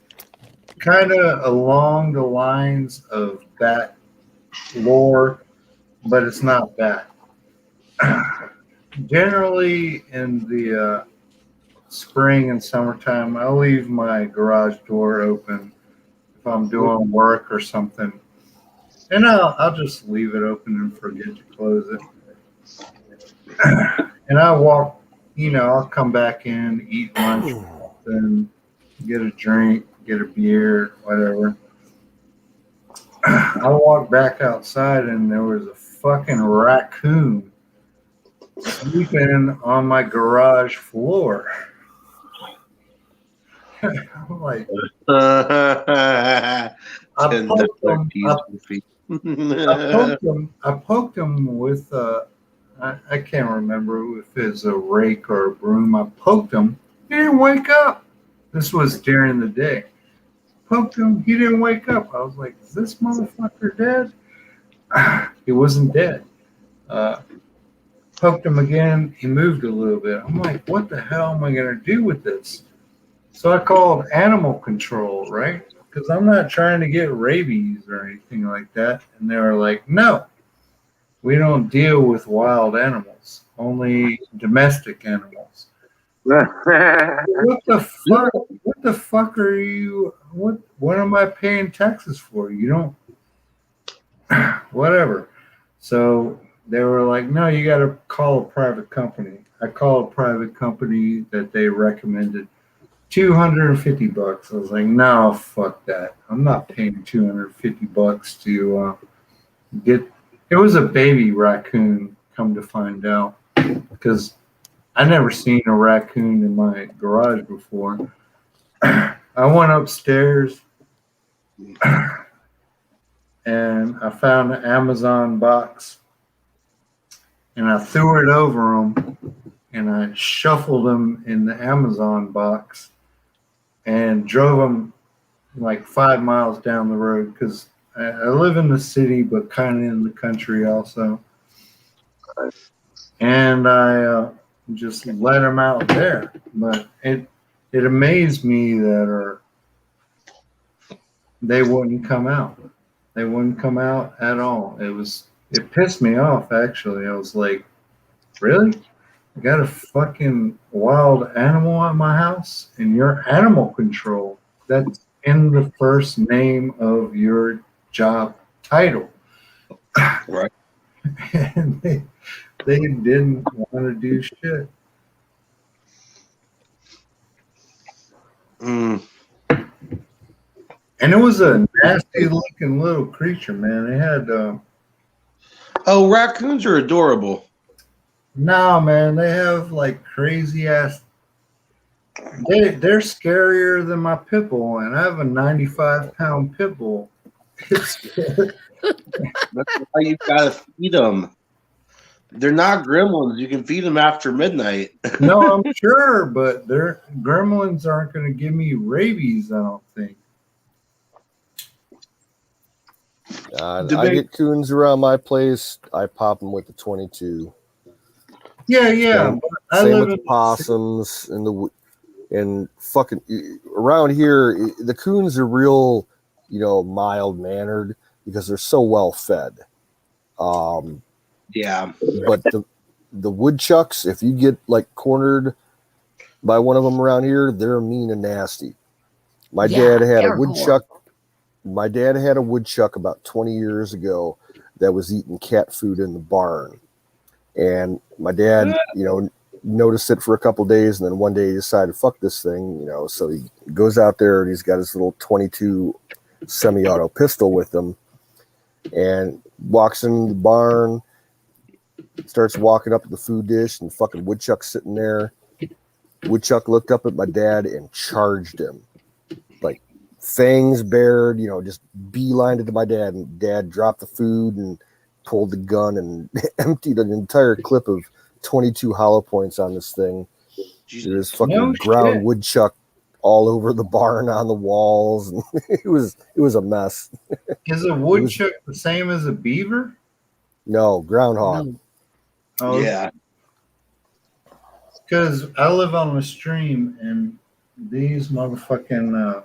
kind of along the lines of bat lore, but it's not bat. Generally, in the spring and summertime, I leave my garage door open if I'm doing work or something, and I'll just leave it open and forget to close it. And I walk, I'll come back in, eat lunch, then get a drink, get a beer, whatever. I walked back outside and there was a fucking raccoon sleeping on my garage floor. I'm like, I poked him with I can't remember if it's a rake or a broom. I poked him. He didn't wake up. This was during the day. Poked him. He didn't wake up. I was like, is this motherfucker dead? He wasn't dead. Poked him again. He moved a little bit. I'm like, what the hell am I going to do with this? So I called animal control, right? Because I'm not trying to get rabies or anything like that. And they were like, no, we don't deal with wild animals, only domestic animals. What the fuck? What the fuck are you? What am I paying taxes for? You don't. Whatever. So they were like, no, you got to call a private company. I called a private company that they recommended. $250. I was like, no, fuck that. I'm not paying $250 to get. It was a baby raccoon, come to find out, because I never seen a raccoon in my garage before. I went upstairs and I found an Amazon box and I threw it over him and I shuffled him in the Amazon box and drove him like 5 miles down the road because I live in the city, but kind of in the country also. And I just let him out there. But it amazed me that they wouldn't come out. They wouldn't come out at all. It pissed me off, actually. I was like, really? I got a fucking wild animal at my house and you're animal control. That's in the first name of your job title. Right. And they didn't want to do shit. Mm. And it was a nasty looking little creature, man. It had Oh, raccoons are adorable. nah, man, they have like crazy ass. They're scarier than my pit bull, and I have a 95-pound pit bull. That's why you gotta feed them. They're not gremlins. You can feed them after midnight. No, I'm sure, but their gremlins aren't going to give me rabies, I don't think. I get coons around my place. I pop them with the 22. Yeah. Same with the possums and fucking around here. The coons are real, mild mannered because they're so well fed. Yeah, but the woodchucks, if you get like cornered by one of them around here, they're mean and nasty. My dad had a woodchuck. My dad had a woodchuck about 20 years ago that was eating cat food in the barn, and my dad, noticed it for a couple of days, and then one day he decided, fuck this thing, so he goes out there and he's got his little 22 semi-auto pistol with him and walks in the barn, starts walking up to the food dish, and fucking woodchuck's sitting there. Woodchuck looked up at my dad and charged him, like fangs bared, just beelined it to my dad. And Dad dropped the food and pulled the gun and emptied an entire clip of 22 hollow points on this thing. There's fucking No ground shit. woodchuck all over the barn on the walls, and it was a mess. Is a woodchuck the same as a beaver? No, groundhog. Oh, Yeah. Because I live on a stream, and these motherfucking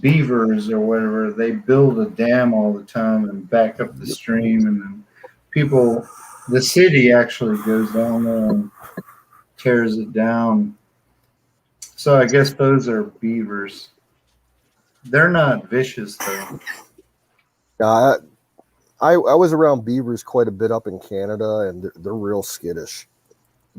beavers or whatever, they build a dam all the time and back up the stream, and then the city actually goes down there and tears it down. So I guess those are beavers. They're not vicious though. I was around beavers quite a bit up in Canada, and they're real skittish.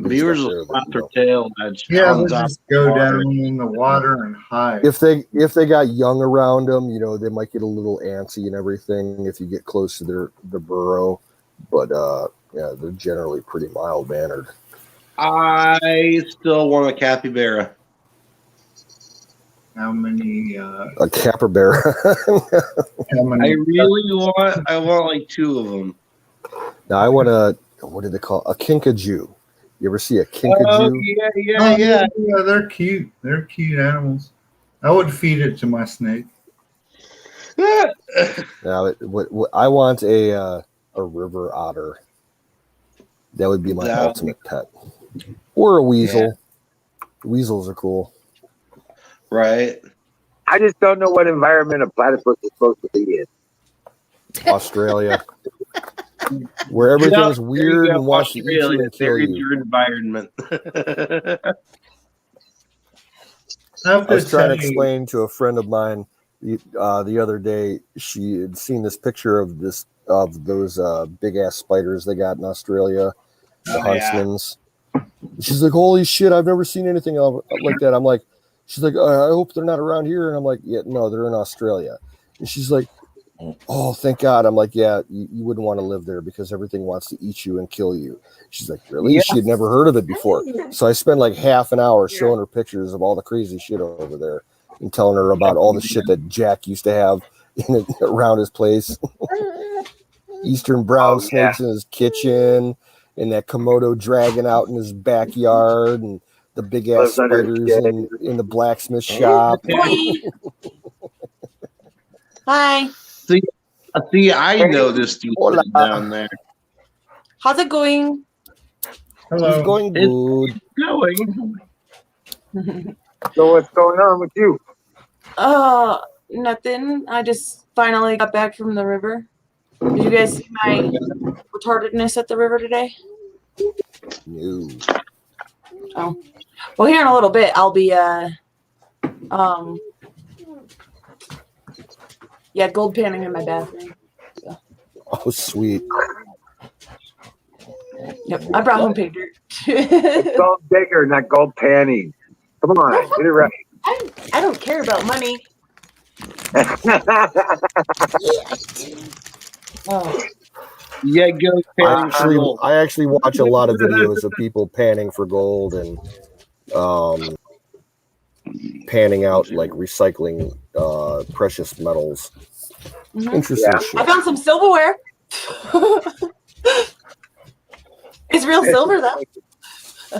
Beavers will slap their tail. Yeah, they just go down in the water and hide. If they got young around them, they might get a little antsy and everything if you get close to their burrow. But yeah, they're generally pretty mild mannered. I still want a capybara. How many? A capybara. How many? I want like 2 of them. Now I want what do they call a kinkajou? You ever see a kinkajou? Oh, yeah. They're cute. They're cute animals. I would feed it to my snake. Now, I want a river otter. That would be my ultimate pet. Or a weasel. Yeah. Weasels are cool. Right. I just don't know what environment a platypus is supposed to be in. Australia. Where everything's weird and wants to eat you and kill you. Your environment. I was trying to explain to a friend of mine the other day. She had seen this picture of those big ass spiders they got in Australia, the huntsmans. Yeah. She's like, "Holy shit! I've never seen anything like that." I'm like, she's like, "I hope they're not around here." And I'm like, "Yeah, no, they're in Australia." And she's like, "Oh, thank God." I'm like, "Yeah, you wouldn't want to live there because everything wants to eat you and kill you." She's like, "Really?" Yeah. She had never heard of it before. So I spent like half an hour showing her pictures of all the crazy shit over there and telling her about all the shit that Jack used to have around his place. Eastern brown snakes in his kitchen, and that Komodo dragon out in his backyard, and the big ass spiders in the blacksmith shop. Hi. See, I know this dude down there. How's it going? Hello. It's going good. So what's going on with you? Nothing. I just finally got back from the river. Did you guys see my retardedness at the river today? No. Oh. Well, here in a little bit, I'll be gold panning in my bathroom. So. Oh, sweet. Yep, I brought home pig dirt. It's gold digger, not gold panning. Come on, get it right. I don't care about money. Oh. Yeah, go panning. I actually watch a lot of videos of people panning for gold and panning out like recycling precious metals. Mm-hmm. Interesting shit. I found some silverware. It's real silver though.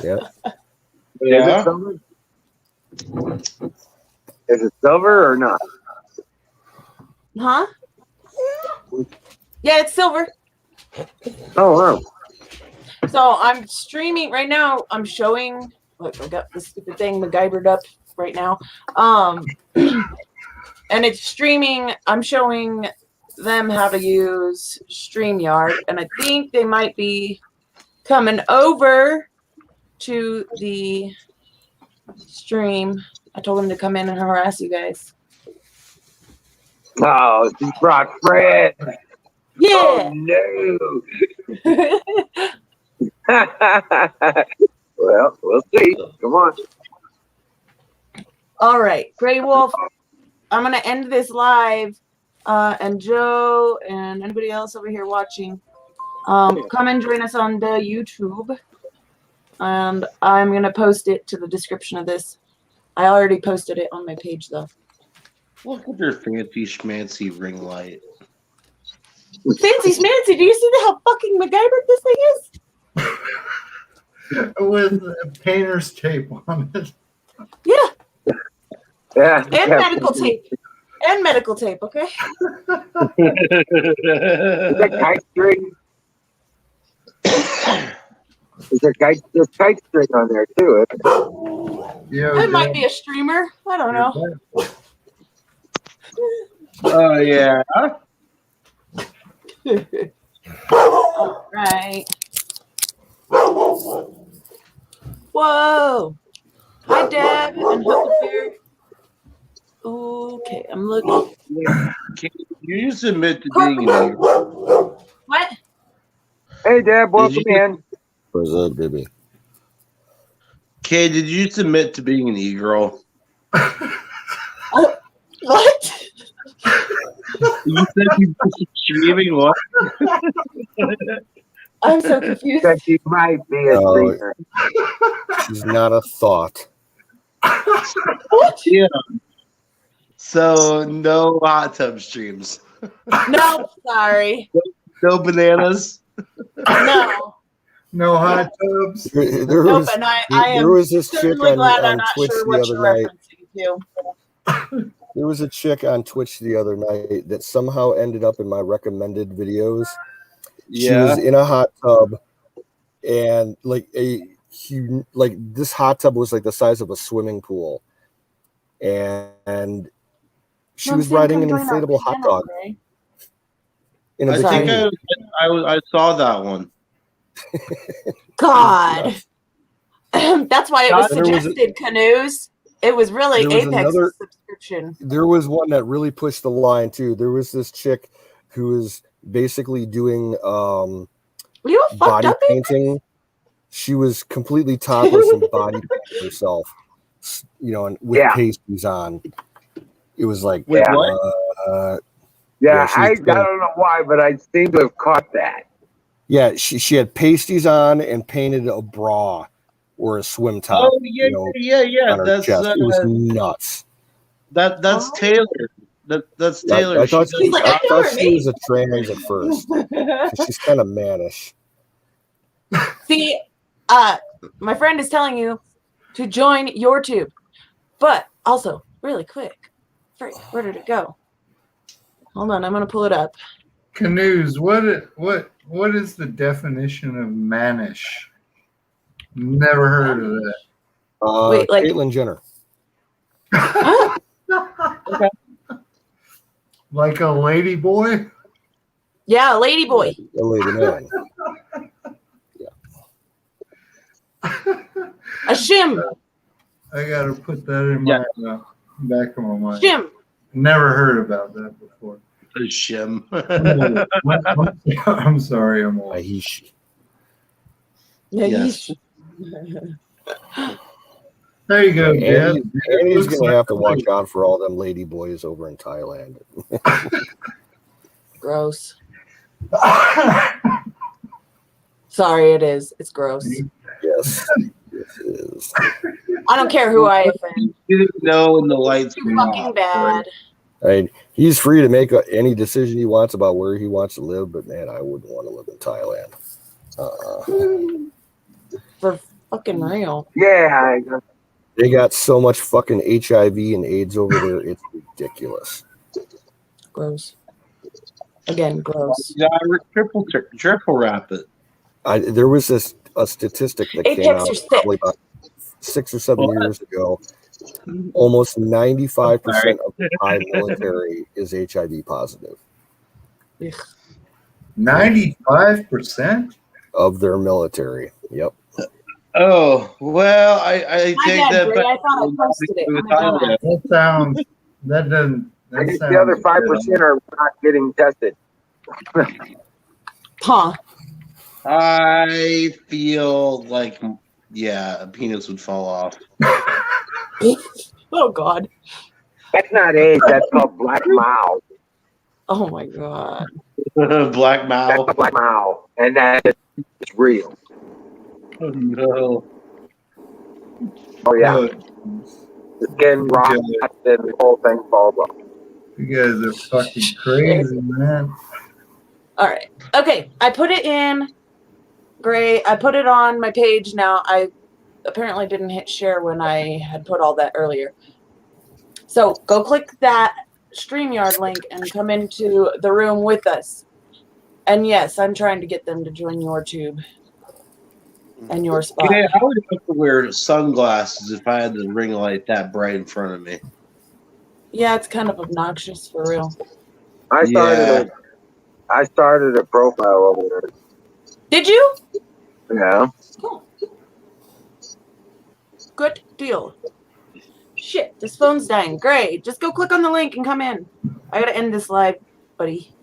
Yeah. Yeah. Is it silver or not? Huh? Yeah, it's silver. Oh wow. So I'm streaming right now. I'm showing. Look, I got this stupid thing MacGyvered up right now. And it's streaming. I'm showing them how to use StreamYard, and I think they might be coming over to the stream. I told them to come in and harass you guys. Oh, she brought Fred. Yeah. Oh, no. Well, we'll see. Come on. All right, Grey Wolf. I'm gonna end this live, and Joe and anybody else over here watching, come and join us on the YouTube. And I'm going to post it to the description of this. I already posted it on my page, though. Look at their fancy schmancy ring light. Fancy schmancy, do you see how fucking MacGyver this thing is? With painter's tape on it. Yeah, Yeah. and medical tape. And medical tape, okay? Is that kite string? There's kite string on there too. Yeah, It might be a streamer. I don't know. Oh yeah. All right. Whoa. Hi, Deb and Huckleberry. Okay, I'm looking. Can you just admit to being an e-girl? What? Hey, Deb, welcome in. What's up, baby? Kay, did you submit to being an e-girl? What? You said you were streaming what? I'm so confused. That she might be a streamer. She's not a thought. What? Yeah. So no hot tub streams. No, sorry. No bananas. No. No hot tubs. There Nope, was, and I there am was this chick certainly glad I'm on not Twitch sure the what other you're night. referencing to. There was a chick on Twitch the other night that somehow ended up in my recommended videos. She was in a hot tub, and like this hot tub was like the size of a swimming pool, and she was riding an inflatable hot dog in a I bikini. think I saw that one. God. That's why it was There was suggested, Canoes. It was really there was Apex's another- subscription. There was one that really pushed the line too. There was this chick who was basically doing Were you a fucked body up Apex? painting. She was completely topless and body painting herself, and with pasties on. It was like, Wait, Yeah. what? Yeah, she I was don't know why, but I seem to have caught that. yeah, she had pasties on and painted a bra or a swim top. Oh yeah, on her That's chest. It was nuts. that's Taylor. That's Taylor. I thought He's like, I know her she was a trans at first. 'Cause she's kind of mannish. See, my friend is telling you to join YouTube, but also really quick. Where did it go? Hold on, I'm gonna pull it up. Canoes. What is the definition of mannish? Never heard of that. Wait, like- Caitlyn Jenner. Like a lady boy? Yeah, lady boy. A lady man. A shim. I gotta put that in my back of my mind. Shim. Never heard about that before. The shim. I'm sorry, I'm old. Aish. Yeah, Yes. There you go, Deb. Annie's gonna have to watch out for all them lady boys over in Thailand. Gross. Sorry, it is. It's gross. Yes, it is. I don't care who I offend. You didn't know when the lights Too were fucking off. bad. I mean, he's free to make any decision he wants about where he wants to live, but man, I wouldn't want to live in Thailand. For fucking real. Yeah, They got so much fucking HIV and AIDS over there, it's ridiculous. Gross. Again, gross. You gotta triple wrap it. There was a statistic that came Apex out are sick. probably about 6 or 7 years ago. Almost 95% of the Thai military is HIV positive 95%? of their military. Yep. Oh well, I My take bad, that Bray. back. I thought I posted it. Oh my God. That doesn't. I think the other 5% are not getting tested. Huh. I feel like a penis would fall off. Oh God. That's not AIDS. That's called black mao. Oh my God. Black mouth. That's black mao, and that is real. Oh, no. Oh yeah, Oh, the skin rots and the whole thing falls off. you guys are fucking crazy, man. All right. Okay. I put it in gray. I put it on my page now. I apparently didn't hit share when I had put all that earlier. So go click that StreamYard link and come into the room with us. And yes, I'm trying to get them to join your tube and your spot. Yeah, I would have to wear sunglasses if I had the ring light that bright in front of me. Yeah, it's kind of obnoxious for real. I started a profile over there. Did you? Yeah. Cool. Good deal. Shit, this phone's dying. Great. Just go click on the link and come in. I gotta end this live, buddy.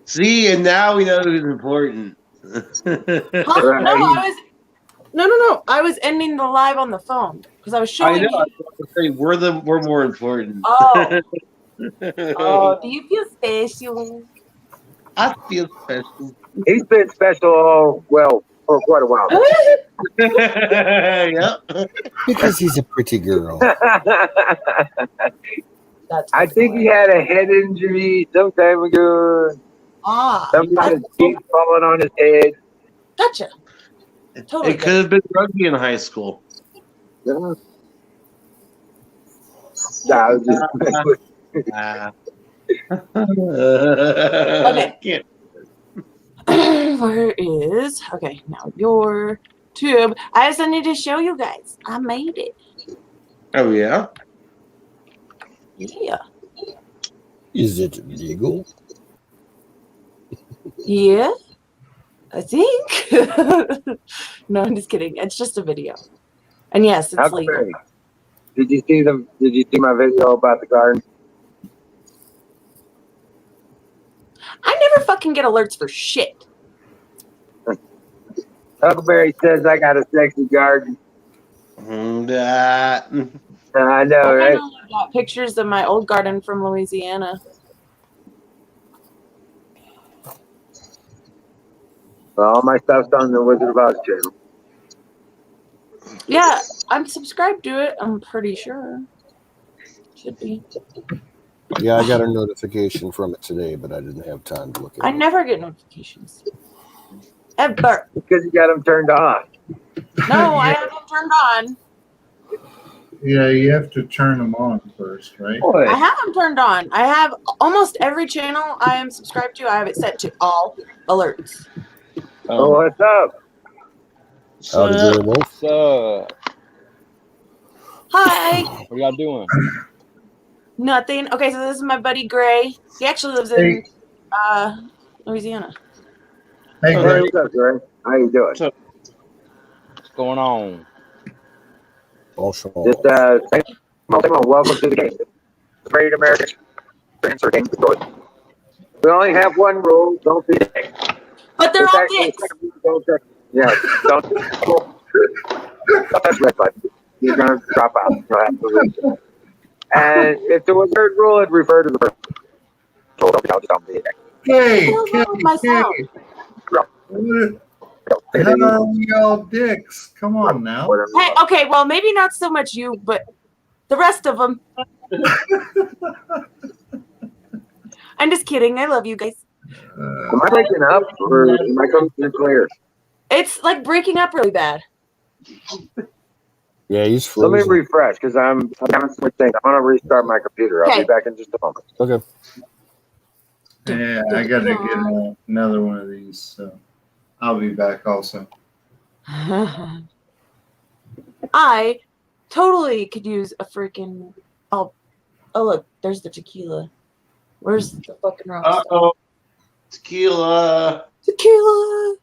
See, and now we know who's important. Huh? No, I was ending the live on the phone because I was I showing know. you. I was about to say, we're more important. Oh. Oh, do you feel special? I feel special. He's been special, well, for quite a while. Yep. Because he's a pretty girl. That's I think he had a head injury some time ago. Some kind of teeth falling on his head. Gotcha. Totally. It could have been rugby in high school. Yeah. Nah, I was just Okay. Where is now your tube? I just need to show you guys. I made it. Oh yeah. Yeah. Is it legal? Yeah. I think. No, I'm just kidding. It's just a video. And yes, it's legal. Did you see my video about the garden? I never fucking get alerts for shit. Huckleberry says I got a sexy garden. That. I know, I right? only got pictures of my old garden from Louisiana. Well, all my stuff's on the Wizard of Oz channel. Yeah, I'm subscribed to it. I'm pretty sure. Should be. Yeah, I got a notification from it today, but I didn't have time to look at it. I never get notifications. Ever. Because you got them turned off. No, I have them turned on. Yeah, you have to turn them on first, right? I have them turned on. I have almost every channel I am subscribed to. I have it set to all alerts. Oh, what's up? Howdy, Gray Wolf. What's up? Hi. What y'all doing? Nothing. Okay, so this is my buddy Gray. He actually lives in Louisiana. Hey, Hey, Greg. what's up, Greg? How you doing? What's going on? Also, Just welcome to the game. The Great American Answer Game. We only have one rule: don't be a dick. But they're all dicks. Yeah, don't touch red button. You're gonna drop out. You'll have to leave. And if there was a third rule, it'd refer to the first rule. Don't be a dick. Hey, What's wrong with my sound? how are y'all dicks? Come on now. Hey, okay, well, maybe not so much you, but the rest of them. I'm just kidding. I love you guys. Am I breaking up or am I coming through clear? It's like breaking up really bad. yeah, he's Let frozen. me refresh because I'm having some things. I want to restart my computer. I'll Okay. be back in just a moment. Okay. Yeah, I got to get another one of these, so I'll be back also. I totally could use a freaking. Oh, look, there's the tequila. Where's the fucking wrong stuff? Uh-oh. Tequila. Tequila.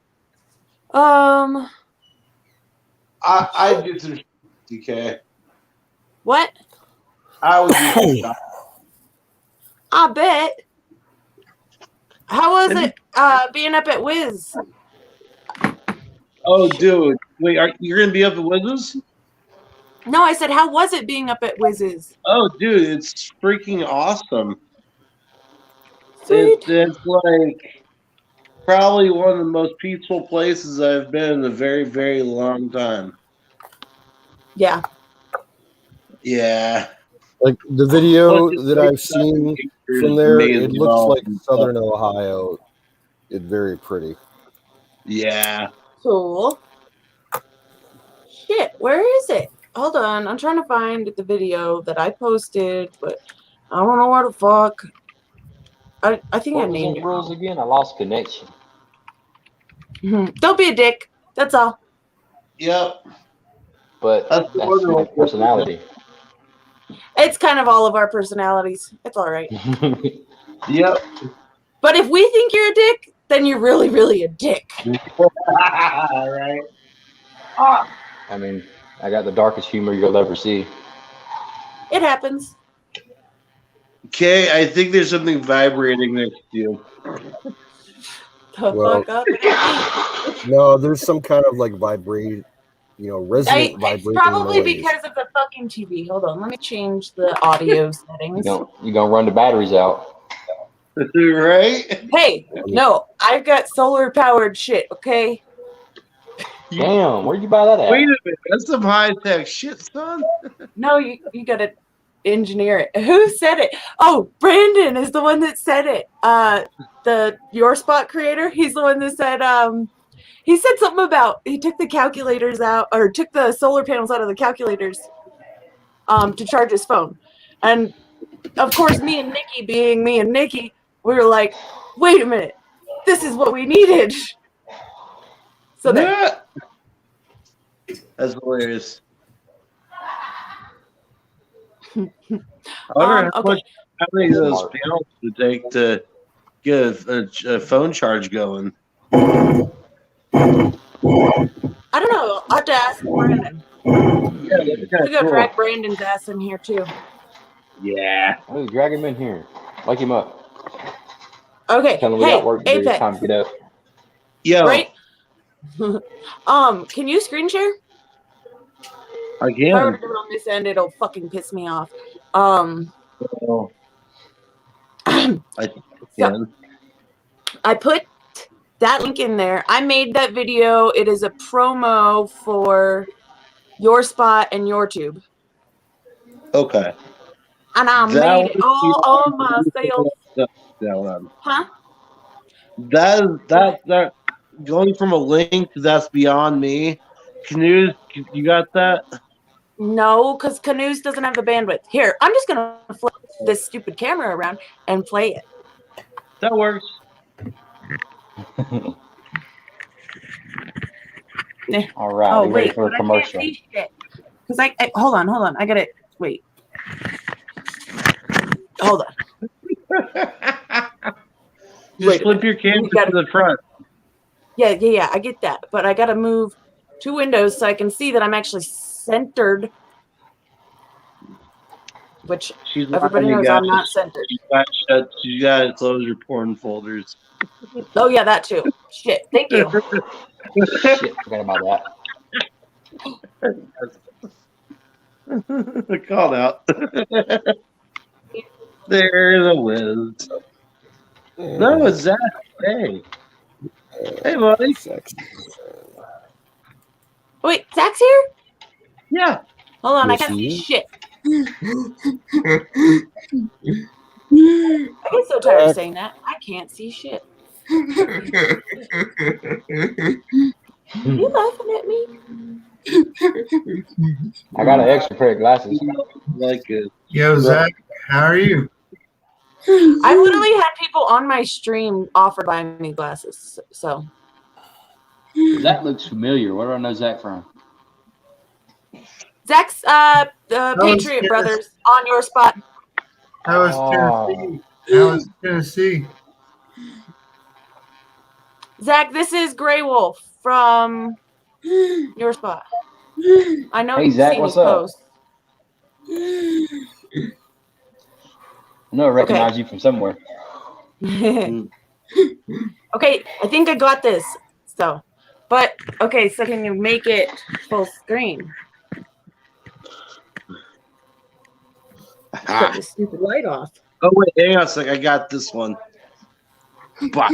I did some DK. What? I was just I bet. How was it being up at Wiz? Oh, dude. Wait, you're going to be up at Wizards? No, I said, how was it being up at Wiz's? Oh, dude, it's freaking awesome. Sweet. It's like, probably one of the most peaceful places I've been in a very, very long time. Yeah. Yeah. Like the Plus, video it's that like I've seen nature's from there, it amazing looks all like and southern stuff. Ohio. It's very pretty. Yeah. Cool. Shit, where is it? Hold on, I'm trying to find the video that I posted, but I don't know where the fuck. I think I What was named the it. rules again? I lost connection. Don't be a dick. That's all. Yep. But That's the that's my one. personality. It's kind of all of our personalities. It's all right. Yep. But if we think you're a dick, then you're really, really a dick. Right. I mean, I got the darkest humor you'll ever see. It happens. Okay, I think there's something vibrating next to you. The Well, fuck up. It ain't me. no, there's some kind of like resonant It's vibrating probably noise. because of the fucking TV. Hold on, let me change the audio settings. You gonna run the batteries out. Right? Hey, no, I've got solar powered shit, okay? Damn, where'd you buy that at? Wait a minute. That's some high tech shit, son. No, you gotta engineer it. Who said it? Oh, Brandon is the one that said it. The Your Spot creator, he's the one that said he said something about he took the calculators out or took the solar panels out of the calculators to charge his phone. And of course, me and Nikki, being me and Nikki, we were like, wait a minute, this is what we needed. So there. Yeah. That's hilarious. I wonder how many of those panels would take to get a phone charge going. I don't know. I'll have to ask Brandon. Yeah, that's We kind of go cool. drag Brandon's ass in here too. Yeah. Oh, drag him in here. Wake him up. Okay. Tell him we Hey, got work to do. It's Apex. time to get up. Yo, Right? Can you screen share? I If I were to can. do it on this end, it'll fucking piss me off. Oh, I can. I put that link in there. I made that video. It is a promo for Your Spot and YouTube. Okay. And I made it all on myself. Huh? That going from a link that's beyond me. Canoes, you got that? No, because Canoes doesn't have the bandwidth. Here, I'm just going to flip this stupid camera around and play it. That works. All right, Oh, we ready wait, for a but commercial. I can't see shit. Because hold on. I got it. Wait. Hold on. Just flip your camera to the front. Yeah, I get that. But I got to move 2 windows so I can see that I'm actually centered. Which everybody knows I'm not centered. You got to close your porn folders. Oh, yeah, that too. Shit, thank you. Shit, forgot about that. Called out. There's a whiz. No, it's Zach. Hey. Hey, buddy. Wait, Zach's here? Yeah. Hold on, Yes, I can't he see is. shit. I get so tired of saying that. I can't see shit. You laughing at me? I got an extra pair of glasses. Like it. Yo, Zach, how are you? I've literally had people on my stream offer to buy me glasses. So Zach looks familiar. Where do I know Zach from? Zach's Patriot Brothers on Your Spot. How was Tennessee? How was Tennessee? Zach, this is Grey Wolf from Your Spot. I know Hey, you've Zach, seen what's his up? posts. I know I recognize you from somewhere. Okay, I think I got this. So, but okay, so can you make it full screen? Cut this stupid light off. Oh wait, hang on a sec. I got this one. Fuck.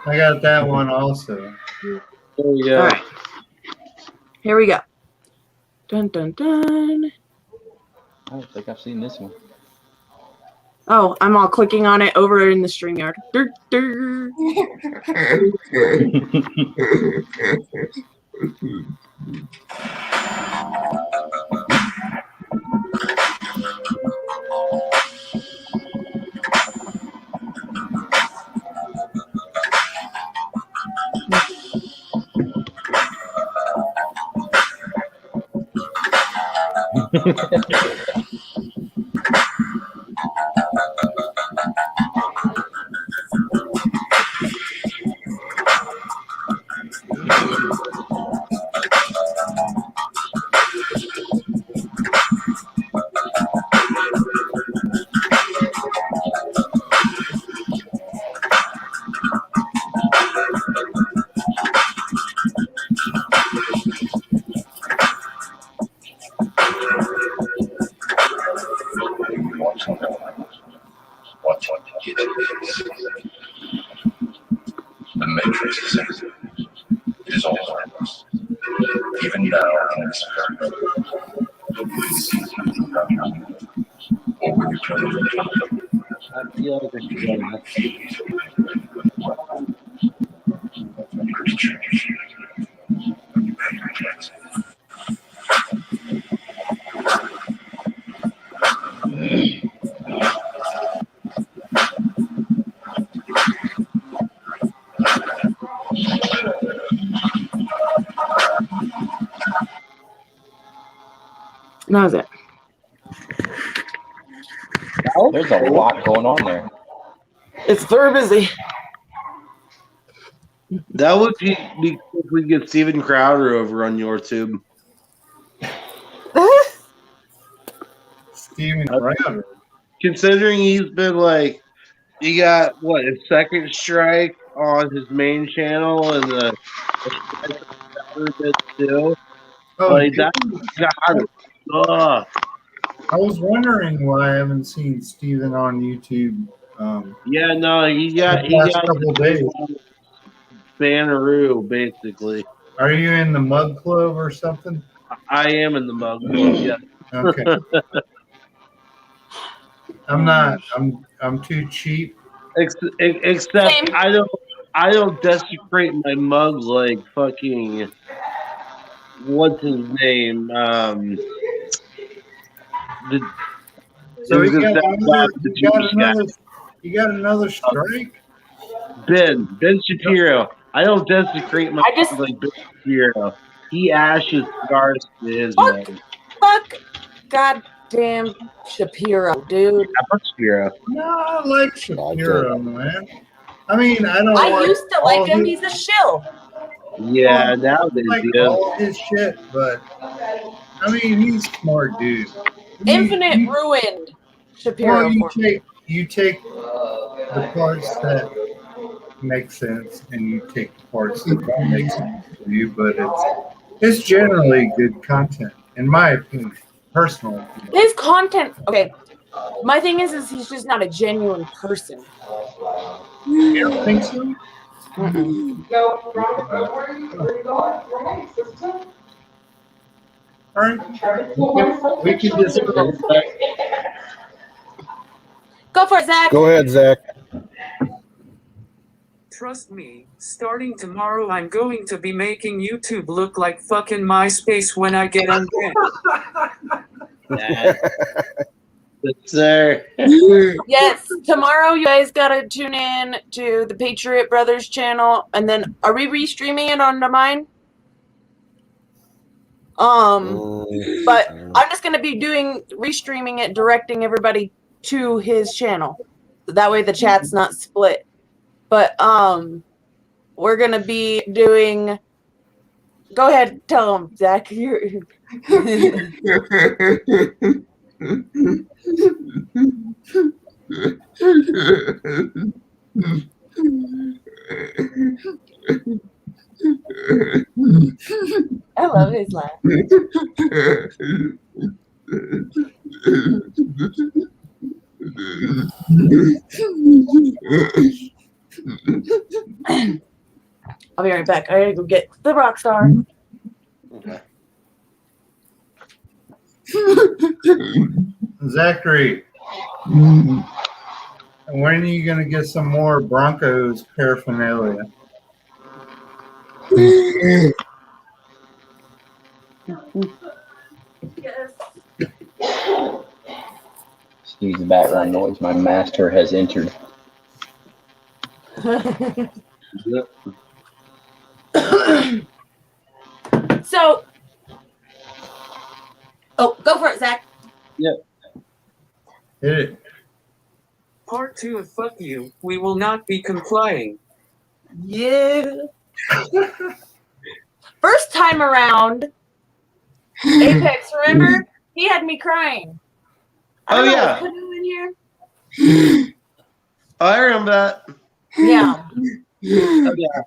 I got that one also. There we go. All right. Here we go. Dun dun dun. I don't think I've seen this one. Oh, I'm all clicking on it over in the StreamYard. Dur, dur. Watch what it is. The Matrix is active. It is all around us. Even now in this very or will you try to I feel like I should go next. That was it. There's a lot going on there. It's very busy. That would be if we get Steven Crowder over on your tube. Steven Crowder. Considering he's been like, he got what, his second strike on his main channel and the strike on Crowder too. Oh, Like that God. I was wondering why I haven't seen Steven on YouTube. Yeah, no, he got couple days. Banneroo, basically. Are you in the Mug Club or something? I am in the Mug Club, yeah. Okay. I'm not. I'm too cheap. Except Same. I don't desecrate my mug like fucking what's his name? So you got another strike? Ben Shapiro. I don't desecrate my mug like Ben Shapiro. He ashes cigars to his mug. Fuck goddamn Shapiro, dude. Fuck Shapiro. No, I like Shapiro, man. I mean, I used to like him. He's a shill. Yeah, now they like do. all his shit, but I mean, he's a smart dude. Infinite ruined Shapiro. Well, you take the parts that make sense, and you take the parts that don't make sense for you. But it's generally good content, in my opinion, personal opinion. His content, okay. My thing is he's just not a genuine person. You don't think so? All right. We can just go for it, Zach. Go ahead, Zach. Trust me, starting tomorrow I'm going to be making YouTube look like fucking MySpace when I get on there. Sir. Yes, tomorrow you guys gotta tune in to the Patriot Brothers channel, and then are we restreaming it onto mine? But I'm just gonna be restreaming it, directing everybody to his channel. That way the chat's not split. But we're gonna be doing. Go ahead, tell them, Zach. I love his laugh. I'll be right back. I gotta go get the rock star. Okay. Zachary, when are you going to get some more Broncos paraphernalia? Yes. Excuse the background noise. My master has entered. Yep. So, go for it, Zach. Yep. Hit it. Part 2 of Fuck You. We will not be complying. Yeah. First time around, Apex, remember? He had me crying. I don't know, yeah. was Canoe in here? Oh, I remember that. Yeah. Oh, yeah.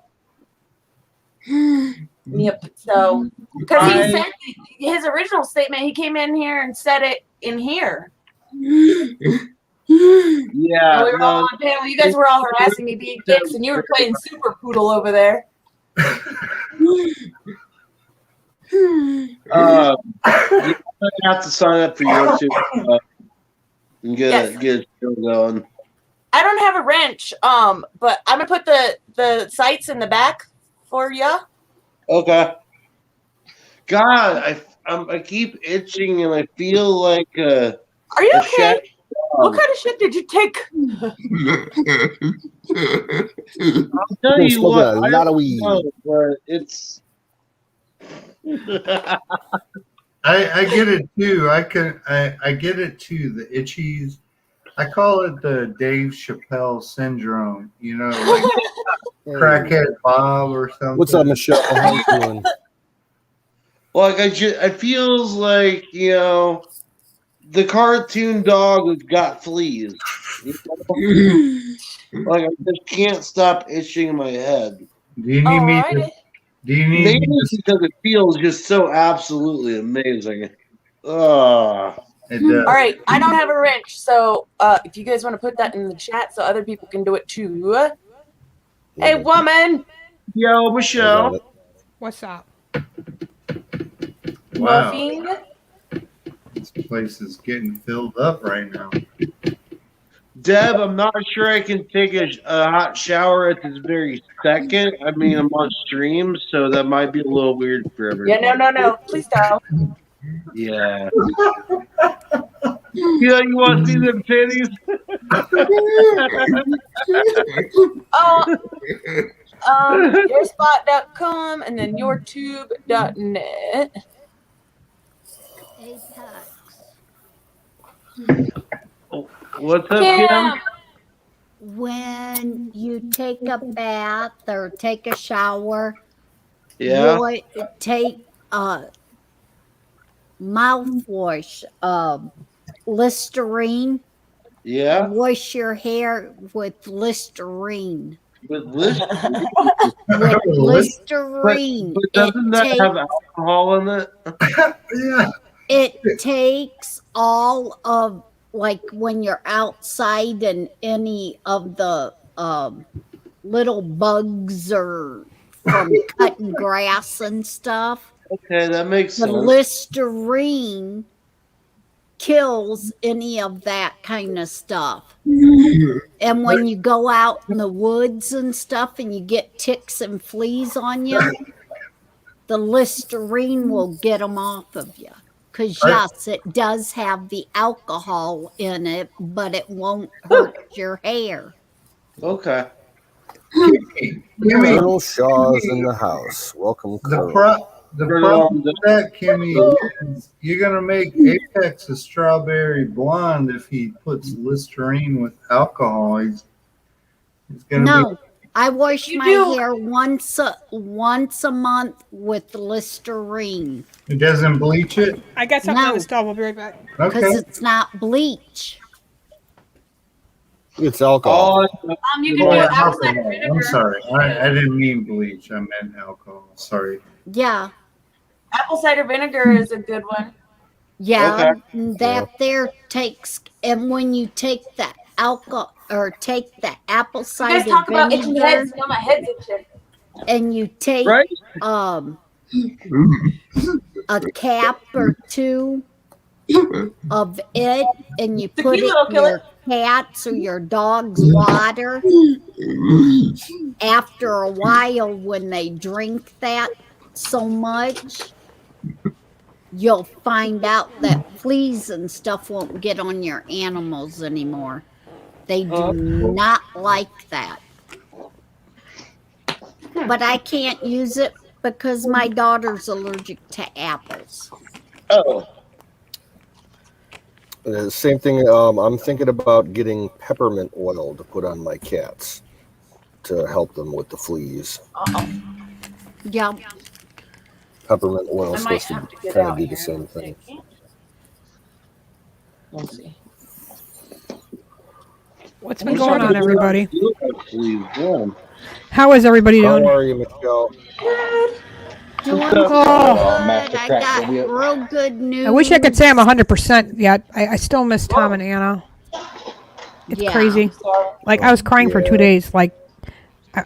Yep. So, because he said his original statement, he came in here and said it in here. Yeah. And we were all on panel. You guys were all harassing me being dicks, and you were playing Super Poodle over there. You have to sign up for YouTube and get a show going. I don't have a wrench, but I'm gonna put the sights in the back for ya. Okay. God, I keep itching and I feel like Are you okay? What kind of shit did you take? I'll tell you what, a lot of weed. But it's. I get it too. I get it too. The itchies. I call it the Dave Chappelle syndrome. You know, like crackhead Bob or something. What's up, Michelle? How you doing? Like I feels like, you know, the cartoon dog that's got fleas. You know? Like I just can't stop itching in my head. Do you need me? Do you need Maybe me because it feels just so absolutely amazing. All right, I don't have a wrench, so if you guys want to put that in the chat so other people can do it too. Hey, woman. Yo, Michelle. What's up? Wow. Muffing. This place is getting filled up right now. Deb, I'm not sure I can take a hot shower at this very second. I mean, I'm on stream, so that might be a little weird for everybody. Yeah, no. Please don't. Yeah. Yeah, you want to see them titties? Yourspot.com and then yourtube.net. What's up, Kim? When you take a bath or take a shower, Yeah. you take mouthwash, Listerine. Yeah. Wash your hair with Listerine. With Listerine? With Listerine. But doesn't that have alcohol in it? Yeah. It takes all of, like when you're outside and any of the little bugs or from cutting grass and stuff. Okay, that makes the sense. Listerine kills any of that kind of stuff. And when you go out in the woods and stuff and you get ticks and fleas on you, the Listerine will get them off of you. Because, yes, it does have the alcohol in it, but it won't hurt your hair. Okay. Colonel Shaw's in the house. Welcome, Colonel. The problem with that, Kimmy, is you're going to make Apex a strawberry blonde if he puts Listerine with alcohol. He's going to be... I wash my hair once a month with Listerine. It doesn't bleach it? I got something on the stove. We'll be right back. Because it's not bleach. It's alcohol. You can do apple cider vinegar. I'm sorry. I didn't mean bleach. I meant alcohol. Sorry. Yeah. Apple cider vinegar is a good one. Yeah, that there takes, and when you take the alcohol or take the apple cider You guys talk about itching vinegar, heads. Now my head's itching. and you take Right? a cap or two of it and you put it Tequila will in kill it. your cat's or your dog's water. After a while, when they drink that so much, you'll find out that fleas and stuff won't get on your animals anymore. They do not like that. But I can't use it because my daughter's allergic to apples. Oh, Same thing. I'm thinking about getting peppermint oil to put on my cats to help them with the fleas. Yeah. Peppermint oil I is might supposed have to to get kind of out do the here same in a thing. second. We'll see. What's been going on, everybody? Yeah. How is everybody How doing? are you, Michelle? Doing So- good. Master I Crack got Idiot. real good news. I wish I could say I'm 100% yet. I still miss Tom and Anna. It's Yeah. crazy. Like, I was crying for 2 Yeah. days. Like,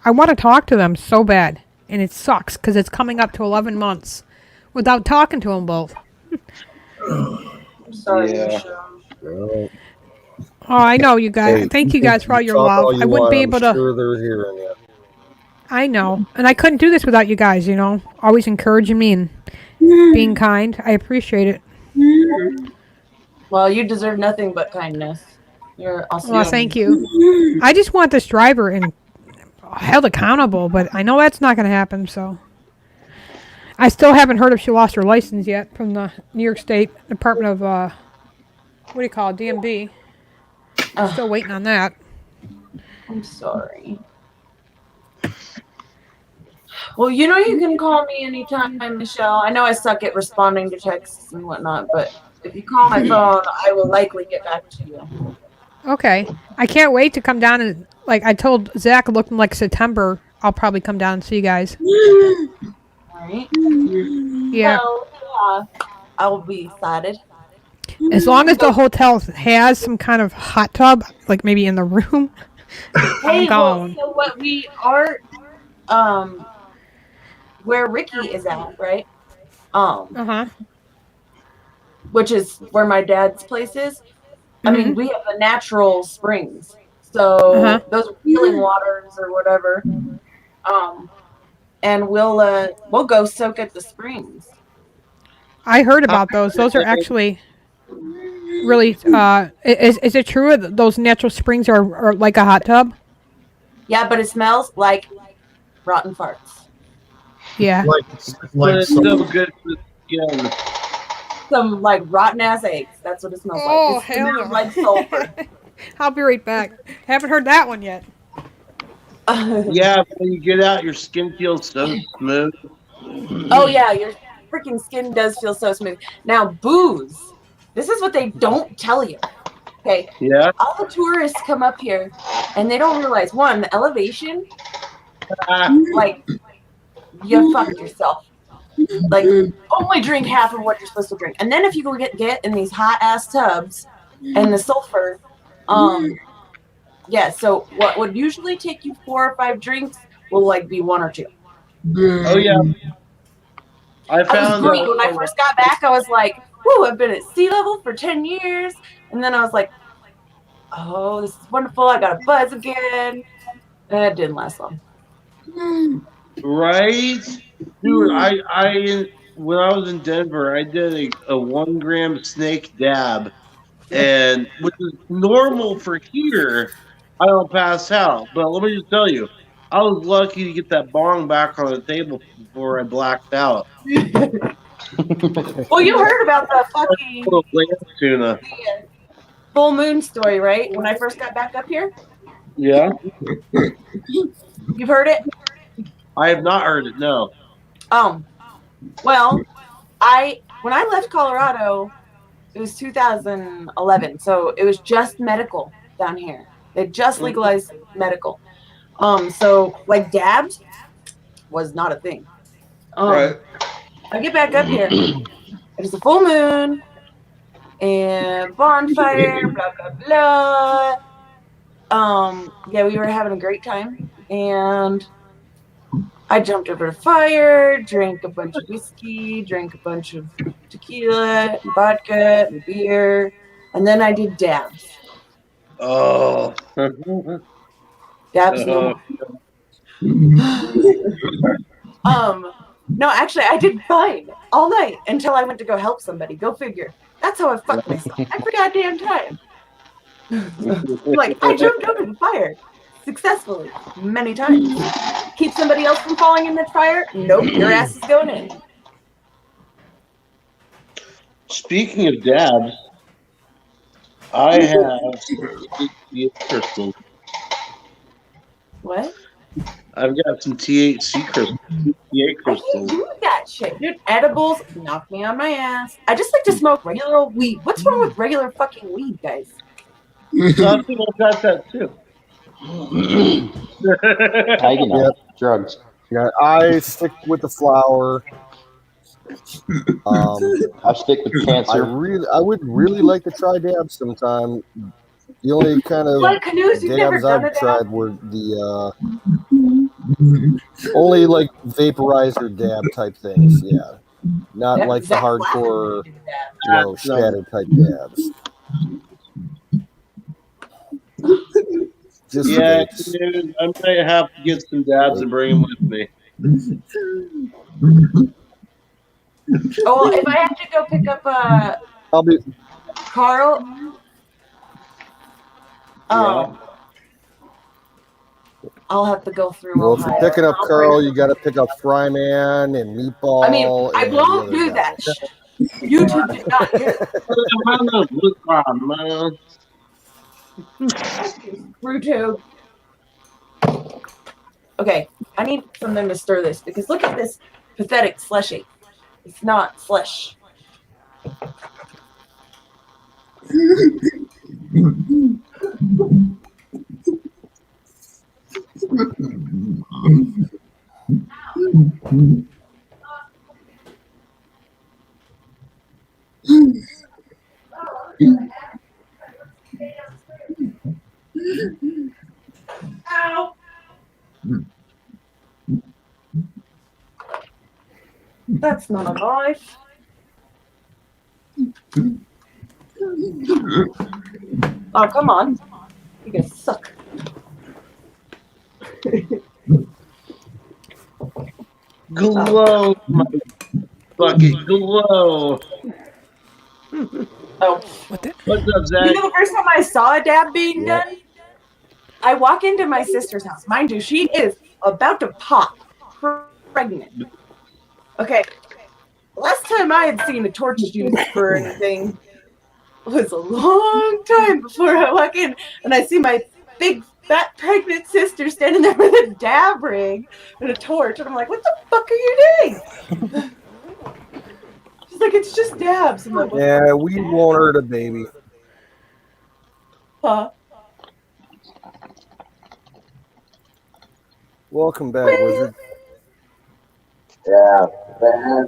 I want to talk to them so bad. And it sucks because it's coming up to 11 months without talking to them both. I'm sorry, Yeah. Michelle. Well, Oh, I know, you guys. hey, Thank you guys for all your talk love. all I you wouldn't want. be I'm able to. sure they're hearing you. I know. And I couldn't do this without you guys, you know. Always encouraging me and being kind. I appreciate it. Well, you deserve nothing but kindness. You're awesome. Well, thank you. I just want this driver held accountable, but I know that's not going to happen, so. I still haven't heard if she lost her license yet from the New York State Department of, what do you call it, DMV. Still waiting on that. I'm sorry. Well, you know you can call me anytime, Michelle. I know I suck at responding to texts and whatnot, but if you call my phone, I will likely get back to you. Okay. I can't wait to come down and, like, I told Zach, looking like September, I'll probably come down and see you guys. All right. Yeah. Well, yeah, I will be excited. As long as the hotel has some kind of hot tub, like maybe in the room, I'm Hey, well, gone. so what we are, where Ricky is at, right? Uh-huh. Which is where my dad's place is. I mean, we have the natural springs, Uh-huh. so those are healing waters or whatever. And we'll go soak at the springs. I heard about those. Those are actually really, is it true that those natural springs are like a hot tub? Yeah, but it smells like rotten farts. Yeah. But Like it's so, still good for the skin. Some like rotten ass eggs. That's what it smells Oh, like. It hell smells no. like sulfur. I'll be right back. Haven't heard that one yet. Yeah, but when you get out, your skin feels so smooth. Oh yeah, your freaking skin does feel so smooth. Now, booze. This is what they don't tell you. Okay. Yeah. All the tourists come up here and they don't realize, one, the elevation, like you fucked yourself. Like only drink half of what you're supposed to drink. And then if you go get in these hot ass tubs and the sulfur, yeah, so what would usually take you 4 or 5 drinks will like be 1 or 2. Oh yeah. I I was found great. When I first got back, I was like, whoo, I've been at sea level for 10 years. And then I was like, oh, this is wonderful. I got a buzz again. And it didn't last long. right, dude. I when I was in Denver, I did a 1 gram snake dab, and which is normal for here. I don't pass out, but let me just tell you, I was lucky to get that bong back on the table before I blacked out. Well, you heard about the fucking Little lamb tuna. full moon story, right? When I first got back up here? Yeah, You've heard it? I have not heard it. No. Well, when I left Colorado, it was 2011, so it was just medical down here. They just legalized medical. So like dabs was not a thing. Right. I get back up here. It's a full moon and bonfire, blah blah blah. Yeah, we were having a great time, and I jumped over the fire, drank a bunch of whiskey, drank a bunch of tequila, and vodka, and beer, and then I did dabs. Oh. Dabs no more. No, actually, I did fine all night until I went to go help somebody. Go figure. That's how I fucked myself every goddamn time. Like, I jumped over the fire successfully many times. Keep somebody else from falling in the fire? Nope, your ass is going in. Speaking of dabs, I have some THC crystals. What? I've got some THC crystals. THCA I crystals. can't do that shit, dude. Edibles knock me on my ass. I just like to smoke regular old weed. What's wrong with regular fucking weed, guys? Some people got that too. How you know? Yep. Drugs. Yeah, I stick with the flower. I stick with cancer. I would really like to try dabs sometime. The only kind of Like canoes, you've never dabs done a I've dab? tried were the only like vaporizer dab type things. Yeah, not Yeah, like the Zach hardcore, Blackman did a dab. shatter type dabs. Just Yeah, vapes. dude, I might have to get some dabs and bring them with me. Oh, well, if I have to go pick up I'll be. Carl, I'll have to go through Well, if Ohio. you're picking up Carl, you got to pick up Fryman and Meatball. I mean, I and the won't other do guy. that. YouTube did not hear. Bruto. Okay, I need something to stir this because look at this pathetic slushy. It's not slush. Ow. That's not a knife. Oh, come on. You guys suck. Glow, my bucket, glow. Oh. What's up, Zach? You know, the first time I saw a dab being done, I walk into my sister's house. Mind you, she is about to pop pregnant. Okay. Last time I had seen a torch used for anything was a long time before I walk in and I see my big fat pregnant sister standing there with a dab rig and a torch, and I'm like, what the fuck are you doing? She's like, it's just dabs. I'm like, Yeah, we won't hurt a baby. Huh? Welcome back, Wizard. Yeah.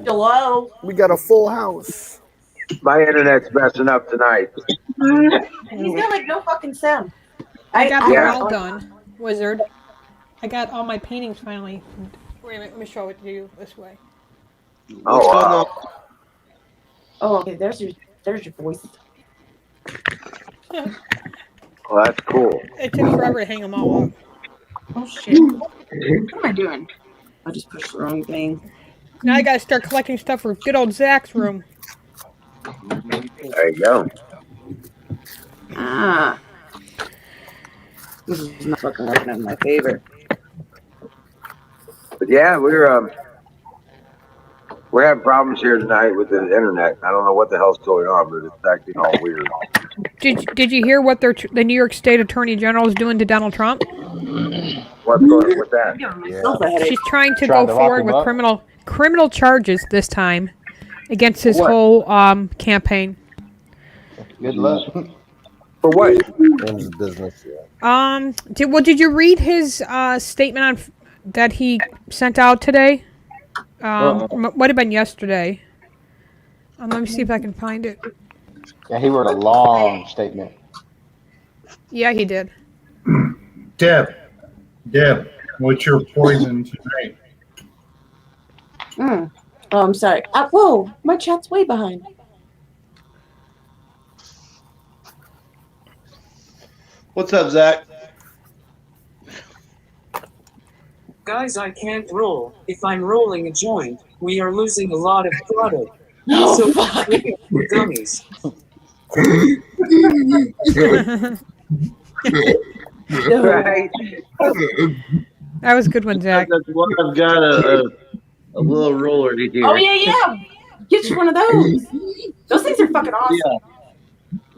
Hello. We got a full house. My internet's messing up tonight. He's got like no fucking sound. I got them Yeah. all done, Wizard. I got all my paintings finally. Wait a minute, let me show it to you this way. Oh, wow. Oh, okay. There's your voice. Well, that's cool. It took forever to hang them all up. Oh shit. What am I doing? I just pushed the wrong thing. Now I gotta start collecting stuff for good old Zach's room. There you go. Ah. This is not fucking working in my favor. But yeah, we're having problems here tonight with the internet. I don't know what the hell's going on, but it's acting all weird. Did you hear what the New York State Attorney General is doing to Donald Trump? What's going with that? She's trying to go forward with criminal charges this time against his whole campaign. Good luck. For what? Owns the business, yeah. Did you read his statement on that he sent out today? Might have been yesterday. Let me see if I can find it. Yeah, he wrote a long statement. Yeah, he did. Deb, what's your poison tonight? Oh, I'm sorry. Whoa, my chat's way behind. What's up, Zach? Guys, I can't roll. If I'm rolling a joint, we are losing a lot of product. Oh, So fuck. we're dummies. Right? That was a good one, Zach. That's why I've got a little roller here. Oh, yeah. Get you one of those. Those things are fucking awesome. Yeah.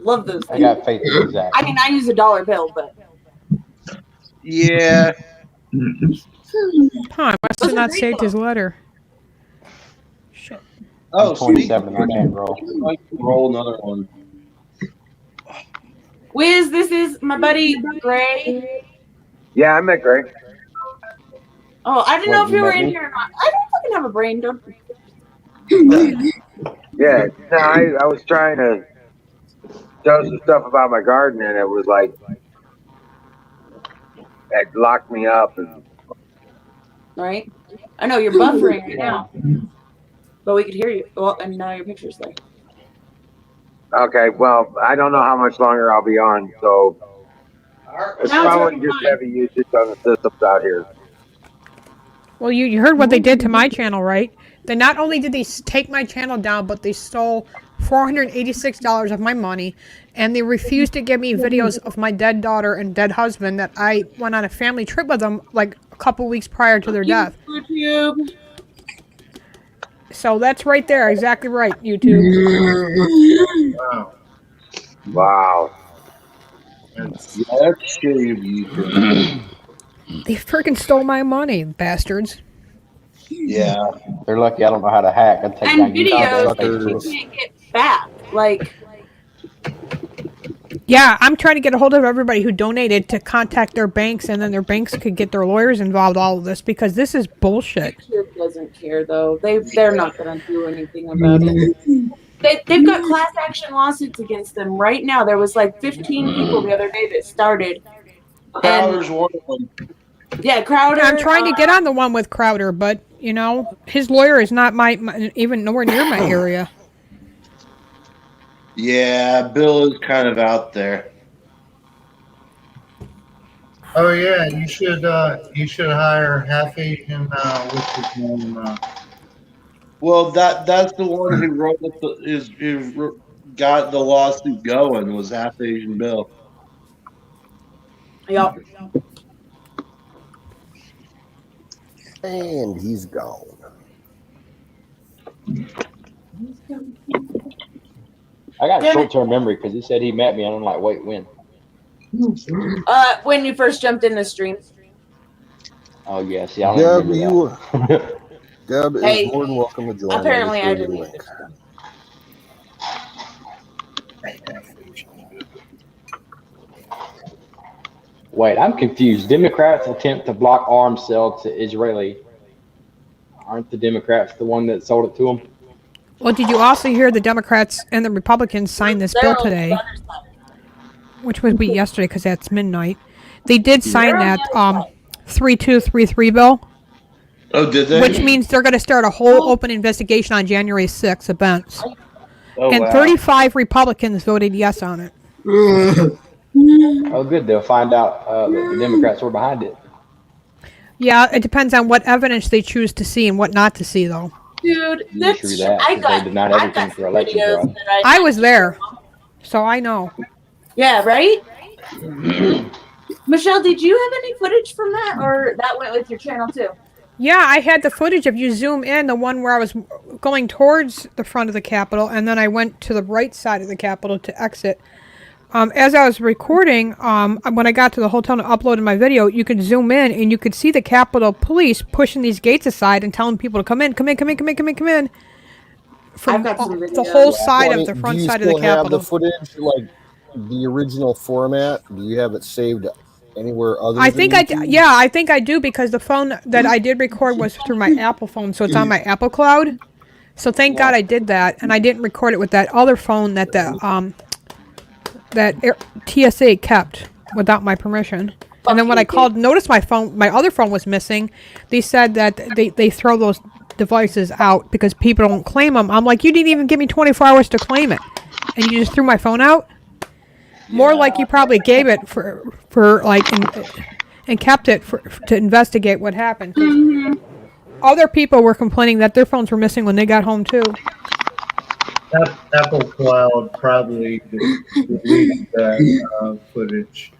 Love those I things. got faith in you, Zach. I mean, I use a $1 bill, but. Yeah. Huh, I must have not saved his letter. Shit. Oh, I'm 27 and I can't roll. I can roll another one. Wiz, this is my buddy Gray. Yeah, I met Greg. Oh, I didn't Wait, know if you you were met in me? here or not. I don't fucking have a brain, don't Yeah, no, I was trying to show some stuff about my garden, and it was like it locked me up. And Right? I know you're buffering right now, but we could hear you. Well, and now your picture's there. okay, well, I don't know how much longer I'll be on, so it's Now it's probably working just fine. heavy usage on the systems out here. Well, you heard what they did to my channel, right? They not only did they take my channel down, but they stole $486 of my money, and they refused to give me videos of my dead daughter and dead husband that I went on a family trip with them like a couple weeks prior to their death. YouTube. So that's right there, exactly right, YouTube. Wow. Wow. Yeah, that's shitty of you too. They freaking stole my money, bastards. Yeah. They're lucky I don't know how to hack. I'd take And down videos that YouTube. you can't get back. Like, Yeah, I'm trying to get a hold of everybody who donated to contact their banks, and then their banks could get their lawyers involved in all of this, because this is bullshit. YouTube doesn't care, though. They're not going to do anything about it. They've got class action lawsuits against them right now. There was like 15 people the other day that started. Crowder's one of them. Yeah, Crowder. I'm trying to get on the one with Crowder, but, you know, his lawyer is not my even nowhere near my area. Yeah, Bill is kind of out there. Oh yeah, you should hire half Asian. What's his name? Well, that's the one who wrote who got the lawsuit going was Half Asian Bill. Yep. And he's gone. I got short-term memory because he said he met me, and I'm like, wait, when? When you first jumped in the stream. Oh, yeah, see, I Deb, don't remember that. Deb Hey, is more than welcome to join. Apparently, I just didn't gave you either. the link. Wait, I'm confused. Democrats attempt to block arms sale to Israeli. Aren't the Democrats the one that sold it to them? Well, did you also hear the Democrats and the Republicans sign this bill today? Which would be yesterday because that's midnight. They did sign that 3233 bill. Oh, did they? Which means they're going to start a whole open investigation on January 6th events. Oh, And wow. 35 Republicans voted yes on it. Oh, good. They'll find out that the Democrats were behind it. Yeah, it depends on what evidence they choose to see and what not to see, though. Dude, That's true that. They denied everything for election fraud. I was there, so I know. Yeah, right? Michelle, did you have any footage from that, or that went with your channel too? Yeah, I had the footage. If you zoom in, the one where I was going towards the front of the Capitol, and then I went to the right side of the Capitol to exit. As I was recording, when I got to the hotel and uploaded my video, you could zoom in and you could see the Capitol Police pushing these gates aside and telling people to come in. From the whole side of the front side of the Capitol. Do you still have the footage, like the original format? Do you have it saved anywhere other I than think YouTube? I think I do, because the phone that I did record was through my Apple phone, so it's on my Apple Cloud. So thank God I did that, and I didn't record it with that other phone that TSA kept without my permission. And then when I called, noticed my other phone was missing. They said that they throw those devices out because people don't claim them. I'm like, you didn't even give me 24 hours to claim it, and you just threw my phone out. More like you probably gave it for like and kept it to investigate what happened. 'Cause other people were complaining that their phones were missing when they got home too. Apple Cloud probably deleted that footage.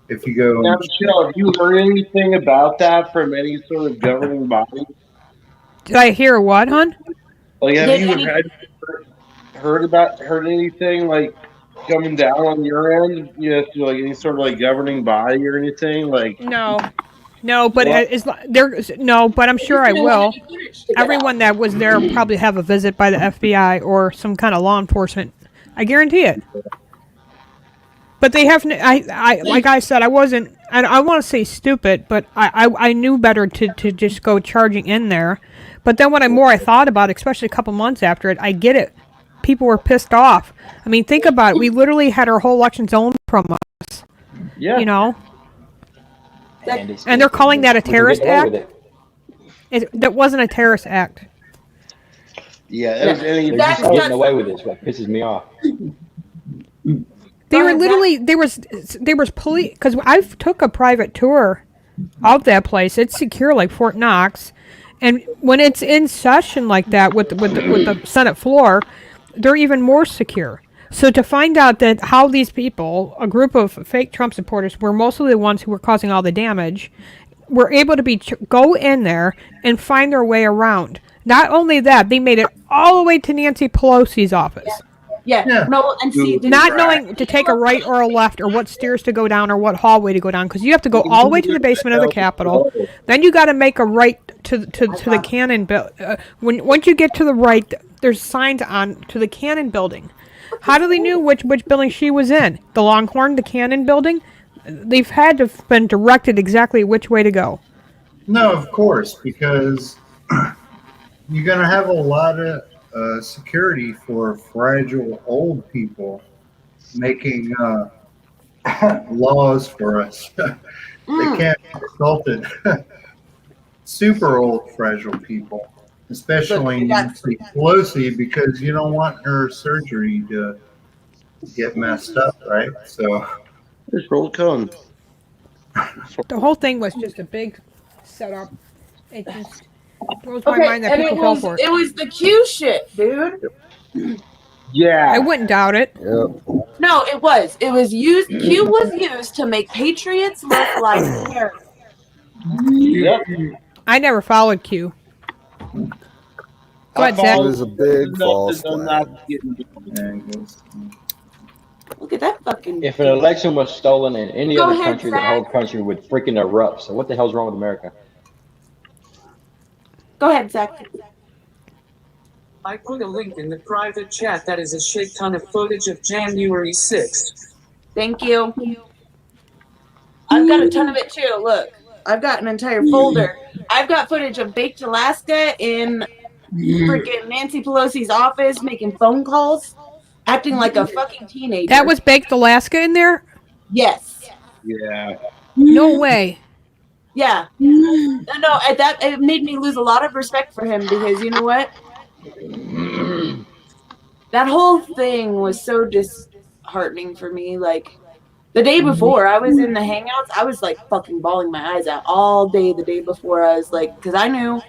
If you go, Now, Michelle, have you heard anything about that from any sort of governing body? Did I hear what, hon? Like, have you heard anything like coming down on your end? You know, through, like any sort of like governing body or anything? Like, No, but but I'm sure I will. Everyone that was there probably have a visit by the FBI or some kind of law enforcement. I guarantee it. But they have. I like I said, I wasn't. I want to say stupid, but I knew better to just go charging in there. But then when I thought about it, especially a couple months after it, I get it. People were pissed off. I mean, think about it. We literally had our whole elections owned from us. Yeah. You know. And they're calling that a terrorist act? That wasn't a terrorist act. Yeah, they're just getting away with it. It's what pisses me off. They were literally there was police because I took a private tour of that place. It's secure like Fort Knox, and when it's in session like that with the Senate floor, they're even more secure. So to find out that how these people, a group of fake Trump supporters, were mostly the ones who were causing all the damage, were able to go in there and find their way around. Not only that, they made it all the way to Nancy Pelosi's office. Yeah. No, and see, not knowing to take a right or a left or what stairs to go down or what hallway to go down, because you have to go all the way to the basement of the Capitol. Then you got to make a right to the Cannon building. Once you get to the right, there's signs on to the Cannon building. How do they know which building she was in? The Longhorn, the Cannon building? They've had to have been directed exactly which way to go. No, of course, because you're going to have a lot of security for fragile old people making laws for us. They can't consult it. Super old, fragile people. Especially Nancy Pelosi, because you don't want her surgery to get messed up, right? So, just roll cone. The whole thing was just a big setup. It just blows my mind that people fell for it. It was the Q shit, dude. Yeah, I wouldn't doubt it. Yep. No, it was. It was used. Q was used to make patriots look like terrorists. Yep. I never followed Q. Go ahead, Zach. It was a big false flag. Look at that fucking. If an election was stolen in any Go other ahead, country, the Zach. whole country would freaking erupt. So what the hell's wrong with America? Go ahead, Zach. I put a link in the private chat that is a shit ton of footage of January 6th. Thank you. I've got a ton of it too. Look, I've got an entire folder. I've got footage of Baked Alaska in freaking Nancy Pelosi's office making phone calls, acting like a fucking teenager. That was Baked Alaska in there? Yes. Yeah. No way. Yeah. No, it made me lose a lot of respect for him because you know what? That whole thing was so disheartening for me. Like the day before I was in the hangouts, I was like fucking bawling my eyes out all day the day before. I was like, because I knew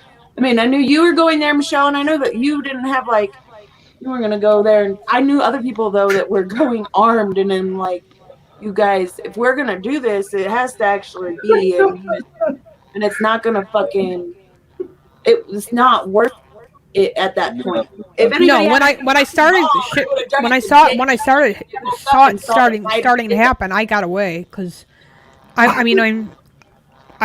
you were going there, Michelle, and I know that you didn't have like, you were going to go there. And I knew other people though that were going armed, and then like, you guys, if we're going to do this, it has to actually be, and it's not going to fucking, it's not worth it at that point. If No, when I started saw it starting to happen, I got away because I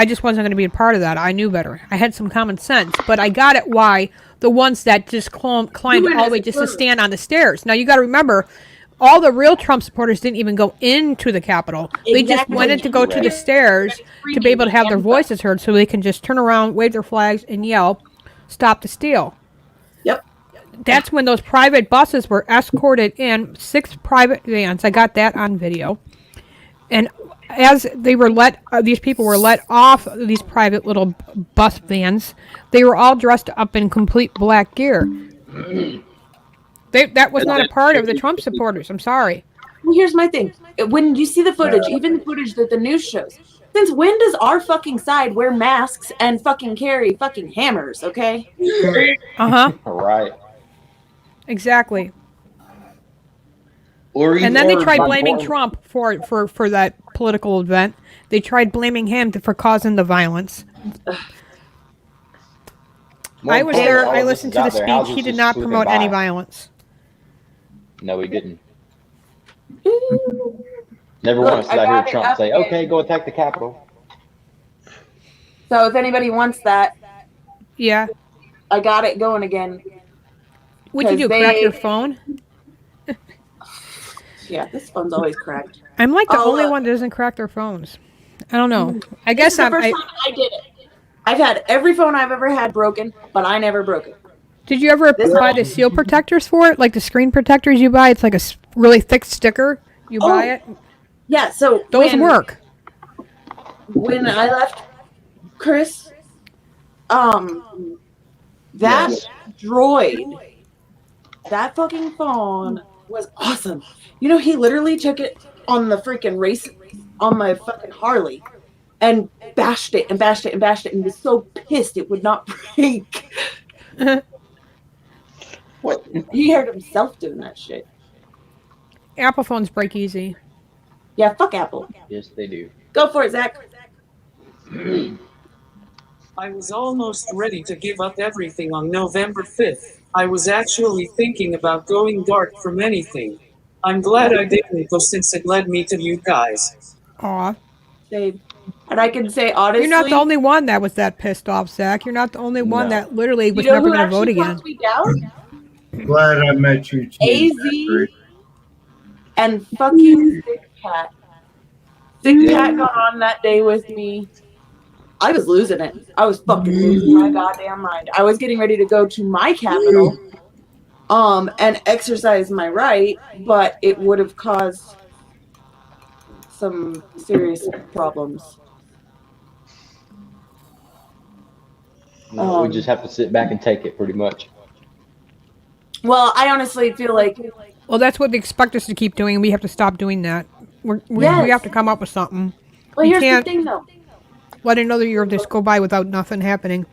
just wasn't going to be a part of that. I knew better. I had some common sense, but I got it why the ones that just climbed all the way just to stand on the stairs. Now you got to remember, all the real Trump supporters didn't even go into the Capitol. They just went in to go to the stairs to be able to have their voices heard, so they can just turn around, wave their flags, and yell, "Stop the steal." Yep. That's when those private buses were escorted in, 6 private vans. I got that on video. And as they were these people were let off these private little bus vans. They were all dressed up in complete black gear. That was not a part of the Trump supporters. I'm sorry. Well, here's my thing. When you see the footage, even the footage that the news shows, since when does our fucking side wear masks and fucking carry fucking hammers, okay? Uh-huh. Right. Exactly. Or And then they tried Not blaming important. Trump for that political event. They tried blaming him for causing the violence. More I was important, there. all I of this listened is to the out there. How's speech. this He did just not slipping promote any by? violence. No, he didn't. Never Look, once did I I hear got it Trump up say, there. "Okay, go attack the Capitol." So if anybody wants that, Yeah. I got it going again. What'd you do? Crack your phone? Yeah, this phone's always cracked. I'm like the Oh, only look. one that doesn't crack their phones. I don't know. I This guess is the first time I did it. I've had every phone I've ever had broken, but I never broke it. Did you ever This buy the seal protectors for it? Like the screen protectors you buy? It's like a really thick sticker. You buy it. Yeah, so Those work. When I left Chris, that droid, that fucking phone was awesome. You know, he literally took it on the freaking race on my fucking Harley and bashed it and bashed it and bashed it and was so pissed it would not break. What? He heard himself doing that shit. Apple phones break easy. Yeah, fuck Apple. Yes, they do. Go for it, Zach. I was almost ready to give up everything on November 5th. I was actually thinking about going dark from anything. I'm glad I didn't though, since it led me to you guys. Aw. Same. And I can say honestly, You're not the only one that was that pissed off, Zach. You're not the only one No. that literally was you know never who going to vote actually again. talked me down? Glad I met you too. AZ and fucking Thick Cat. Thick Cat got on that day with me. I was losing it. I was fucking losing my goddamn mind. I was getting ready to go to my capital, and exercise my right, but it would have caused some serious problems. No, we just have to sit back and take it, pretty much. Well, I honestly feel like Well, that's what they expect us to keep doing. We have to stop doing that. We Yes. have to come up with something. Well, We here's can't the thing, though. let another year just go by without nothing happening.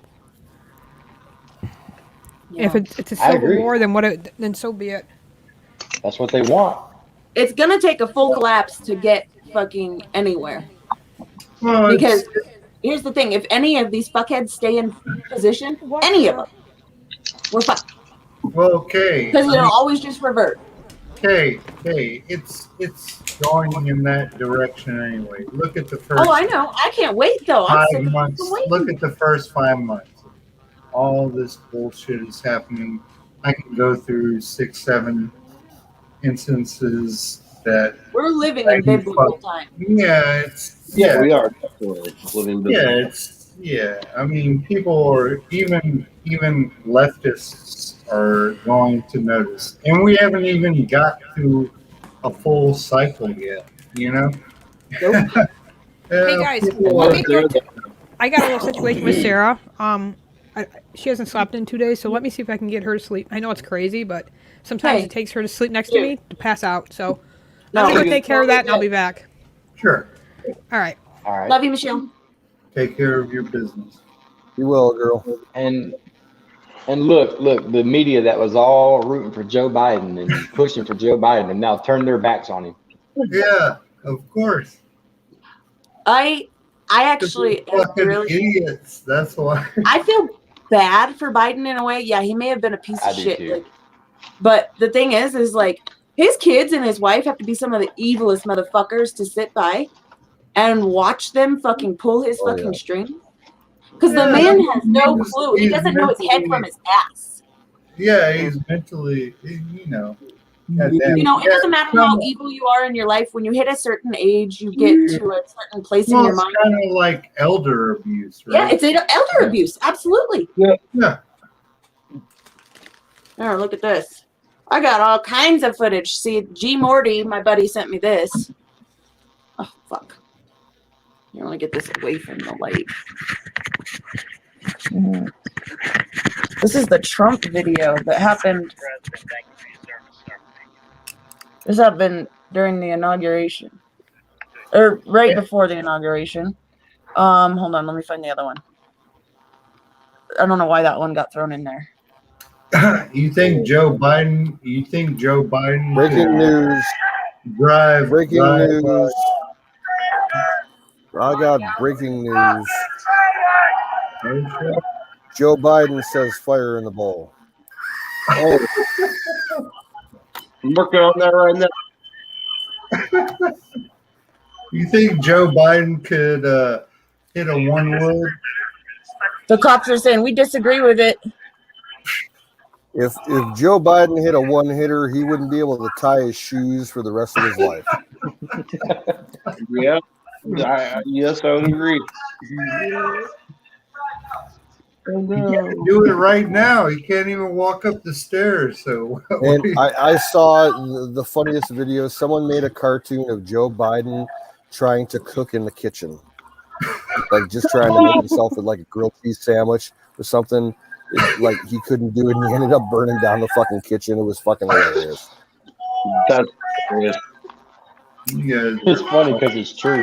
Yeah. If it's a I civil agree. war, then so be it. That's what they want. It's gonna take a full collapse to get fucking anywhere. Well, Because here's the thing: if any of these fuckheads stay in position, any of them, we're fucked. well, okay. Because it'll always just revert. Okay, it's going in that direction anyway. Look at the first Oh, I know. I can't wait though. I'm sick 5 of months. fucking waiting. Look at the first 5 months. All this bullshit is happening. I can go through 6, 7 instances that. We're living in biblical time. Yeah, it's Yeah, we are definitely living. I mean, people are even leftists are going to notice, and we haven't even got to a full cycle yet. You know. Nope. Hey guys, let me I got a little situation with Sarah. She hasn't slept in 2 days, so let me see if I can get her to sleep. I know it's crazy, but sometimes Hey. it takes her to sleep next to me to pass out. So No. I'm gonna go take care of that, and I'll be back. Sure. All right. All right. Love you, Michelle. Take care of your business. You will, girl. And look, the media that was all rooting for Joe Biden and pushing for Joe Biden and now turned their backs on him. Yeah, of course. I actually Fucking really. idiots. That's why. I feel bad for Biden in a way. Yeah, he may have been a piece I of do shit. too. Like, but the thing is like his kids and his wife have to be some of the evilest motherfuckers to sit by and watch them fucking pull his fucking string. Because the man has no clue. He doesn't know his head from his ass. Yeah, he's mentally, you know. Goddamn. You know, it doesn't matter how evil you are in your life. When you hit a certain age, you get to a certain place in Well, your it's mind. kind of like elder abuse, Yeah, right? it's elder abuse. Absolutely. Yeah. Oh, look at this. I got all kinds of footage. See, G Morty, my buddy, sent me this. Oh, fuck. You want to get this away from the light. This is the Trump video that happened. This happened during the inauguration. Or right before the inauguration. Hold on, let me find the other one. I don't know why that one got thrown in there. You think Joe Biden? Breaking news. Drive. News. I got breaking news. Joe Biden says fire in the bowl. Oh, I'm working on that right now. You think Joe Biden could hit a one-wood? The cops are saying we disagree with it. If Joe Biden hit a one-hitter, he wouldn't be able to tie his shoes for the rest of his life. Yeah. Yes, I would agree. He can't do it right now. He can't even walk up the stairs. So, and I saw the funniest video. Someone made a cartoon of Joe Biden trying to cook in the kitchen, like just trying to make himself like a grilled cheese sandwich or something. Like he couldn't do it, and he ended up burning down the fucking kitchen. It was fucking hilarious. That's hilarious. You guys, It's funny because it's true.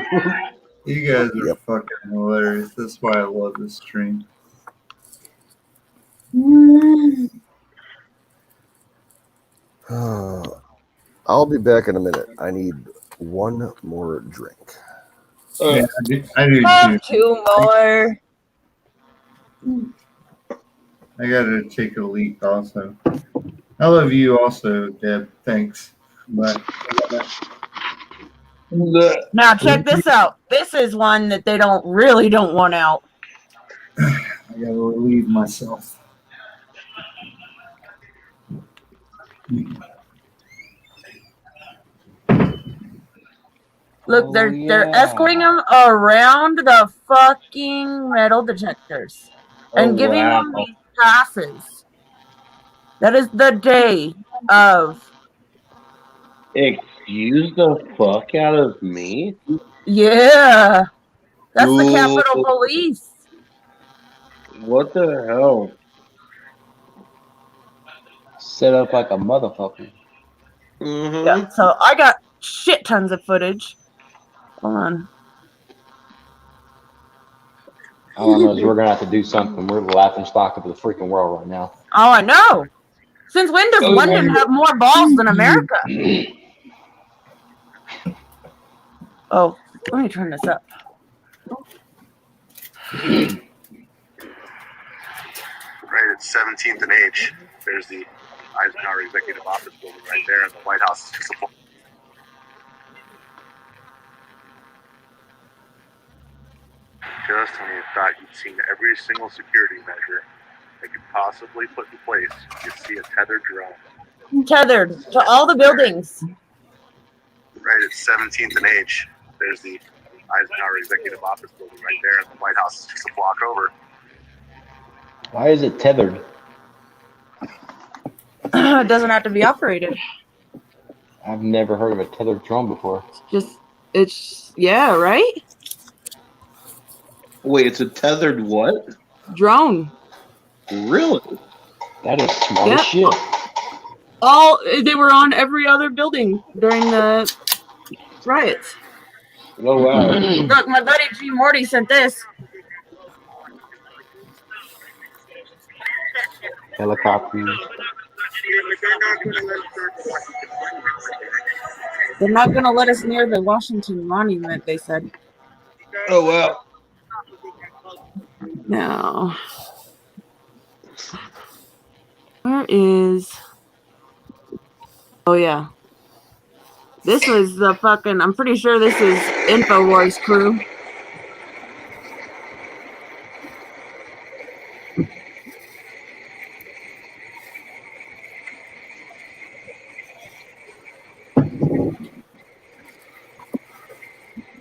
You guys are fucking hilarious. That's why I love this stream. I'll be back in a minute. I need one more drink. Yeah, I do too. Two more. I gotta take a leak also. I love you also, Deb. Thanks. Bye. Now check this out. This is one that they don't want out. I gotta relieve myself. Look, they're escorting them around the fucking metal detectors and giving them these passes. That is the day of. Excuse the fuck out of me? Yeah. That's the Capitol Police. What the hell? Set up like a motherfucker. Mm-hmm. Yeah, so I got shit tons of footage. Hold on. All I know is we're gonna have to do something. We're the laughing stock of the freaking world right now. Oh, I know. Since when does London have more balls than America? Oh, let me turn this up. Right at 17th and H, there's the Eisenhower Executive Office building right there, and the White House is just a just when you thought you'd seen every single security measure they could possibly put in place, you see a tethered drone. Tethered to all the buildings. Right at 17th and H, there's the Eisenhower Executive Office building right there, and the White House is just a block over. Why is it tethered? It doesn't have to be operated. I've never heard of a tethered drone before. Yeah, right? Wait, it's a tethered what? Drone. Really? That is smart as shit. They were on every other building during the riots. Oh, wow. Look, my buddy G. Morty sent this. Helicopters. They're not going to let us near the Washington Monument, they said. Oh, wow. Now, where is... Oh, yeah. This was the fucking... I'm pretty sure this is InfoWars crew.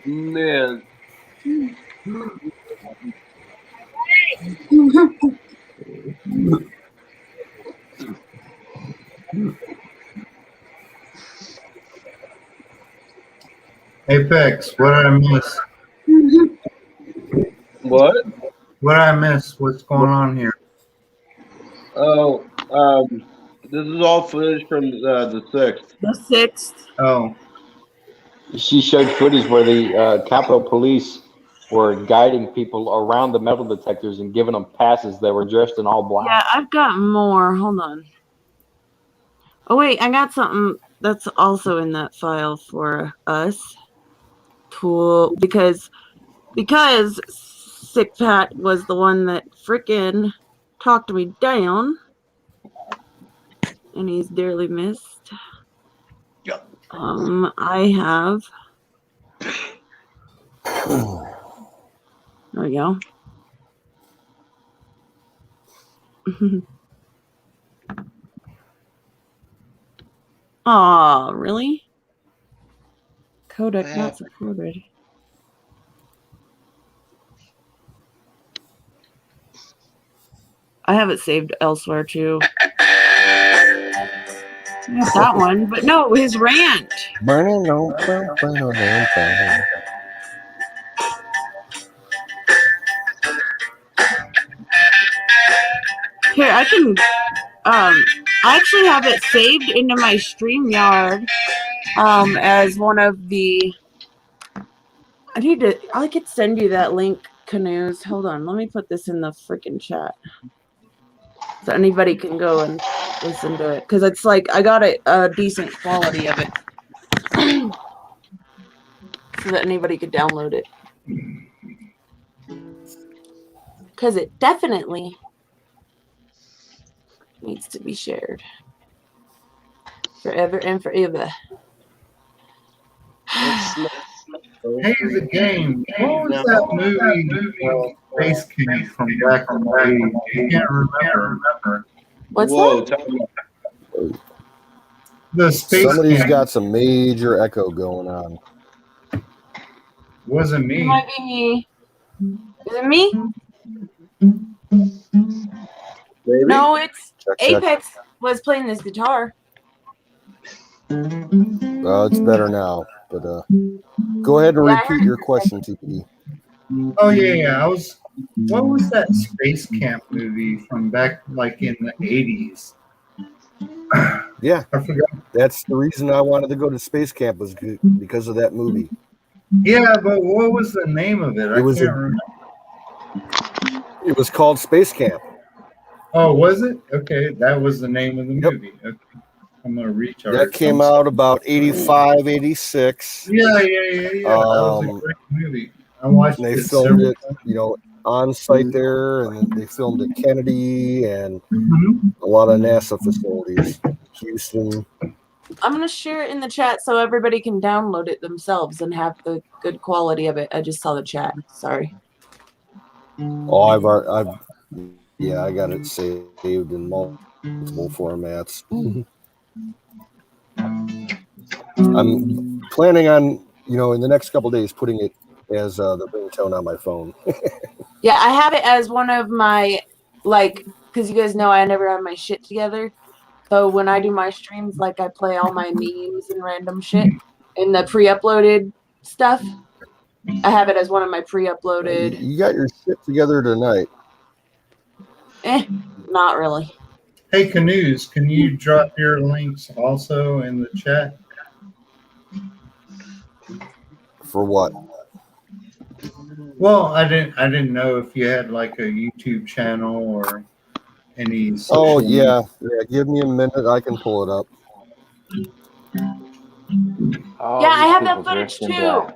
Man. Hey, Apex, what did I miss? What? What did I miss? What's going on here? Oh, this is all footage from the 6th. The 6th. Oh, She showed footage where the Capitol Police were guiding people around the metal detectors and giving them passes that were dressed in all black. Yeah, I've got more. Hold on. Oh, wait, I got something that's also in that file for us. Cool. Because Sick Pat was the one that frickin' talked me down. And he's dearly missed. Yep. I have. There we go. Aw, really? Codec not supported. I have it saved elsewhere too. Not that one, but no, his rant. Here, I can. I actually have it saved into my StreamYard as one of the. I could send you that link, Canoes. Hold on, let me put this in the freaking chat so anybody can go and listen to it, because it's like I got a decent quality of it so that anybody could download it, because it definitely needs to be shared forever and forever. hey, the game. What was that movie? Space Camp from back in the 80s. I can't remember. What's Whoa, that? The Space Somebody's Camp. got some major echo going on. Wasn't me. It might be me. Is it me? Maybe? No, it's Check. Apex was playing this guitar. Well, it's better now, but go ahead and repeat your question, TPD. Oh yeah. What was that Space Camp movie from back like in the 80s? Yeah, I forgot. that's the reason I wanted to go to Space Camp was because of that movie. Yeah, but what was the name of it? I can't remember. It was called Space Camp. Oh, was it? Okay, that was the name of the movie. Okay. I'm gonna recharge. That came out about 85, 86. Yeah. That was a great movie. I watched and they it filmed it, times. on site there, and they filmed at Kennedy and a lot of NASA facilities, Houston. I'm going to share it in the chat so everybody can download it themselves and have the good quality of it. I just saw the chat. Sorry. Oh, I got it saved in multiple formats. I'm planning on, in the next couple of days, putting it as the ringtone on my phone. Yeah, I have it as one of my, because you guys know I never have my shit together. So when I do my streams, I play all my memes and random shit in the pre-uploaded stuff. I have it as one of my pre-uploaded. You got your shit together tonight. Not really. Hey, Canoes, can you drop your links also in the chat? For what? Well, I didn't know if you had a YouTube channel or any social. Oh yeah. Give me a minute. I can pull it up. Yeah, I have that footage too.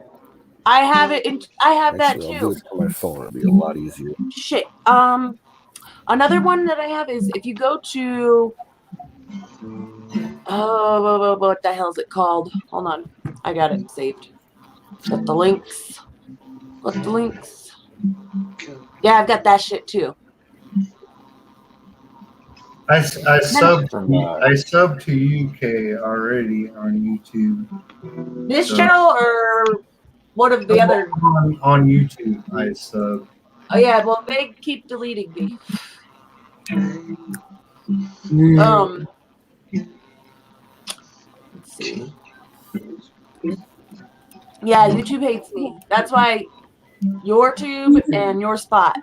I have it. I have that too. I'll do it on my phone. It'll be a lot easier. Shit. Another one that I have is if you go to. Oh, what the hell is it called? Hold on, I got it saved. Got the links. Yeah, I've got that shit too. I subbed to UK already on YouTube. This channel or one of the other? On YouTube, I subbed. Oh yeah, well they keep deleting me. Let's see. Yeah, YouTube hates me. That's why your tube and your spot.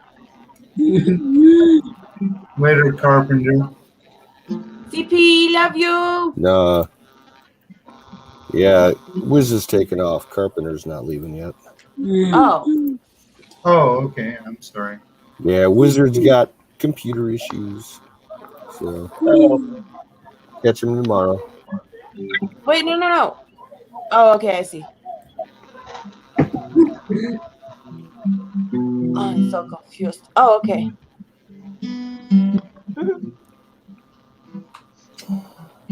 Later, Carpenter. CP, love you. Nah. Yeah, Wiz is taking off. Carpenter's not leaving yet. Oh. Oh, okay. I'm sorry. Yeah, Wizard's got computer issues. So catch him tomorrow. Wait, no. Oh, okay, I see. Oh, I'm so confused. Oh, okay.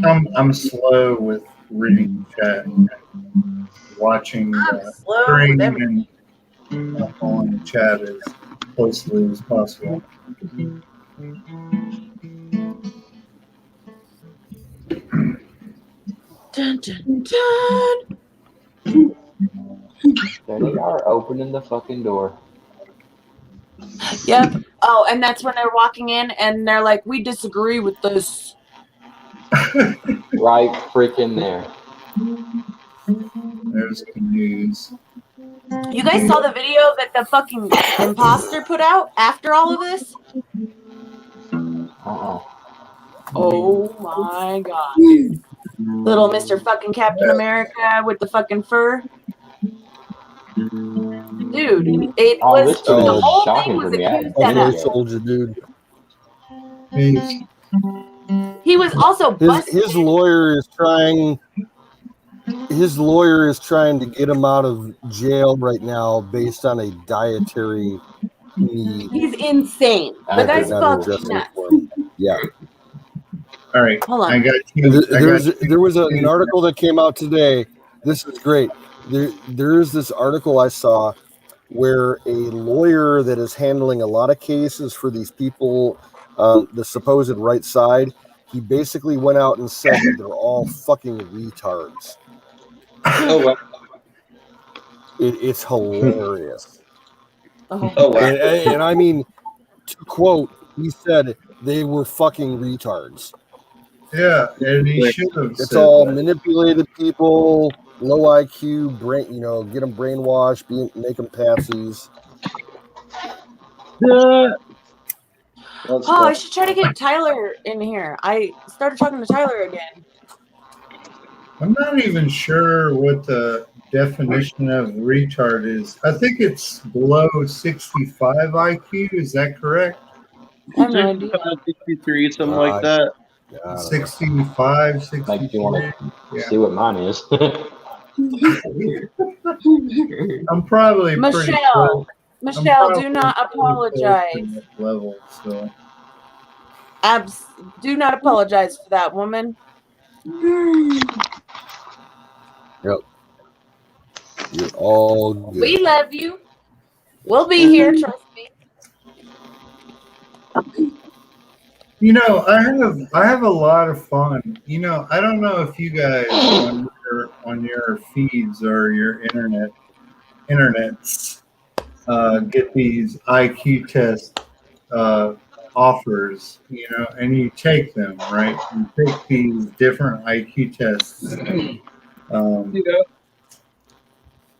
I'm slow with reading chat, watching I'm the slow with screen everything. and following the chat as closely as possible. Dun, dun, dun. There they are, opening the fucking door. Yep. Oh, and that's when they're walking in and they're like, we disagree with this. Right freaking there. There's the news. You guys saw the video that the fucking imposter put out after all of this? Oh my god, dude. Little Mr. fucking Captain America with the fucking fur. Dude, it Oh, was this the dude is whole shocking thing to was a me. I haven't two seen Buffalo it setup. yet. Soldier dude. He was also busted. His lawyer is trying. His lawyer is trying to get him out of jail right now based on a dietary need. He's insane. The They're guy's not fucking addressing nuts. for him. Yeah. All right. Hold on. I got you. There was an article that came out today. This is great. There's this article I saw where a lawyer that is handling a lot of cases for these people, the supposed right side, he basically went out and said that they're all fucking retards. Oh, wow. It's hilarious. Oh, wow. And I mean, to quote, he said they were fucking retards. Yeah, and he should have It's said all that. manipulated people, low IQ, brain, get them brainwashed, make them patsies. Oh, I should try to get Tyler in here. I started talking to Tyler again. I'm not even sure what the definition of retard is. I think it's below 65 IQ. Is that correct? I have no idea. 63, something like that. 65, 63. Makes you want to see what mine is. I'm probably pretty close. Michelle, do not apologize. Level, so. Do not apologize for that, woman. Yep. You're all good. We love you. We'll be here, trust me. I have a lot of fun. I don't know if you guys on your feeds or your internets get these IQ test offers, and you take them, right? You take these different IQ tests.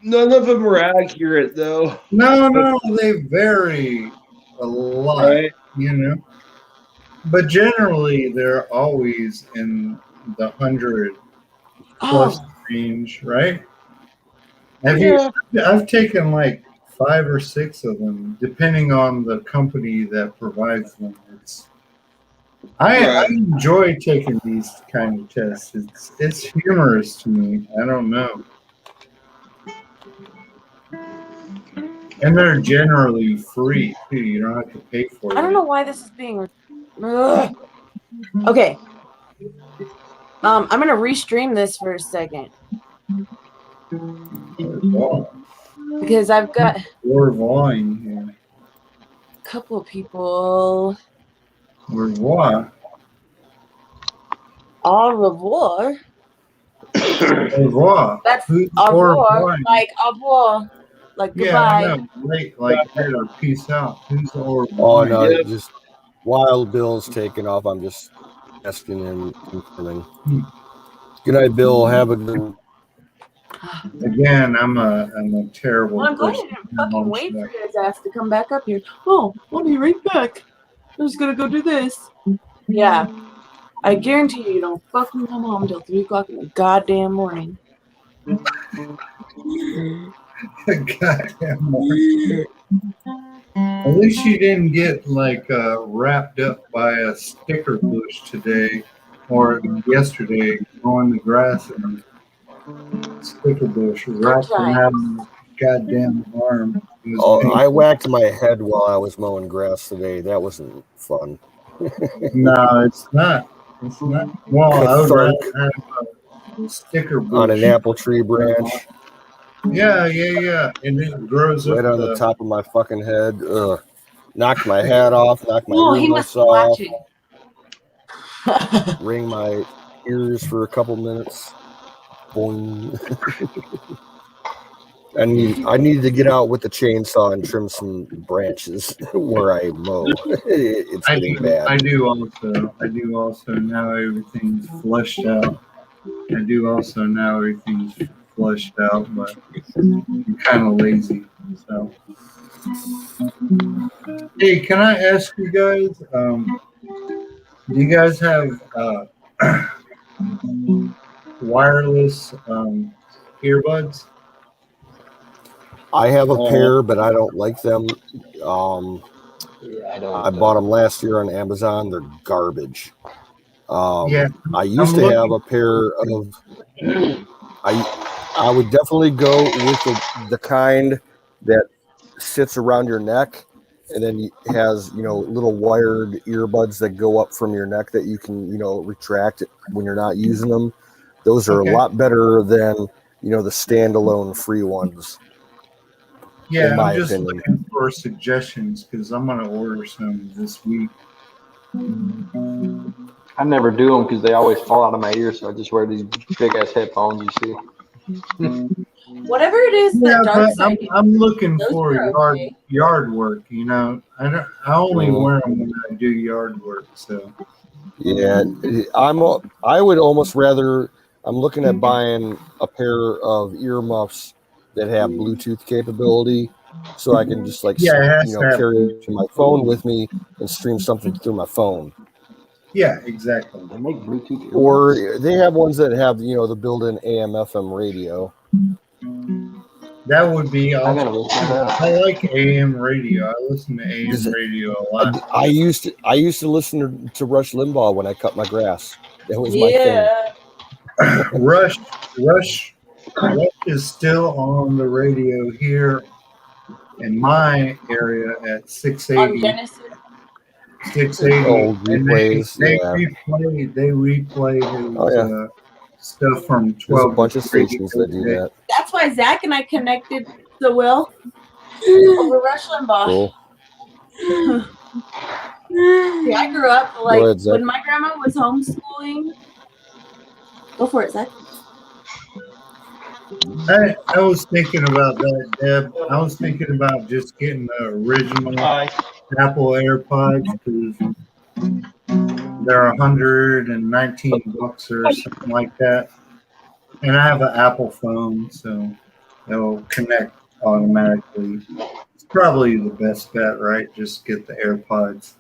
None of them are accurate, though. No, they vary a lot, Right. But generally, they're always in the 100 plus range, right? I've taken like 5 or 6 of them, depending on the company that provides them. I enjoy taking these kind of tests. It's humorous to me. I don't know. And they're generally free too. You don't have to pay for it. I don't know why this is being. Ugh. Okay. I'm gonna restream this for a second because I've got Au revoir here. a couple of people. Au revoir. Au revoir. Au revoir. That's Who's au au revoir, revoir? like au revoir, like Yeah, goodbye. I know. Like later, peace out. Who's au Oh revoir? no, just Wild Bill's taking off. I'm just asking him confirming. Good night, Bill. Have a good one. Again, I'm a terrible Well, I'm glad person. I didn't fucking wait for his ass to come back up here. Oh, I'll be right back. I'm just gonna go do this. Yeah. I guarantee you don't fucking come home till 3 o'clock in the goddamn morning. Goddamn morning. At least you didn't get like wrapped up by a sticker bush today or yesterday on the grass and a sticker bush wrapped around your goddamn arm. It was Oh, I painful. whacked my head while I was mowing grass today. That wasn't fun. No, it's not. It's not. Well, I would rather Ka-thunk have a sticker bush on an apple tree branch. Yeah. And it grows Right up on the top of my fucking head. Ugh. Knocked my hat off, knocked my Oh, he must earmuffs be off, watching. ring my ears for a couple minutes. Boing. I needed to get out with the chainsaw and trim some branches where I mow. It's getting bad. I do also now everything's flushed out. I do also now everything's flushed out, but I'm kind of lazy. So, hey, can I ask you guys? Do you guys have wireless earbuds? I have a pair, but I don't like them. I bought them last year on Amazon. They're garbage. I used to have a pair of. I would definitely go with the kind that sits around your neck, and then has little wired earbuds that go up from your neck that you can retract when you're not using them. Those are a lot better than the standalone free ones. Yeah, in my I'm just opinion. looking for suggestions because I'm gonna order some this week. I never do them because they always fall out of my ears, so I just wear these big ass headphones. You see. Whatever it is that dark side. I'm looking Those for are okay. yard work. I only wear them when I do yard work. So Yeah, I would almost rather. I'm looking at buying a pair of earmuffs that have Bluetooth capability, so I can just carry my phone with me and stream something through my phone. Yeah, exactly. They make Bluetooth earbuds. Or they have ones that have the built-in AM/FM radio. That would be. I gotta look that up. I like AM radio. I listen to AM radio a lot. I used to listen to Rush Limbaugh when I cut my grass. That was my thing. Rush is still on the radio here in my area at 680. 680. Old replays. They replay his stuff from 12. There's a bunch of stations that do that. That's why Zach and I connected so well over Rush Limbaugh. Cool. See, I grew up Go ahead, Zach. when my grandma was homeschooling. Go for it, Zach. I was thinking about that, Deb. I was thinking about just getting the original Apple AirPods because they're $119 or something like that. And I have an Apple phone, so they'll connect automatically. It's probably the best bet, right? Just get the AirPods.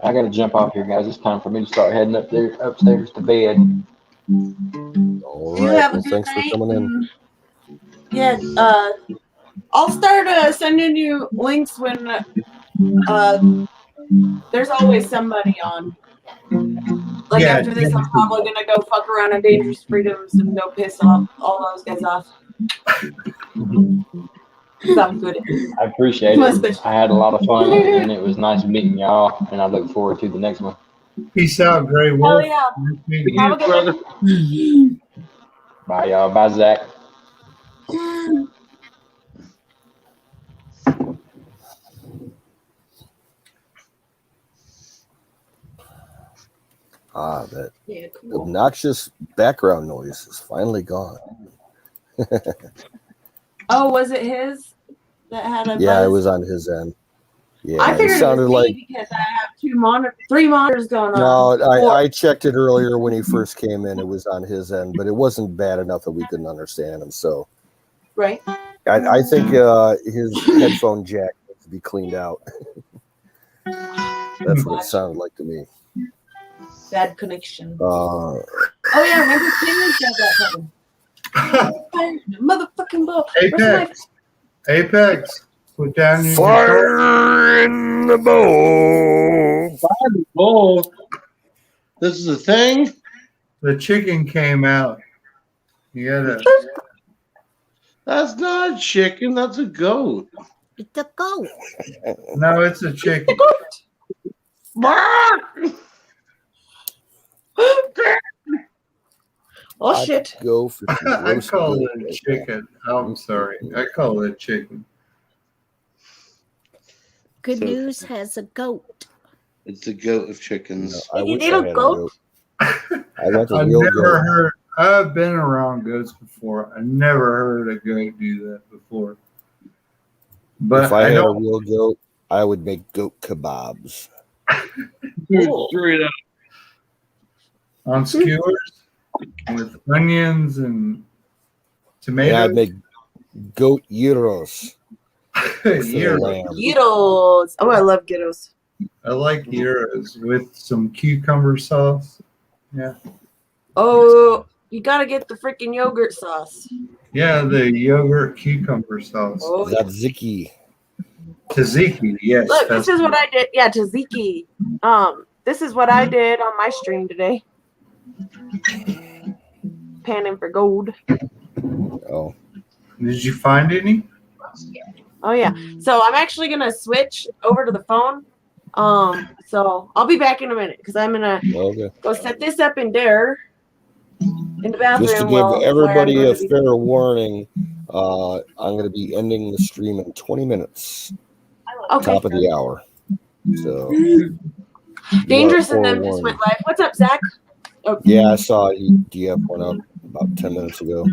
I gotta jump off here, guys. It's time for me to start heading upstairs to bed. All You right. have a Well, good thanks for night. coming in. Yeah, I'll start sending you links when there's always somebody on. After this, I'm probably gonna go fuck around on Dangerous Freedoms and go piss off all those guys off. Sounds good. I appreciate it. I had a lot of fun, and it was nice meeting y'all, and I look forward to the next one. Peace out, Gray Wolf. Hell yeah. Nice meeting Have a you. good one. Bye, y'all. Bye, Zach. That obnoxious background noise is finally gone. Oh, was it his that had a Yeah, it buzz? was on his end. Yeah, I figured it sounded it was like. me because I have 3 monitors going No, on. I checked it earlier when he first came in. It was on his end, but it wasn't bad enough that we couldn't understand him. So Right. I think his headphone jack needs to be cleaned out. That's what it sounded like to me. Bad connection. Uh, Oh yeah, remember Penguin said that fucking motherfucking ball. Apex. Put down your fire in the bowl. Fire in the bowl. This is a thing. The chicken came out. You gotta. That's not a chicken. That's a goat. It's a goat. No, it's a chicken. Oh shit! Go for some I roast call goat. it a chicken. I'm sorry. I call it chicken. Good News has a goat. It's a goat of chickens. No, I wish I little had a goat. goat. I want a I've real never goat. heard. I've been around goats before. I never heard a goat do that before. But If I had a don't. real goat, I would make goat kebabs. Straight up. On skewers with onions and tomatoes. Yeah, I'd make goat gyros. For the Gyros. lamb. Gyros. Oh, I love gyros. I like gyros with some cucumber sauce. Yeah. Oh, you gotta get the freaking yogurt sauce. Yeah, the yogurt cucumber sauce. Oh, Tzatziki. Tzatziki, yes. look, this is what I did. Yeah, tzatziki. This is what I did on my stream today. Panning for gold. Oh. Did you find any? Oh yeah. So I'm actually gonna switch over to the phone. So I'll be back in a minute because I'm gonna go set this up in there in the bathroom. Just to give everybody a fair warning, I'm going to be ending the stream in 20 minutes. Okay. Top of the hour. So Dangerous and them just went live. What's up, Zach? Oh. Yeah, I saw DF went up about 10 minutes ago.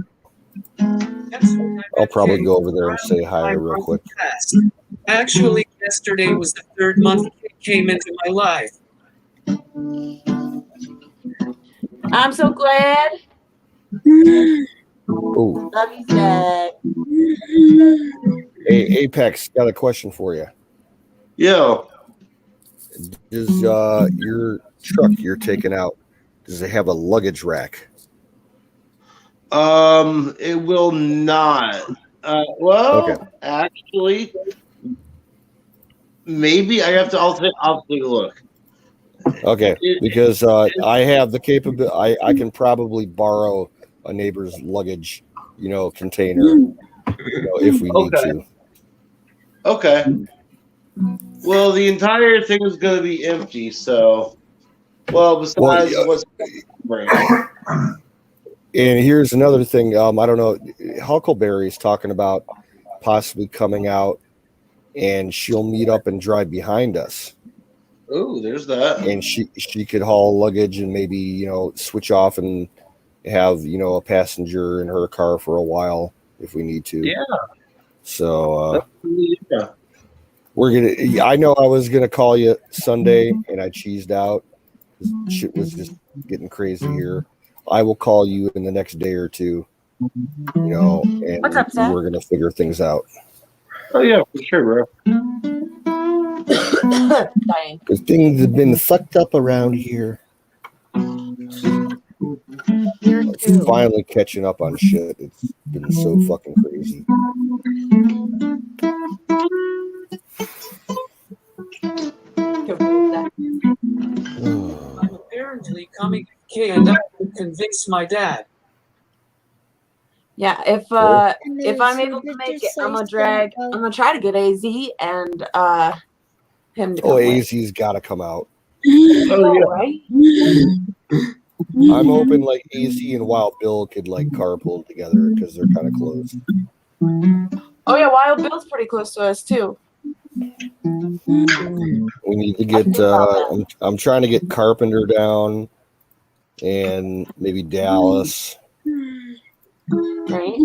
I'll probably go over there and say hi real quick. Actually, yesterday was the third month it came into my life. I'm so glad. Ooh. Love you, Zach. Hey, Apex, got a question for you. Yo. Does your truck you're taking out, does it have a luggage rack? It will not. Well, actually, maybe I'll take a look. Okay, because I have the capability. I can probably borrow a neighbor's luggage, container, if we need to. Okay. Well, the entire thing is going to be empty, so. Well, besides what's. And here's another thing. I don't know. Huckleberry is talking about possibly coming out, and she'll meet up and drive behind us. Oh, there's that. And she could haul luggage and maybe switch off and have a passenger in her car for a while if we need to. Yeah. So we're gonna. I know I was gonna call you Sunday, and I cheesed out. Shit was just getting crazy here. I will call you in the next day or two. And what's up, Zach? we're gonna figure things out. Oh yeah, for sure, bro. Because things have been fucked up around here. It's finally catching up on shit. It's been so fucking crazy. I'm apparently coming to Canada to convince my dad. Yeah, if I'm able to make it, I'm gonna try to get AZ and him to come with. AZ's got to come out. Oh, yeah. Right? I'm hoping like AZ and Wild Bill could like carpool together because they're kind of close. Oh yeah, Wild Bill's pretty close to us too. We need to get. I'm trying to get Carpenter down, and maybe Dallas. Right.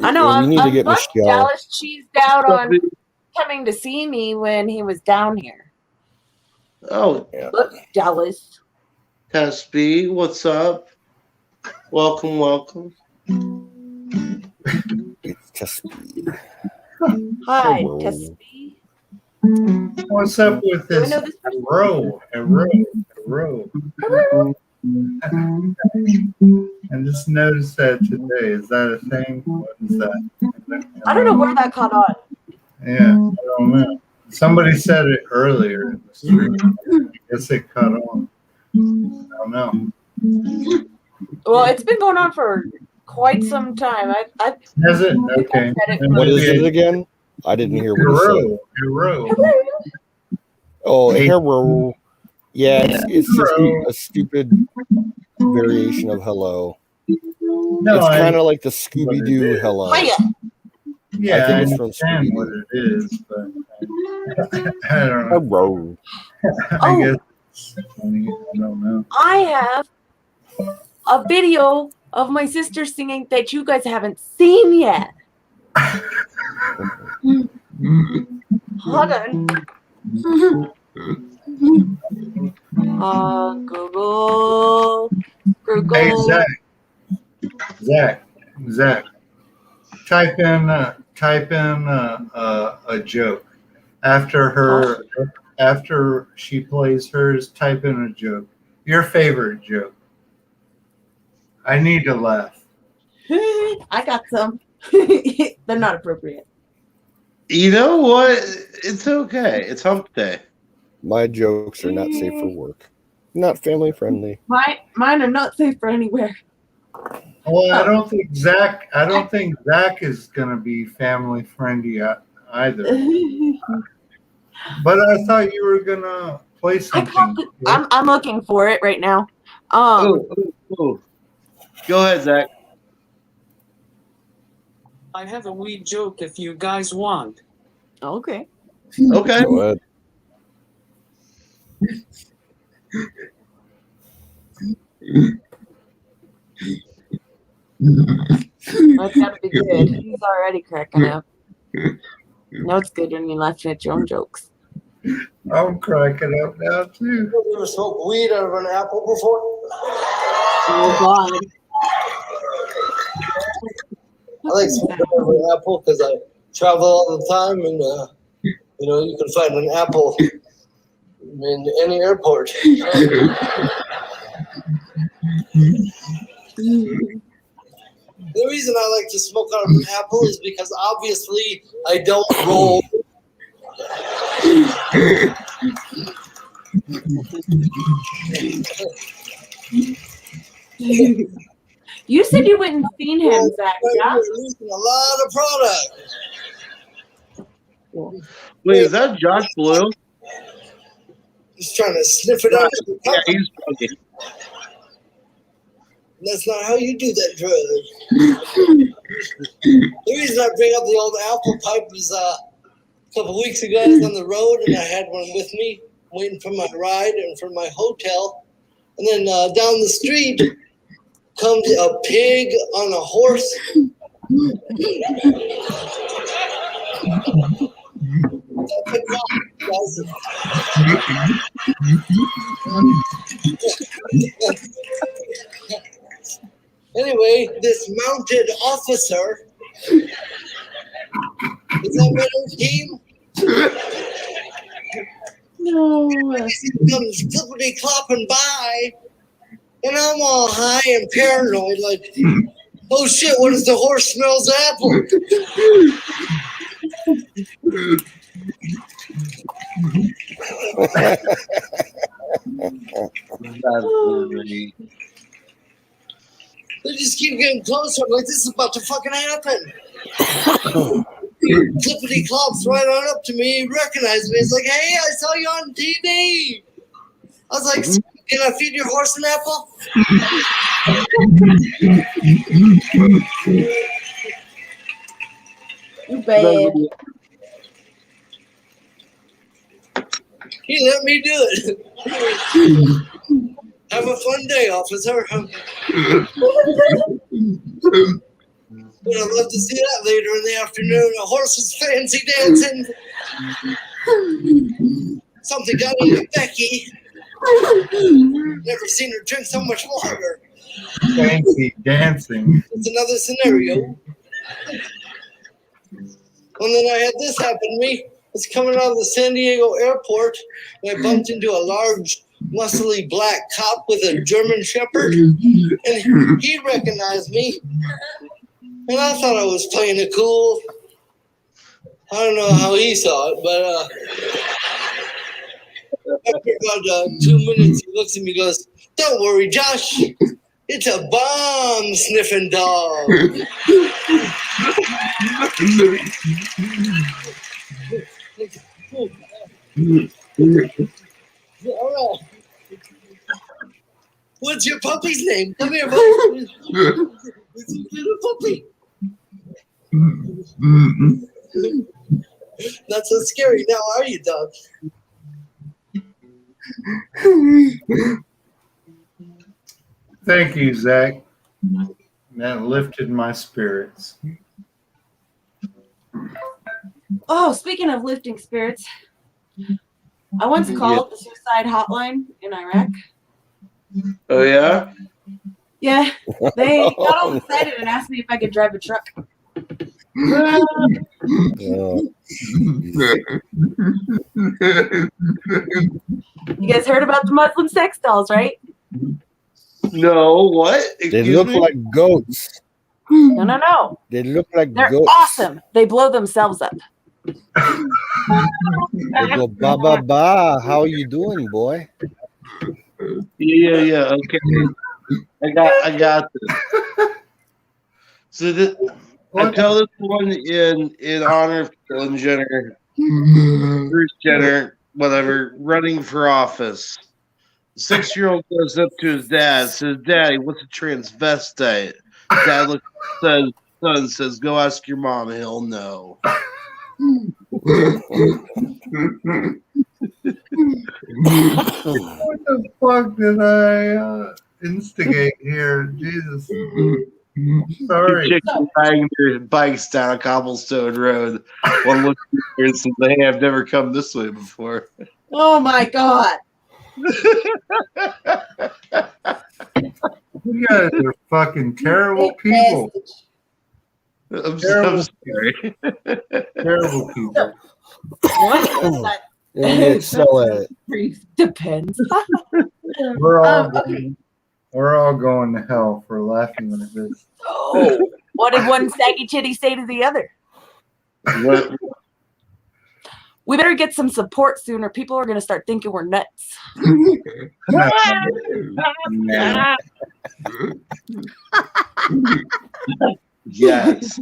I know. I'm need to get Dallas cheesed out on coming to see me when he was down here. Oh, Look, jealous. Tespy, what's up? Welcome, welcome. It's Tespy. Hi, Hello. Tespy. What's up with Do I this know this? row? I just noticed that today. Is that a thing? What is that? I don't know where that caught on. Yeah, I don't know. Somebody said it earlier in the stream. I guess it caught on. I don't know. Well, it's been going on for quite some time. Has it? Okay. What is it again? I didn't hear what you said. Hero. Oh, hero. Yeah, it's just a stupid variation of hello. No, it's kind of like the Scooby-Doo hello. Yeah, I think it's from understand what Scooby-Doo. it is, but I don't know. Hello. I guess it's funny. I don't know. I have a video of my sister singing that you guys haven't seen yet. Hold on. Google. Hey, Zach. Type in a joke after she plays hers. Type in a joke. Your favorite joke. I need to laugh. I got some. They're not appropriate. You know what? It's okay. It's hump day. My jokes are not safe for work. Not family friendly. Mine are not safe for anywhere. Well, I don't think Zach is gonna be family friendly either. But I thought you were gonna play something. I'm looking for it right now. Go ahead, Zach. I have a wee joke if you guys want. Okay. Okay. Go ahead. That's gotta be good. He's already cracking up. No, it's good when you laugh at your own jokes. I'm cracking up now too. You ever smoked weed out of an apple before? Oh God. I like smoking out of an apple because I travel all the time, and you can find an apple in any airport. The reason I like to smoke out of an apple is because obviously I don't roll. You said you went and seen him, Zach. Yeah. We're losing a lot of product. Wait, is that Josh Blue? Just trying to sniff it out. Yeah, he's funny. That's not how you do that drug. The reason I bring up the old apple pipe is a couple weeks ago I was on the road and I had one with me waiting for my ride and for my hotel. And then down the street comes a pig on a horse. Anyway, this mounted officer, is that better, team? No. He comes flippity clopping by, and I'm all high and paranoid, like, oh shit, what if the horse smells apple? They just keep getting closer. I'm like, this is about to fucking happen. Flippity clops right on up to me. He recognized me. He's like, hey, I saw you on TV. I was like, can I feed your horse an apple? You bad. He let me do it. Have a fun day, officer. Would have loved to see that later in the afternoon. A horse's fancy dancing. Something got into Becky. Never seen her drink so much water. Fancy dancing. It's another scenario. And then I had this happen to me. I was coming out of the San Diego airport, and I bumped into a large, muscly black cop with a German Shepherd, and he recognized me. And I thought I was playing it cool. I don't know how he saw it, but after about 2 minutes, he looks at me and goes, "Don't worry, Josh. It's a bomb-sniffing dog." All right. What's your puppy's name? Come here, puppy. What's your little puppy? Not so scary now, are you, dog? Thank you, Zach. That lifted my spirits. Oh, speaking of lifting spirits, I once called the suicide hotline in Iraq. Oh yeah. Yeah, they got all excited and asked me if I could drive a truck. You guys heard about the Muslim sex dolls, right? No, what? They look like goats. No. They look like They're goats. awesome. They blow themselves up. They go ba ba ba. How you doing, boy? Yeah. Okay. I got this. So I tell this one in honor of Ellen Jenner, Bruce Jenner, whatever, running for office. 6-year-old goes up to his dad, says, "Daddy, what's a transvestite?" Dad looks at his son and says, "Go ask your mom." He'll know. What the fuck did I instigate here? Jesus. Sorry. Chicks buying their bikes down a cobblestone road. One looks at her and says, "Hey, I've never come this way before." Oh my God. You guys are fucking terrible people. I'm Terrible. sorry. Terrible people. What? You excel at it. Depends. We're all Okay. we're all going to hell for laughing at this. Oh, what did one saggy chitty say to the other? What? We better get some support soon, or people are going to start thinking we're nuts. Yes.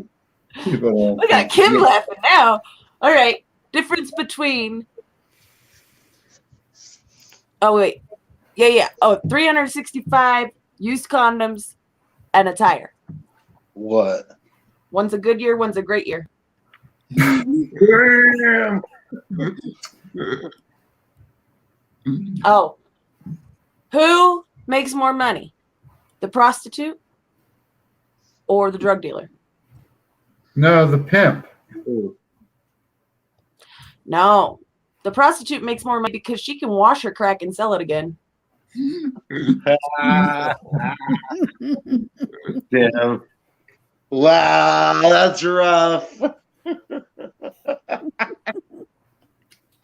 Look at Kim laughing now. All right. Difference between. Oh, wait. Yeah. Oh, 365 used condoms and a tire. What? One's a good year, one's a great year. Oh. Who makes more money? The prostitute or the drug dealer? No, the pimp. No. The prostitute makes more money because she can wash her crack and sell it again. Damn. Wow, that's rough.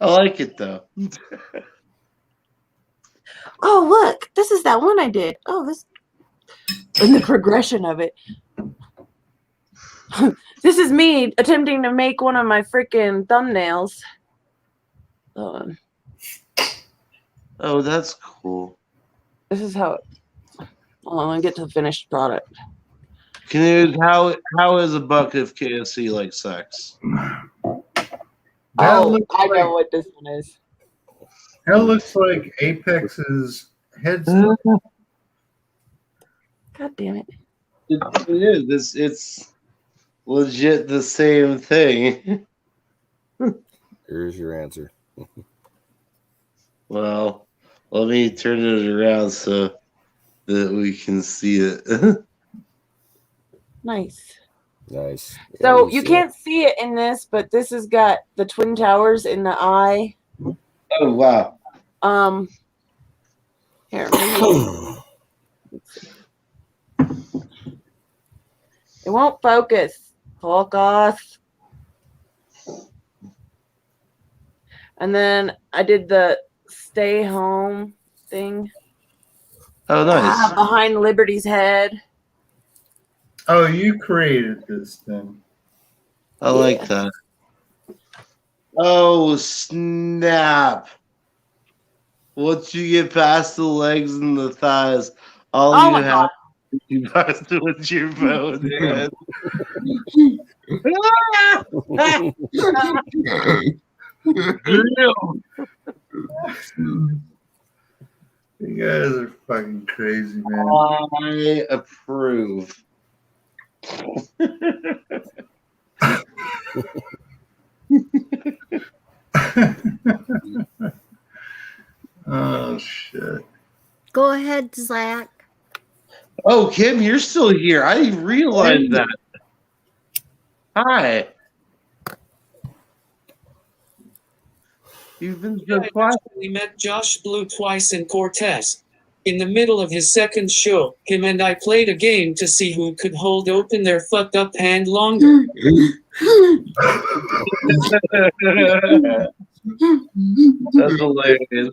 I like it though. Oh, look, this is that one I did. Oh, this and the progression of it. This is me attempting to make one of my freaking thumbnails. Oh, that's cool. This is how it. Hold on, let me get to the finished product. Can you, how is a bucket of KFC like sex? Oh, I know what this one is. That looks like Apex's headset. God damn it. It is. It's legit the same thing. Here's your answer. Well, let me turn it around so that we can see it. Nice. Nice. Yeah, So we you see can't see it in this, but this has got the Twin Towers in the eye. Oh wow. Here, maybe it won't focus. Focus. And then I did the stay home thing. Oh nice. Behind Liberty's head. Oh, you created this then. I like that. Oh snap! Once you get past the legs and the thighs, all Oh you my have God. you pass to with your phone. Man. You guys are fucking crazy, man. I approve. Oh shit. Go ahead, Zach. Oh, Kim, you're still here. I didn't realize that. Hi. You've been so quiet. We met Josh Blue twice in Cortez. In the middle of his second show, Kim and I played a game to see who could hold open their fucked up hand longer. That's hilarious.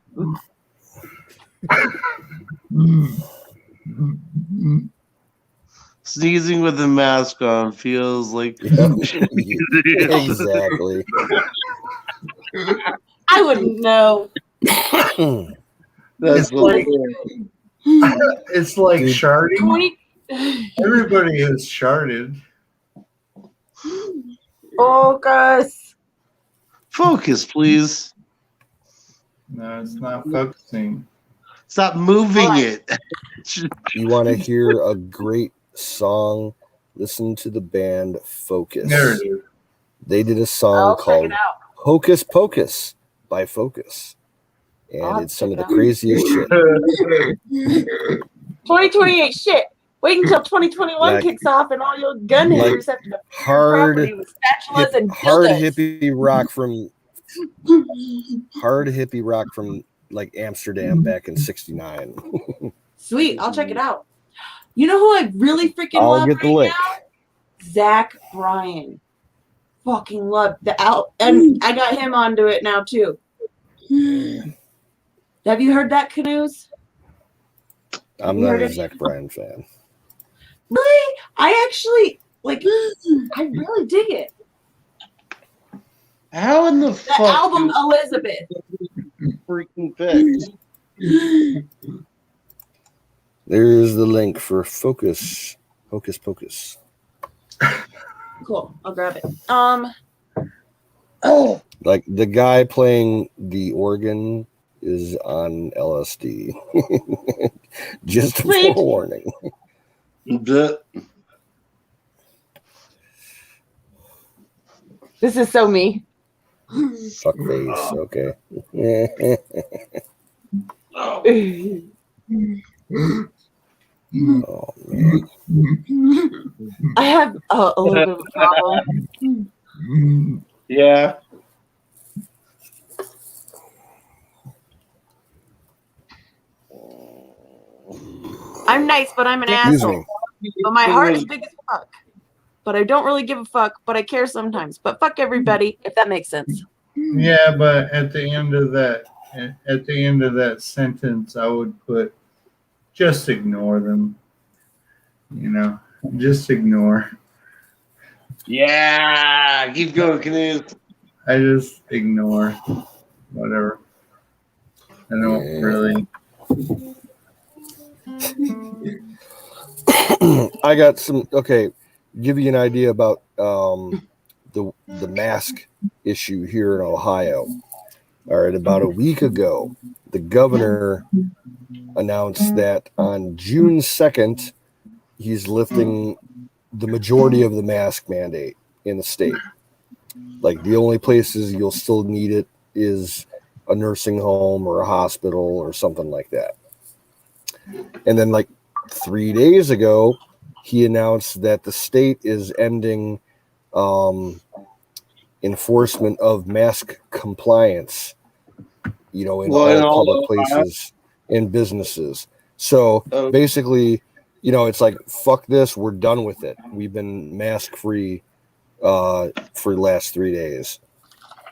Sneezing with a mask on feels like exactly. I wouldn't know. That's It's like Dude. sharding. Everybody has sharded. Focus. Focus, please. No, it's not focusing. Stop moving it. You want to hear a great song? Listen to the band Focus. There it is. They did a song I'll check called it out. Hocus Pocus by Focus. I'll And it's some of check the it out. craziest shit. 2028 shit. Wait until 2021 Like- kicks off and all your gun like hitters have to defend your hard, property with spatulas and hard dildos. hippie rock from like Amsterdam back in '69. Sweet, I'll check it out. You know who I really freaking I'll love get the right link. now? Zach Bryan. Fucking love the out, and I got him onto it now too. Have you heard that, Canoes? I'm You not heard a it? Zach Bryan fan. Really? I actually like. I really dig it. How in the The fuck album do Elizabeth. freaking fix? There's the link for Focus. Hocus Pocus. Cool. I'll grab it. Like the guy playing the organ is on LSD. Just a Sweet. forewarning. This is so me. Fuck face. Okay. Oh man. I have a little bit of a problem. Yeah. I'm nice, but I'm an Excuse asshole. me. But my heart is big as fuck. But I don't really give a fuck, but I care sometimes. But fuck everybody, if that makes sense. Yeah, but at the end of that sentence, I would put, just ignore them. You know, just ignore. Yeah. Keep going, Canoes. I just ignore whatever. I don't really. I got some. Okay, give you an idea about the mask issue here in Ohio. All right, about a week ago, the governor announced that on June 2nd, he's lifting the majority of the mask mandate in the state. Like the only places you'll still need it is a nursing home or a hospital or something like that. And then like 3 days ago, he announced that the state is ending enforcement of mask compliance, in all public places and businesses. So basically, it's like, fuck this, we're done with it. We've been mask free for the last 3 days.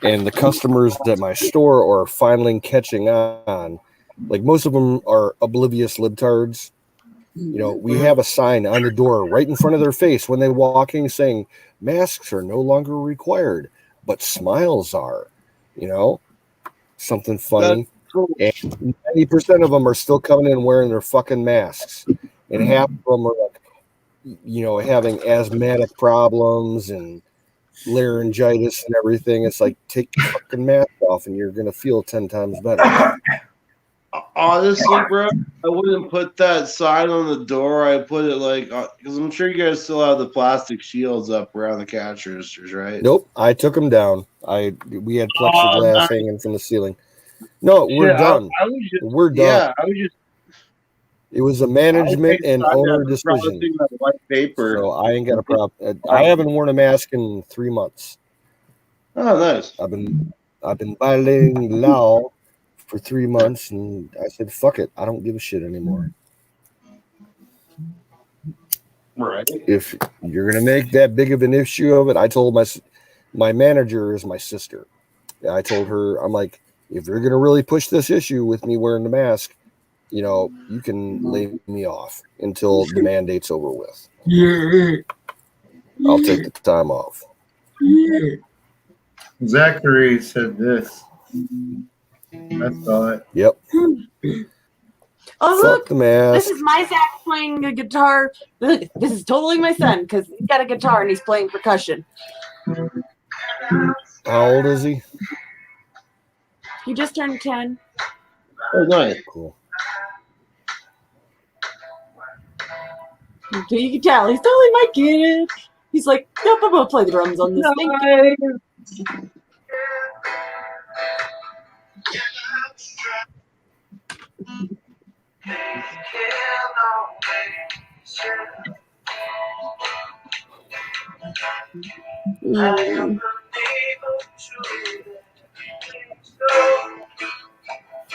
And the customers at my store are finally catching on. Like, most of them are oblivious libtards. We have a sign on the door right in front of their face when they walk in saying masks are no longer required, but smiles are, something funny. Cool. And 90% of them are still coming in wearing their fucking masks. And half of them are like, having asthmatic problems and laryngitis and everything. It's like, take your fucking mask off and you're going to feel 10 times better. Honestly, bro, I wouldn't put that sign on the door. I put it like, because I'm sure you guys still have the plastic shields up around the cash registers, right? Nope, I took them down. We had plexiglass hanging from the ceiling. No, we're done. We're done. Yeah, I was just. It was a management and owner decision. White paper. So I ain't got a problem. I haven't worn a mask in 3 months. Oh, nice. I've been violating the law for 3 months, and I said, fuck it. I don't give a shit anymore. Right. If you're going to make that big of an issue of it, I told my manager is my sister. I told her, I'm like, if you're going to really push this issue with me wearing the mask, you can lay me off until the mandate's over with. I'll take the time off. Zachary said this. I thought. Yep. Oh, Fuck look, the mask. this is my Zach playing a guitar. Look, this is totally my son because he's got a guitar and he's playing percussion. How old is he? He just turned 10. Oh, nice. Cool. Okay, you can tell he's totally my kid. He's like, yep, I'm gonna play the drums on this thing.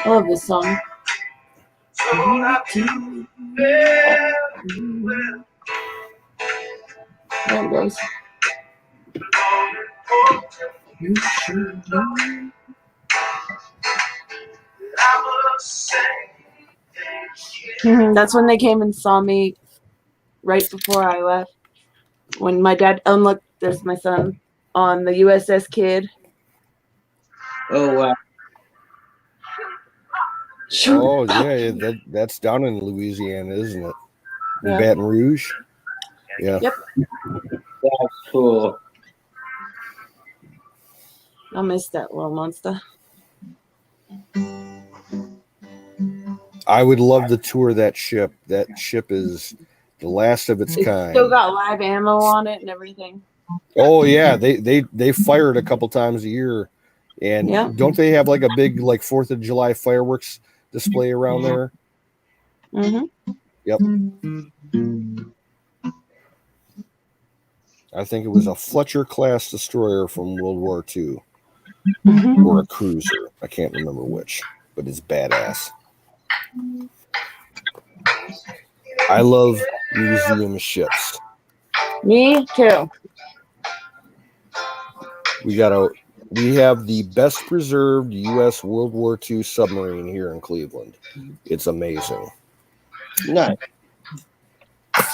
I love this song. There it goes. That's when they came and saw me right before I left. When my dad, look, there's my son on the USS Kid. Oh, wow. Oh, yeah, that's down in Louisiana, isn't it? In Baton Rouge? Yeah. Yep. That's cool. I miss that little monster. I would love to tour that ship. That ship is the last of its kind. Still got live ammo on it and everything. Oh yeah, they fire it a couple times a year, and don't they have like a big 4th of July fireworks display around there? Mm-hmm. Yep. I think it was a Fletcher class destroyer from World War II, or a cruiser. I can't remember which, but it's badass. I love museum ships. Me too. We have the best preserved U.S. World War II submarine here in Cleveland. It's amazing. Nice.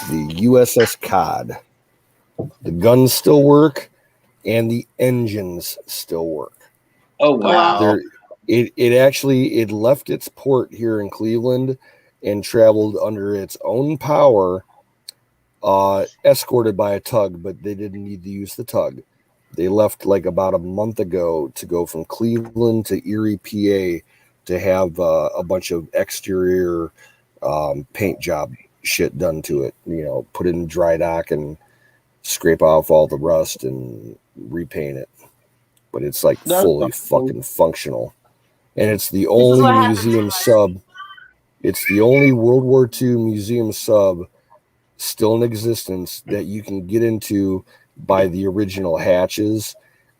The USS Cod. The guns still work, and the engines still work. Oh wow! It left its port here in Cleveland and traveled under its own power, escorted by a tug, but they didn't need to use the tug. They left about a month ago to go from Cleveland to Erie, PA, to have a bunch of exterior paint job shit done to it. Put it in dry dock and scrape off all the rust and repaint it. But it's fully fucking functional. And it's the only museum sub. It's the only World War II museum sub still in existence that you can get into by the original hatches.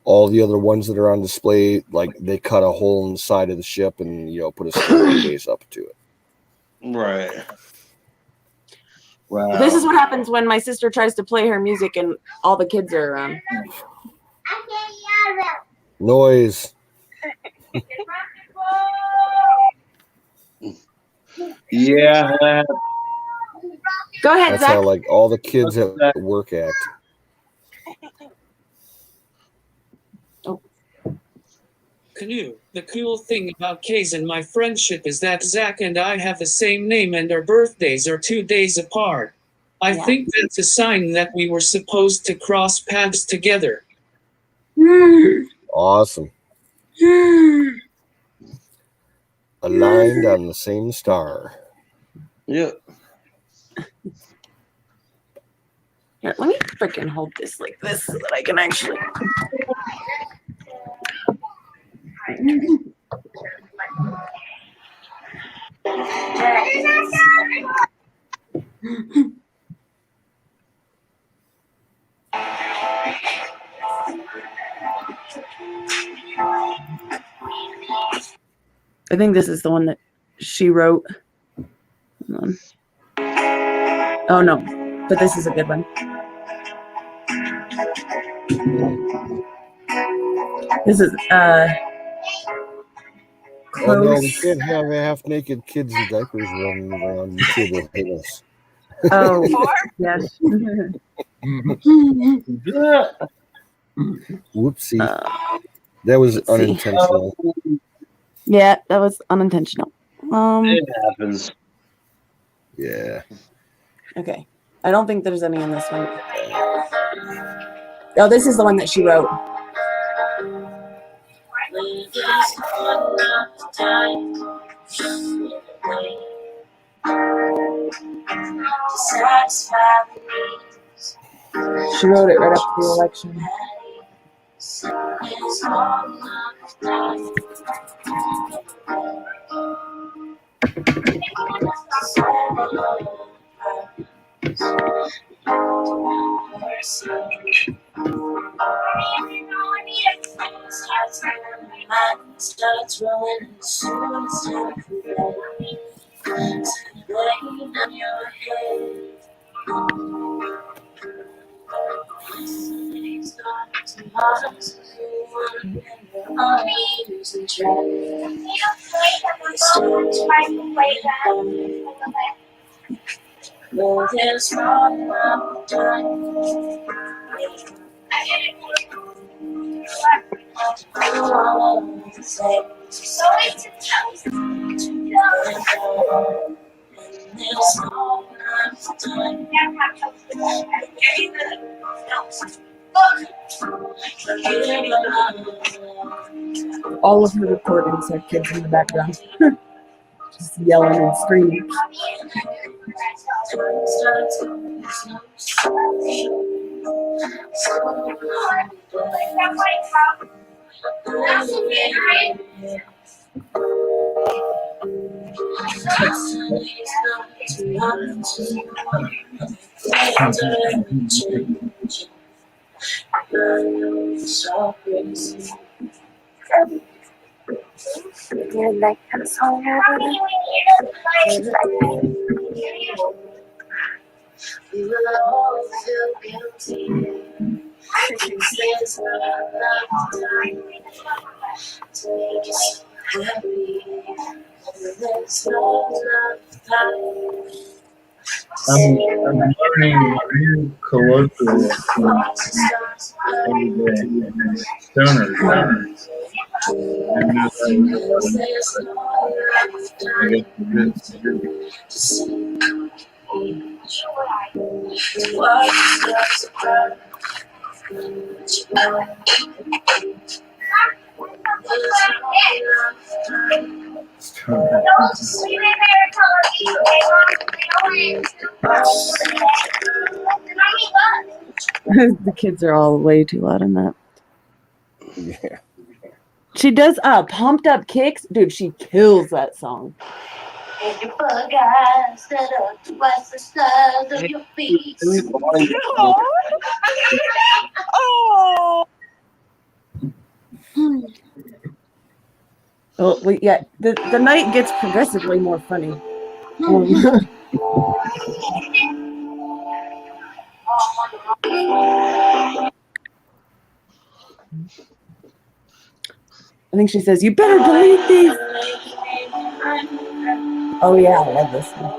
All the other ones that are on display, like they cut a hole in the side of the ship and put a storage base up to it. Right. Wow. This is what happens when my sister tries to play her music and all the kids are around. Noise. Yeah. Go ahead, That's Zach. how like all the kids at work act. Canoe. The cool thing about Kay's and my friendship is that Zach and I have the same name and our birthdays are 2 days apart. I think that's a sign that we were supposed to cross paths together. Awesome. Aligned on the same star. Yep. Here, let me freaking hold this like this so that I can actually. I think this is the one that she wrote. Hold on. Oh no, but this is a good one. This is Oh no, we can't have half-naked kids in diapers running around. YouTube will hit us. Oh, yes. Whoopsie. That was unintentional. Yeah, that was unintentional. It happens. Yeah. Okay. I don't think there's any in this one. Oh, this is the one that she wrote. She wrote it right after the election. Starts rolling as soon as time laying on your head. Something's gone tomorrow, and your arms and dread. Well, there's not enough time. All of her recordings have kids in the background. Just yelling and screaming. You like that song, Abby? We will all feel guilty. There's not enough time to make you so happy. There's not enough time. I'm learning new colloquial every day. Stoner. And I guess The kids are all way too loud in that. Yeah. She does pumped up kicks. Dude, she kills that song. And you forgot instead of twice the size of your feet. Oh. Oh, wait, yeah. The night gets progressively more funny. I think she says, "You better delete these." Oh yeah, I love this one.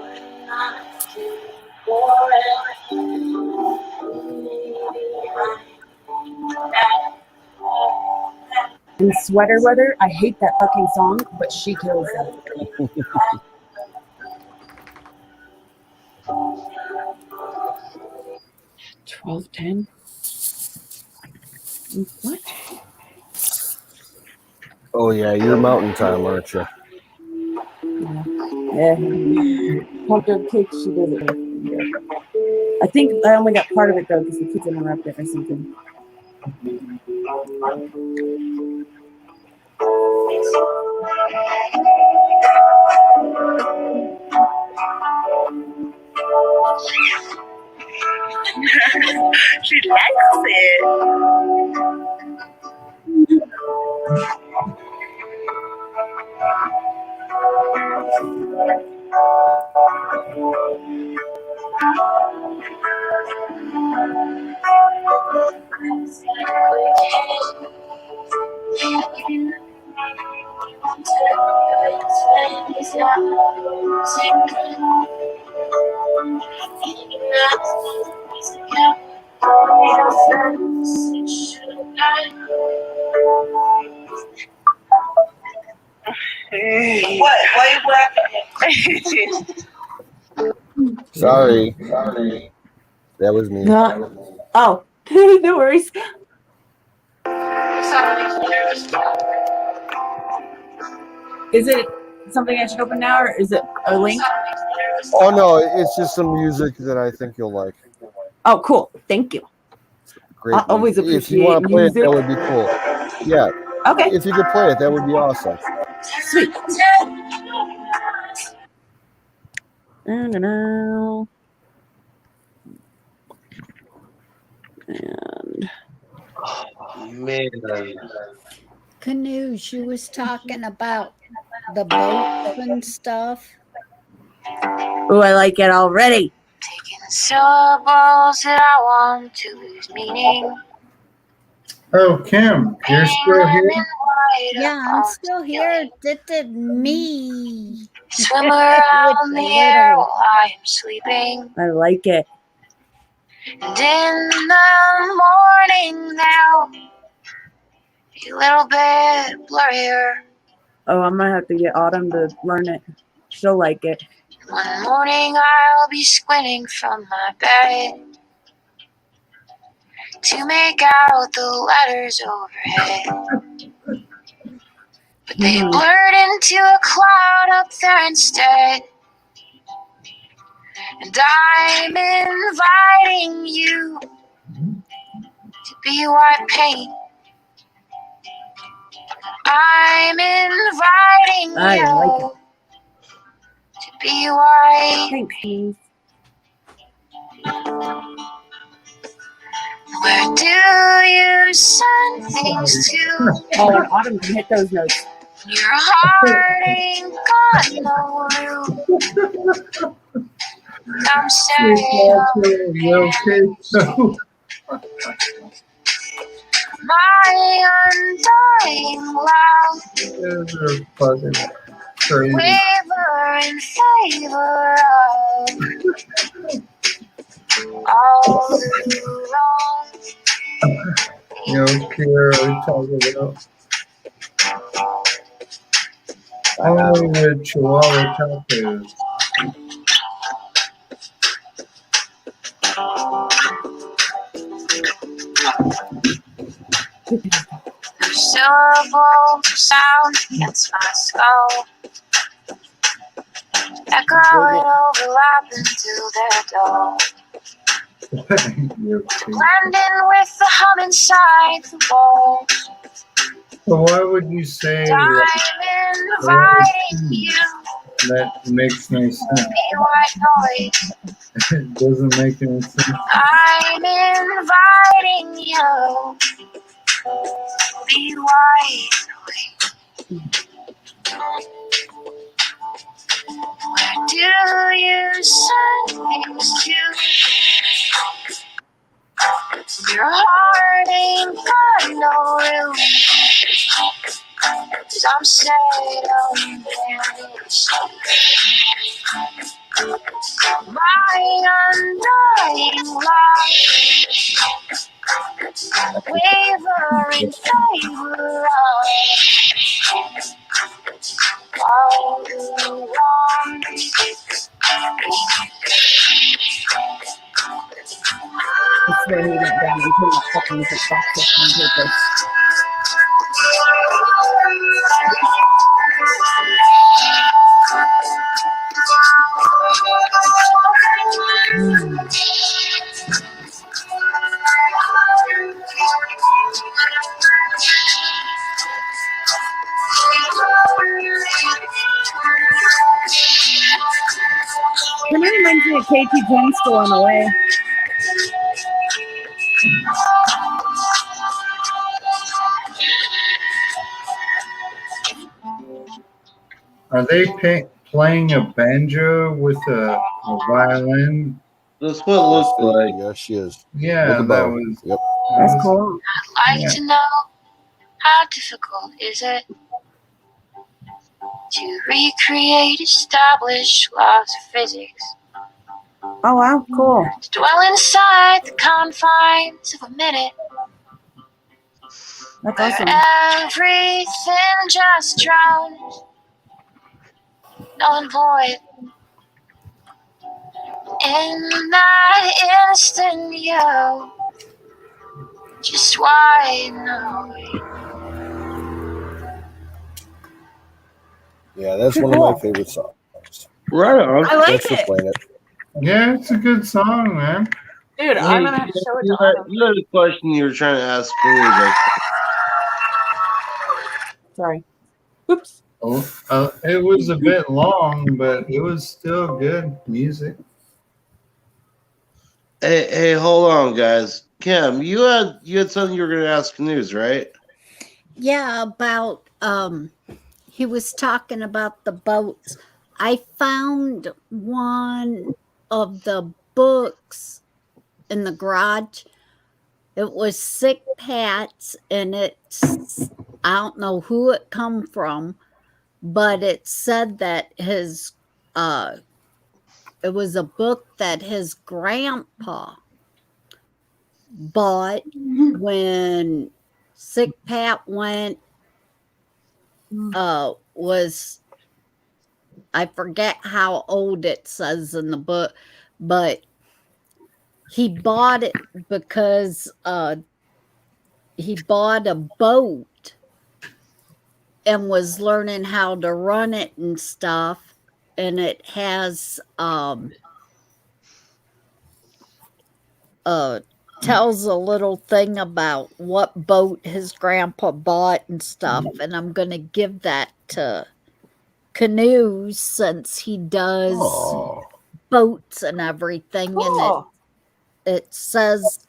In sweater weather, I hate that fucking song, but she kills it. 12:10. What? Oh yeah, you're mountain time, aren't you? Yeah. Pumpkin cake, she does it. I think I only got part of it though because the kids interrupted or something. She likes it. What? Why are you laughing? Sorry. That was me. Oh, no worries. Is it something I should open now, or is it a link? Oh no, it's just some music that I think you'll like. Oh, cool. Thank you. Great. I always music. appreciate If you want to play music. it, that would be cool. Yeah. Okay. If you could play it, that would be awesome. Sweet. And Man. Canoe, she was talking about the boats and stuff. Oh, I like it already. Taking syllables that I want to lose meaning. Oh, Kim, you're still here? Yeah, I'm still here. Me. Swim around the air while I am sleeping. I like it. And in the morning now, be a little bit blurrier. Oh, I'm gonna have to get Autumn to learn it. She'll like it. One morning I'll be squinting from my bed to make out the letters overhead. But they blurred into a cloud up there instead. And I'm inviting you to be white paint. I'm inviting you to be white. Thanks. Where do you send things to? Oh, and Autumn can hit those notes. Your heart ain't got no room. I'm saying my undying love. Those are fucking crazy. Waver in favor of all the wrong. You don't care what we talk about. Only with Chihuahua tacos. Syllable sound against my skull, echoing, overlapping till they're dull. Blending with the hum inside the walls. So why would you say I'm inviting you That makes no sense. Be white noise. It doesn't make any sense. I'm inviting you. Be white noise. Where do you send things to? Your heart ain't got no room. Some say don't vanish. My undying love, wavering favor of all who want. I swear he went down and turned that fucking music back up on purpose. Kind of reminds me of Katie Jones still on the way. Are they playing a banjo with a violin? That's what it looks like. Yeah, she is. Yeah, With a that bow. was. Yep. That's cool. I'd like to know how difficult is it to recreate established laws of physics, Oh wow, cool. to dwell inside the confines of a minute, That's where awesome. everything just drowns, null and void. In that instant, you just wide noise. Yeah, that's Pretty one of my cool. favorite songs. Right on. I like Thanks for it. playing it. Yeah, it's a good song, man. Dude, Hey, I'm gonna have to show it to Autumn. you had a question you were trying to ask for me, but Sorry. Oops. Oh, it was a bit long, but it was still good music. hey, hold on, guys. Kim, you had something you were going to ask News, right? Yeah, about he was talking about the boats. I found one of the books in the garage. It was Sick Pat's, and it's I don't know who it come from, but it said that his it was a book that his grandpa bought when Sick Pat went was I forget how old it says in the book, but he bought it because he bought a boat and was learning how to run it and stuff, and it has tells a little thing about what boat his grandpa bought and stuff, and I'm gonna give that to Canoes since he does Oh, boats and everything, and Cool. it says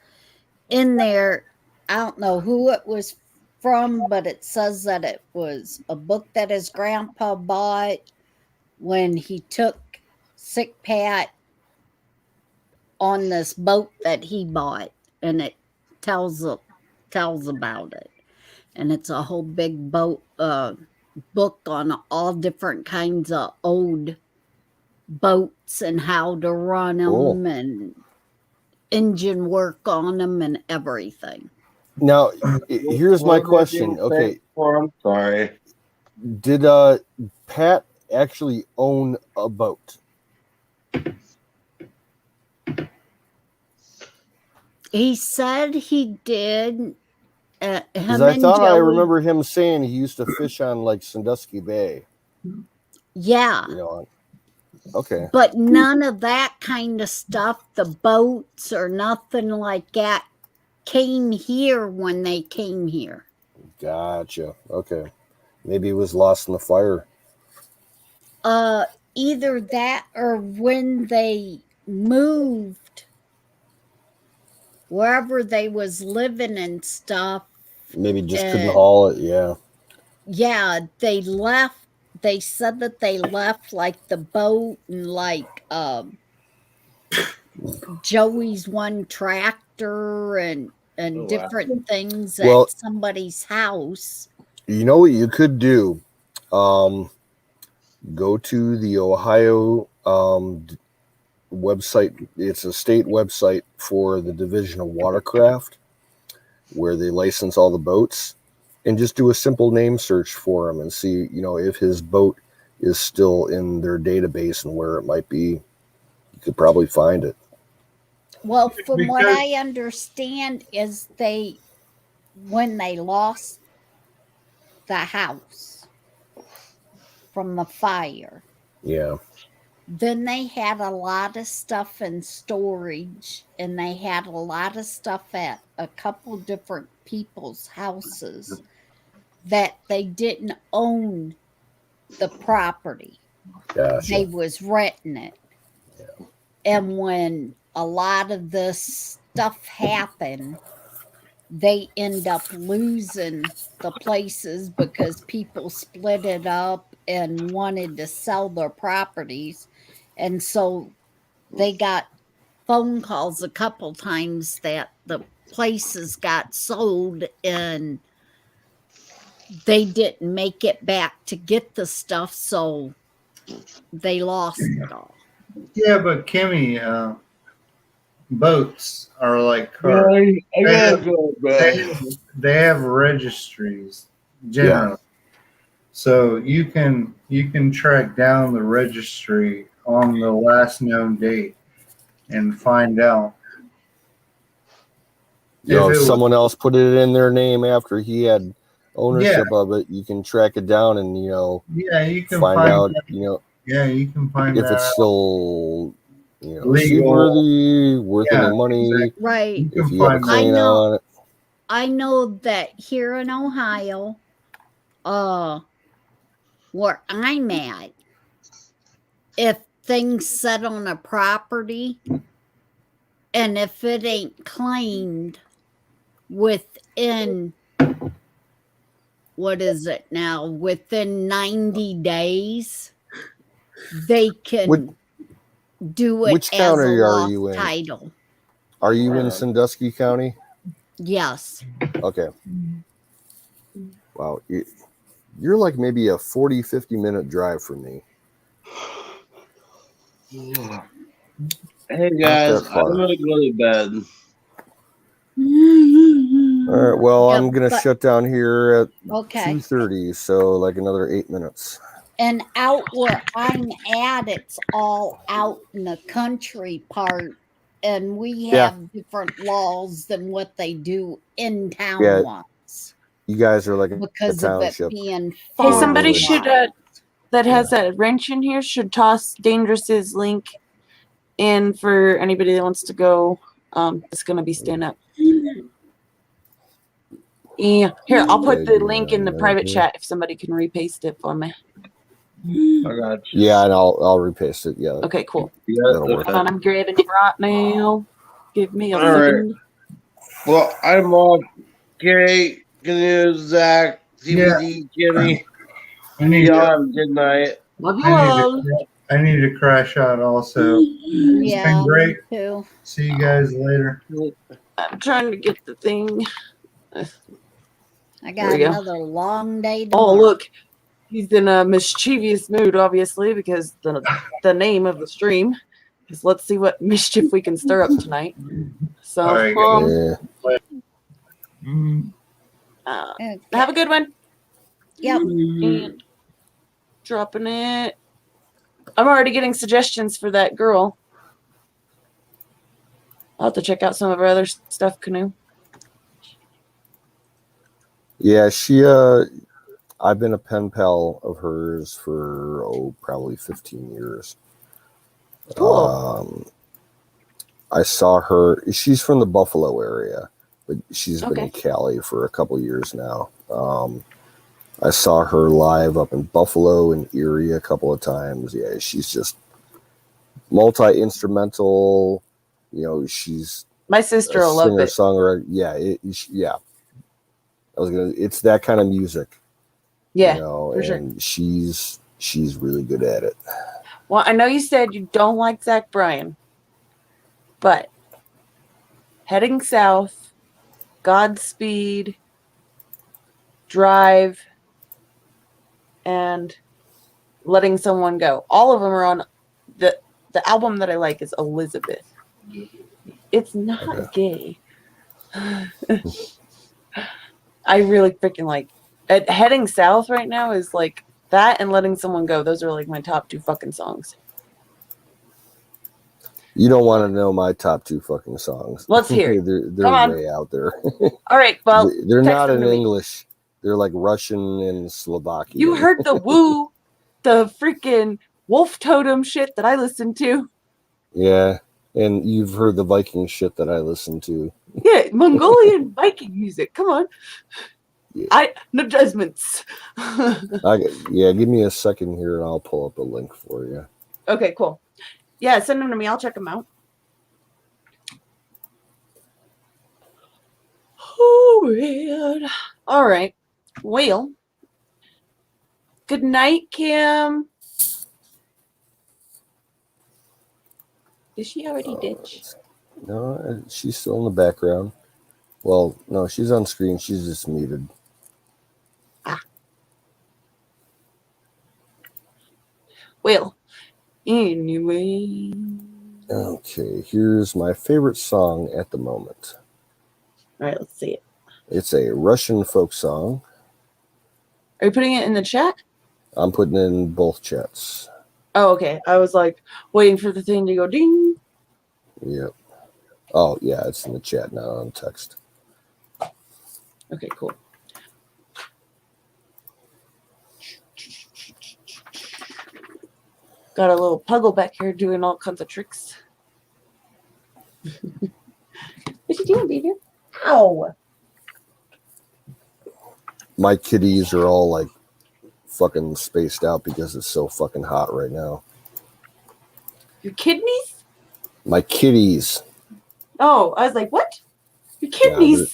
in there, I don't know who it was from, but it says that it was a book that his grandpa bought when he took Sick Pat on this boat that he bought, and it tells about it, and it's a whole big book on all different kinds of old boats and how to run them cool. and engine work on them and everything. Now, here's my What was I being question. Okay, thanked for? I'm sorry. did Pat actually own a boat? He said he did. Because Him I and thought I Joey. remember him saying he used to fish on like Sandusky Bay. Yeah. You know. Okay. But none of that kind of stuff, the boats or nothing like that, came here when they came here. Gotcha. Okay. Maybe he was lost in the fire. either that or when they moved wherever they was living and stuff. Maybe just couldn't and haul it. Yeah. yeah, they left. They said that they left like the boat and like Joey's one tractor and Oh, wow. different things Well- at somebody's house. You know what you could do? Go to the Ohio website. It's a state website for the Division of Watercraft, where they license all the boats, and just do a simple name search for him and see, if his boat is still in their database and where it might be. You could probably find it. Well, from what Because- I understand is when they lost the house from the fire, Yeah. then they had a lot of stuff in storage, and they had a lot of stuff at a couple different people's houses that they didn't own the property. Gotcha. They was renting it. And when a lot of this stuff happened, they end up losing the places because people split it up and wanted to sell their properties. And so they got phone calls a couple times that the places got sold and they didn't make it back to get the stuff, so they lost it all. Yeah, but Kimmy, boats are like Yeah, cars. I gotta go back. They have registries generally, so you can track down the registry on the last known date and find out. If someone else put it in their name after he had ownership of it, you can track it down and Yeah, you can find out Yeah, you can find if that it's out. still Legal. seaworthy, worth Yeah, any money. Right. If you have a claim on it. I know that here in Ohio, where I'm at, if things set on a property and if it ain't claimed within, what is it now, within 90 days, they can do it Which as county a are lost you in? title. Are you in Sandusky County? Yes. Okay. Wow. You're like maybe a 40, 50-minute drive from me. Hey guys, that I'm far. gonna go to bed. All right. Well, Yeah, I'm gonna but- shut down here at Okay. 2:30, so like another 8 minutes. And out where I'm at, it's all out in the country part, and we have different laws than what they do in town Yeah. ones You guys are like because a of it township. being Hey, far. somebody should wide. that has that wrench in here should toss Dangerous's link in for anybody that wants to go. It's gonna be stand up. Yeah, here I'll put the link in the private chat if somebody can repaste it for me. I got you. Yeah, and I'll repaste it. Yeah. Okay, cool. That'll work. Hold on, I'm grabbing it right now. Give me a All right. second. Well, I'm off. Gary, Canoe, Zach, TBD, Jimmy. Y'all have a good night. Love you all. I need to crash out also. It's Yeah, been great. me too. See you guys later. I'm trying to get the thing. I There got we go. another long day Oh, tomorrow. look. He's in a mischievous mood, obviously, because the name of the stream is let's see what mischief we can stir up tonight. So, All right, have a good one. Yep. And dropping it. I'm already getting suggestions for that girl. I'll have to check out some of her other stuff, Canoe. Yeah, I've been a pen pal of hers for probably 15 years. Cool. I saw her. She's from the Buffalo area, but she's been Okay. in Cali for a couple years now. I saw her live up in Buffalo and Erie a couple of times. Yeah, she's just multi-instrumental. You know, she's My sister a will love it. singer-songwriter. Yeah, yeah. It's that kind of music. Yeah, you know, for sure. and she's really good at it. Well, I know you said you don't like Zach Bryan, but Heading South, Godspeed, Drive, and Letting Someone Go. All of them are on the album that I like is Elizabeth. It's not gay. I really freaking like it. Heading South right now is like that and Letting Someone Go. Those are like my top 2 fucking songs. You don't want to know my top 2 fucking songs. Let's hear it. They're Come on. way out there. All right, well, they're text not them in to me. English. They're like Russian and Slovakian. You heard the woo, the freaking wolf totem shit that I listened to. Yeah, and you've heard the Viking shit that I listen to. Yeah, Mongolian Viking music. Come on. Yeah. No judgments. Yeah, give me a second here and I'll pull up a link for you. Okay, cool. Yeah, send them to me. I'll check them out. Oh, man. All right. Well, good night, Kim. Is she already ditch? No, she's still in the background. Well, no, she's on screen. She's just muted. Well, anyway. Okay, here's my favorite song at the moment. All right, let's see it. It's a Russian folk song. Are you putting it in the chat? I'm putting it in both chats. Oh, okay. I was like waiting for the thing to go ding. Yep. Oh, yeah, it's in the chat, not on text. Okay, cool. Got a little puggle back here doing all kinds of tricks. What you doing, baby? Ow! My kitties are all like fucking spaced out because it's so fucking hot right now. Your kidneys? My kitties. Oh, I was like, what? Your kidneys? Yeah,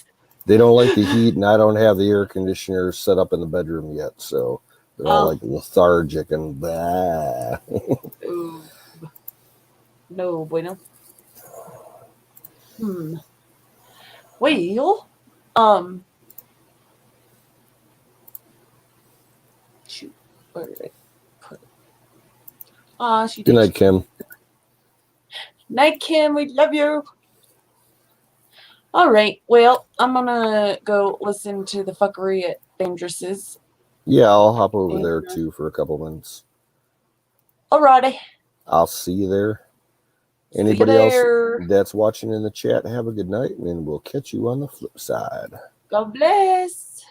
they don't like the heat, and I don't have the air conditioner set up in the bedroom yet, so they're all like lethargic and blah. Ooh. No bueno. Well, shoot, where did I put it? She did. Good night, Kim. Night, Kim. We love you. All right. Well, I'm gonna go listen to the fuckery at Dangerous's. Yeah, I'll hop over there too for a couple minutes. Alrighty. I'll see you there. Anybody else that's watching in the chat, have a good night, and we'll catch you on the flip side. God bless.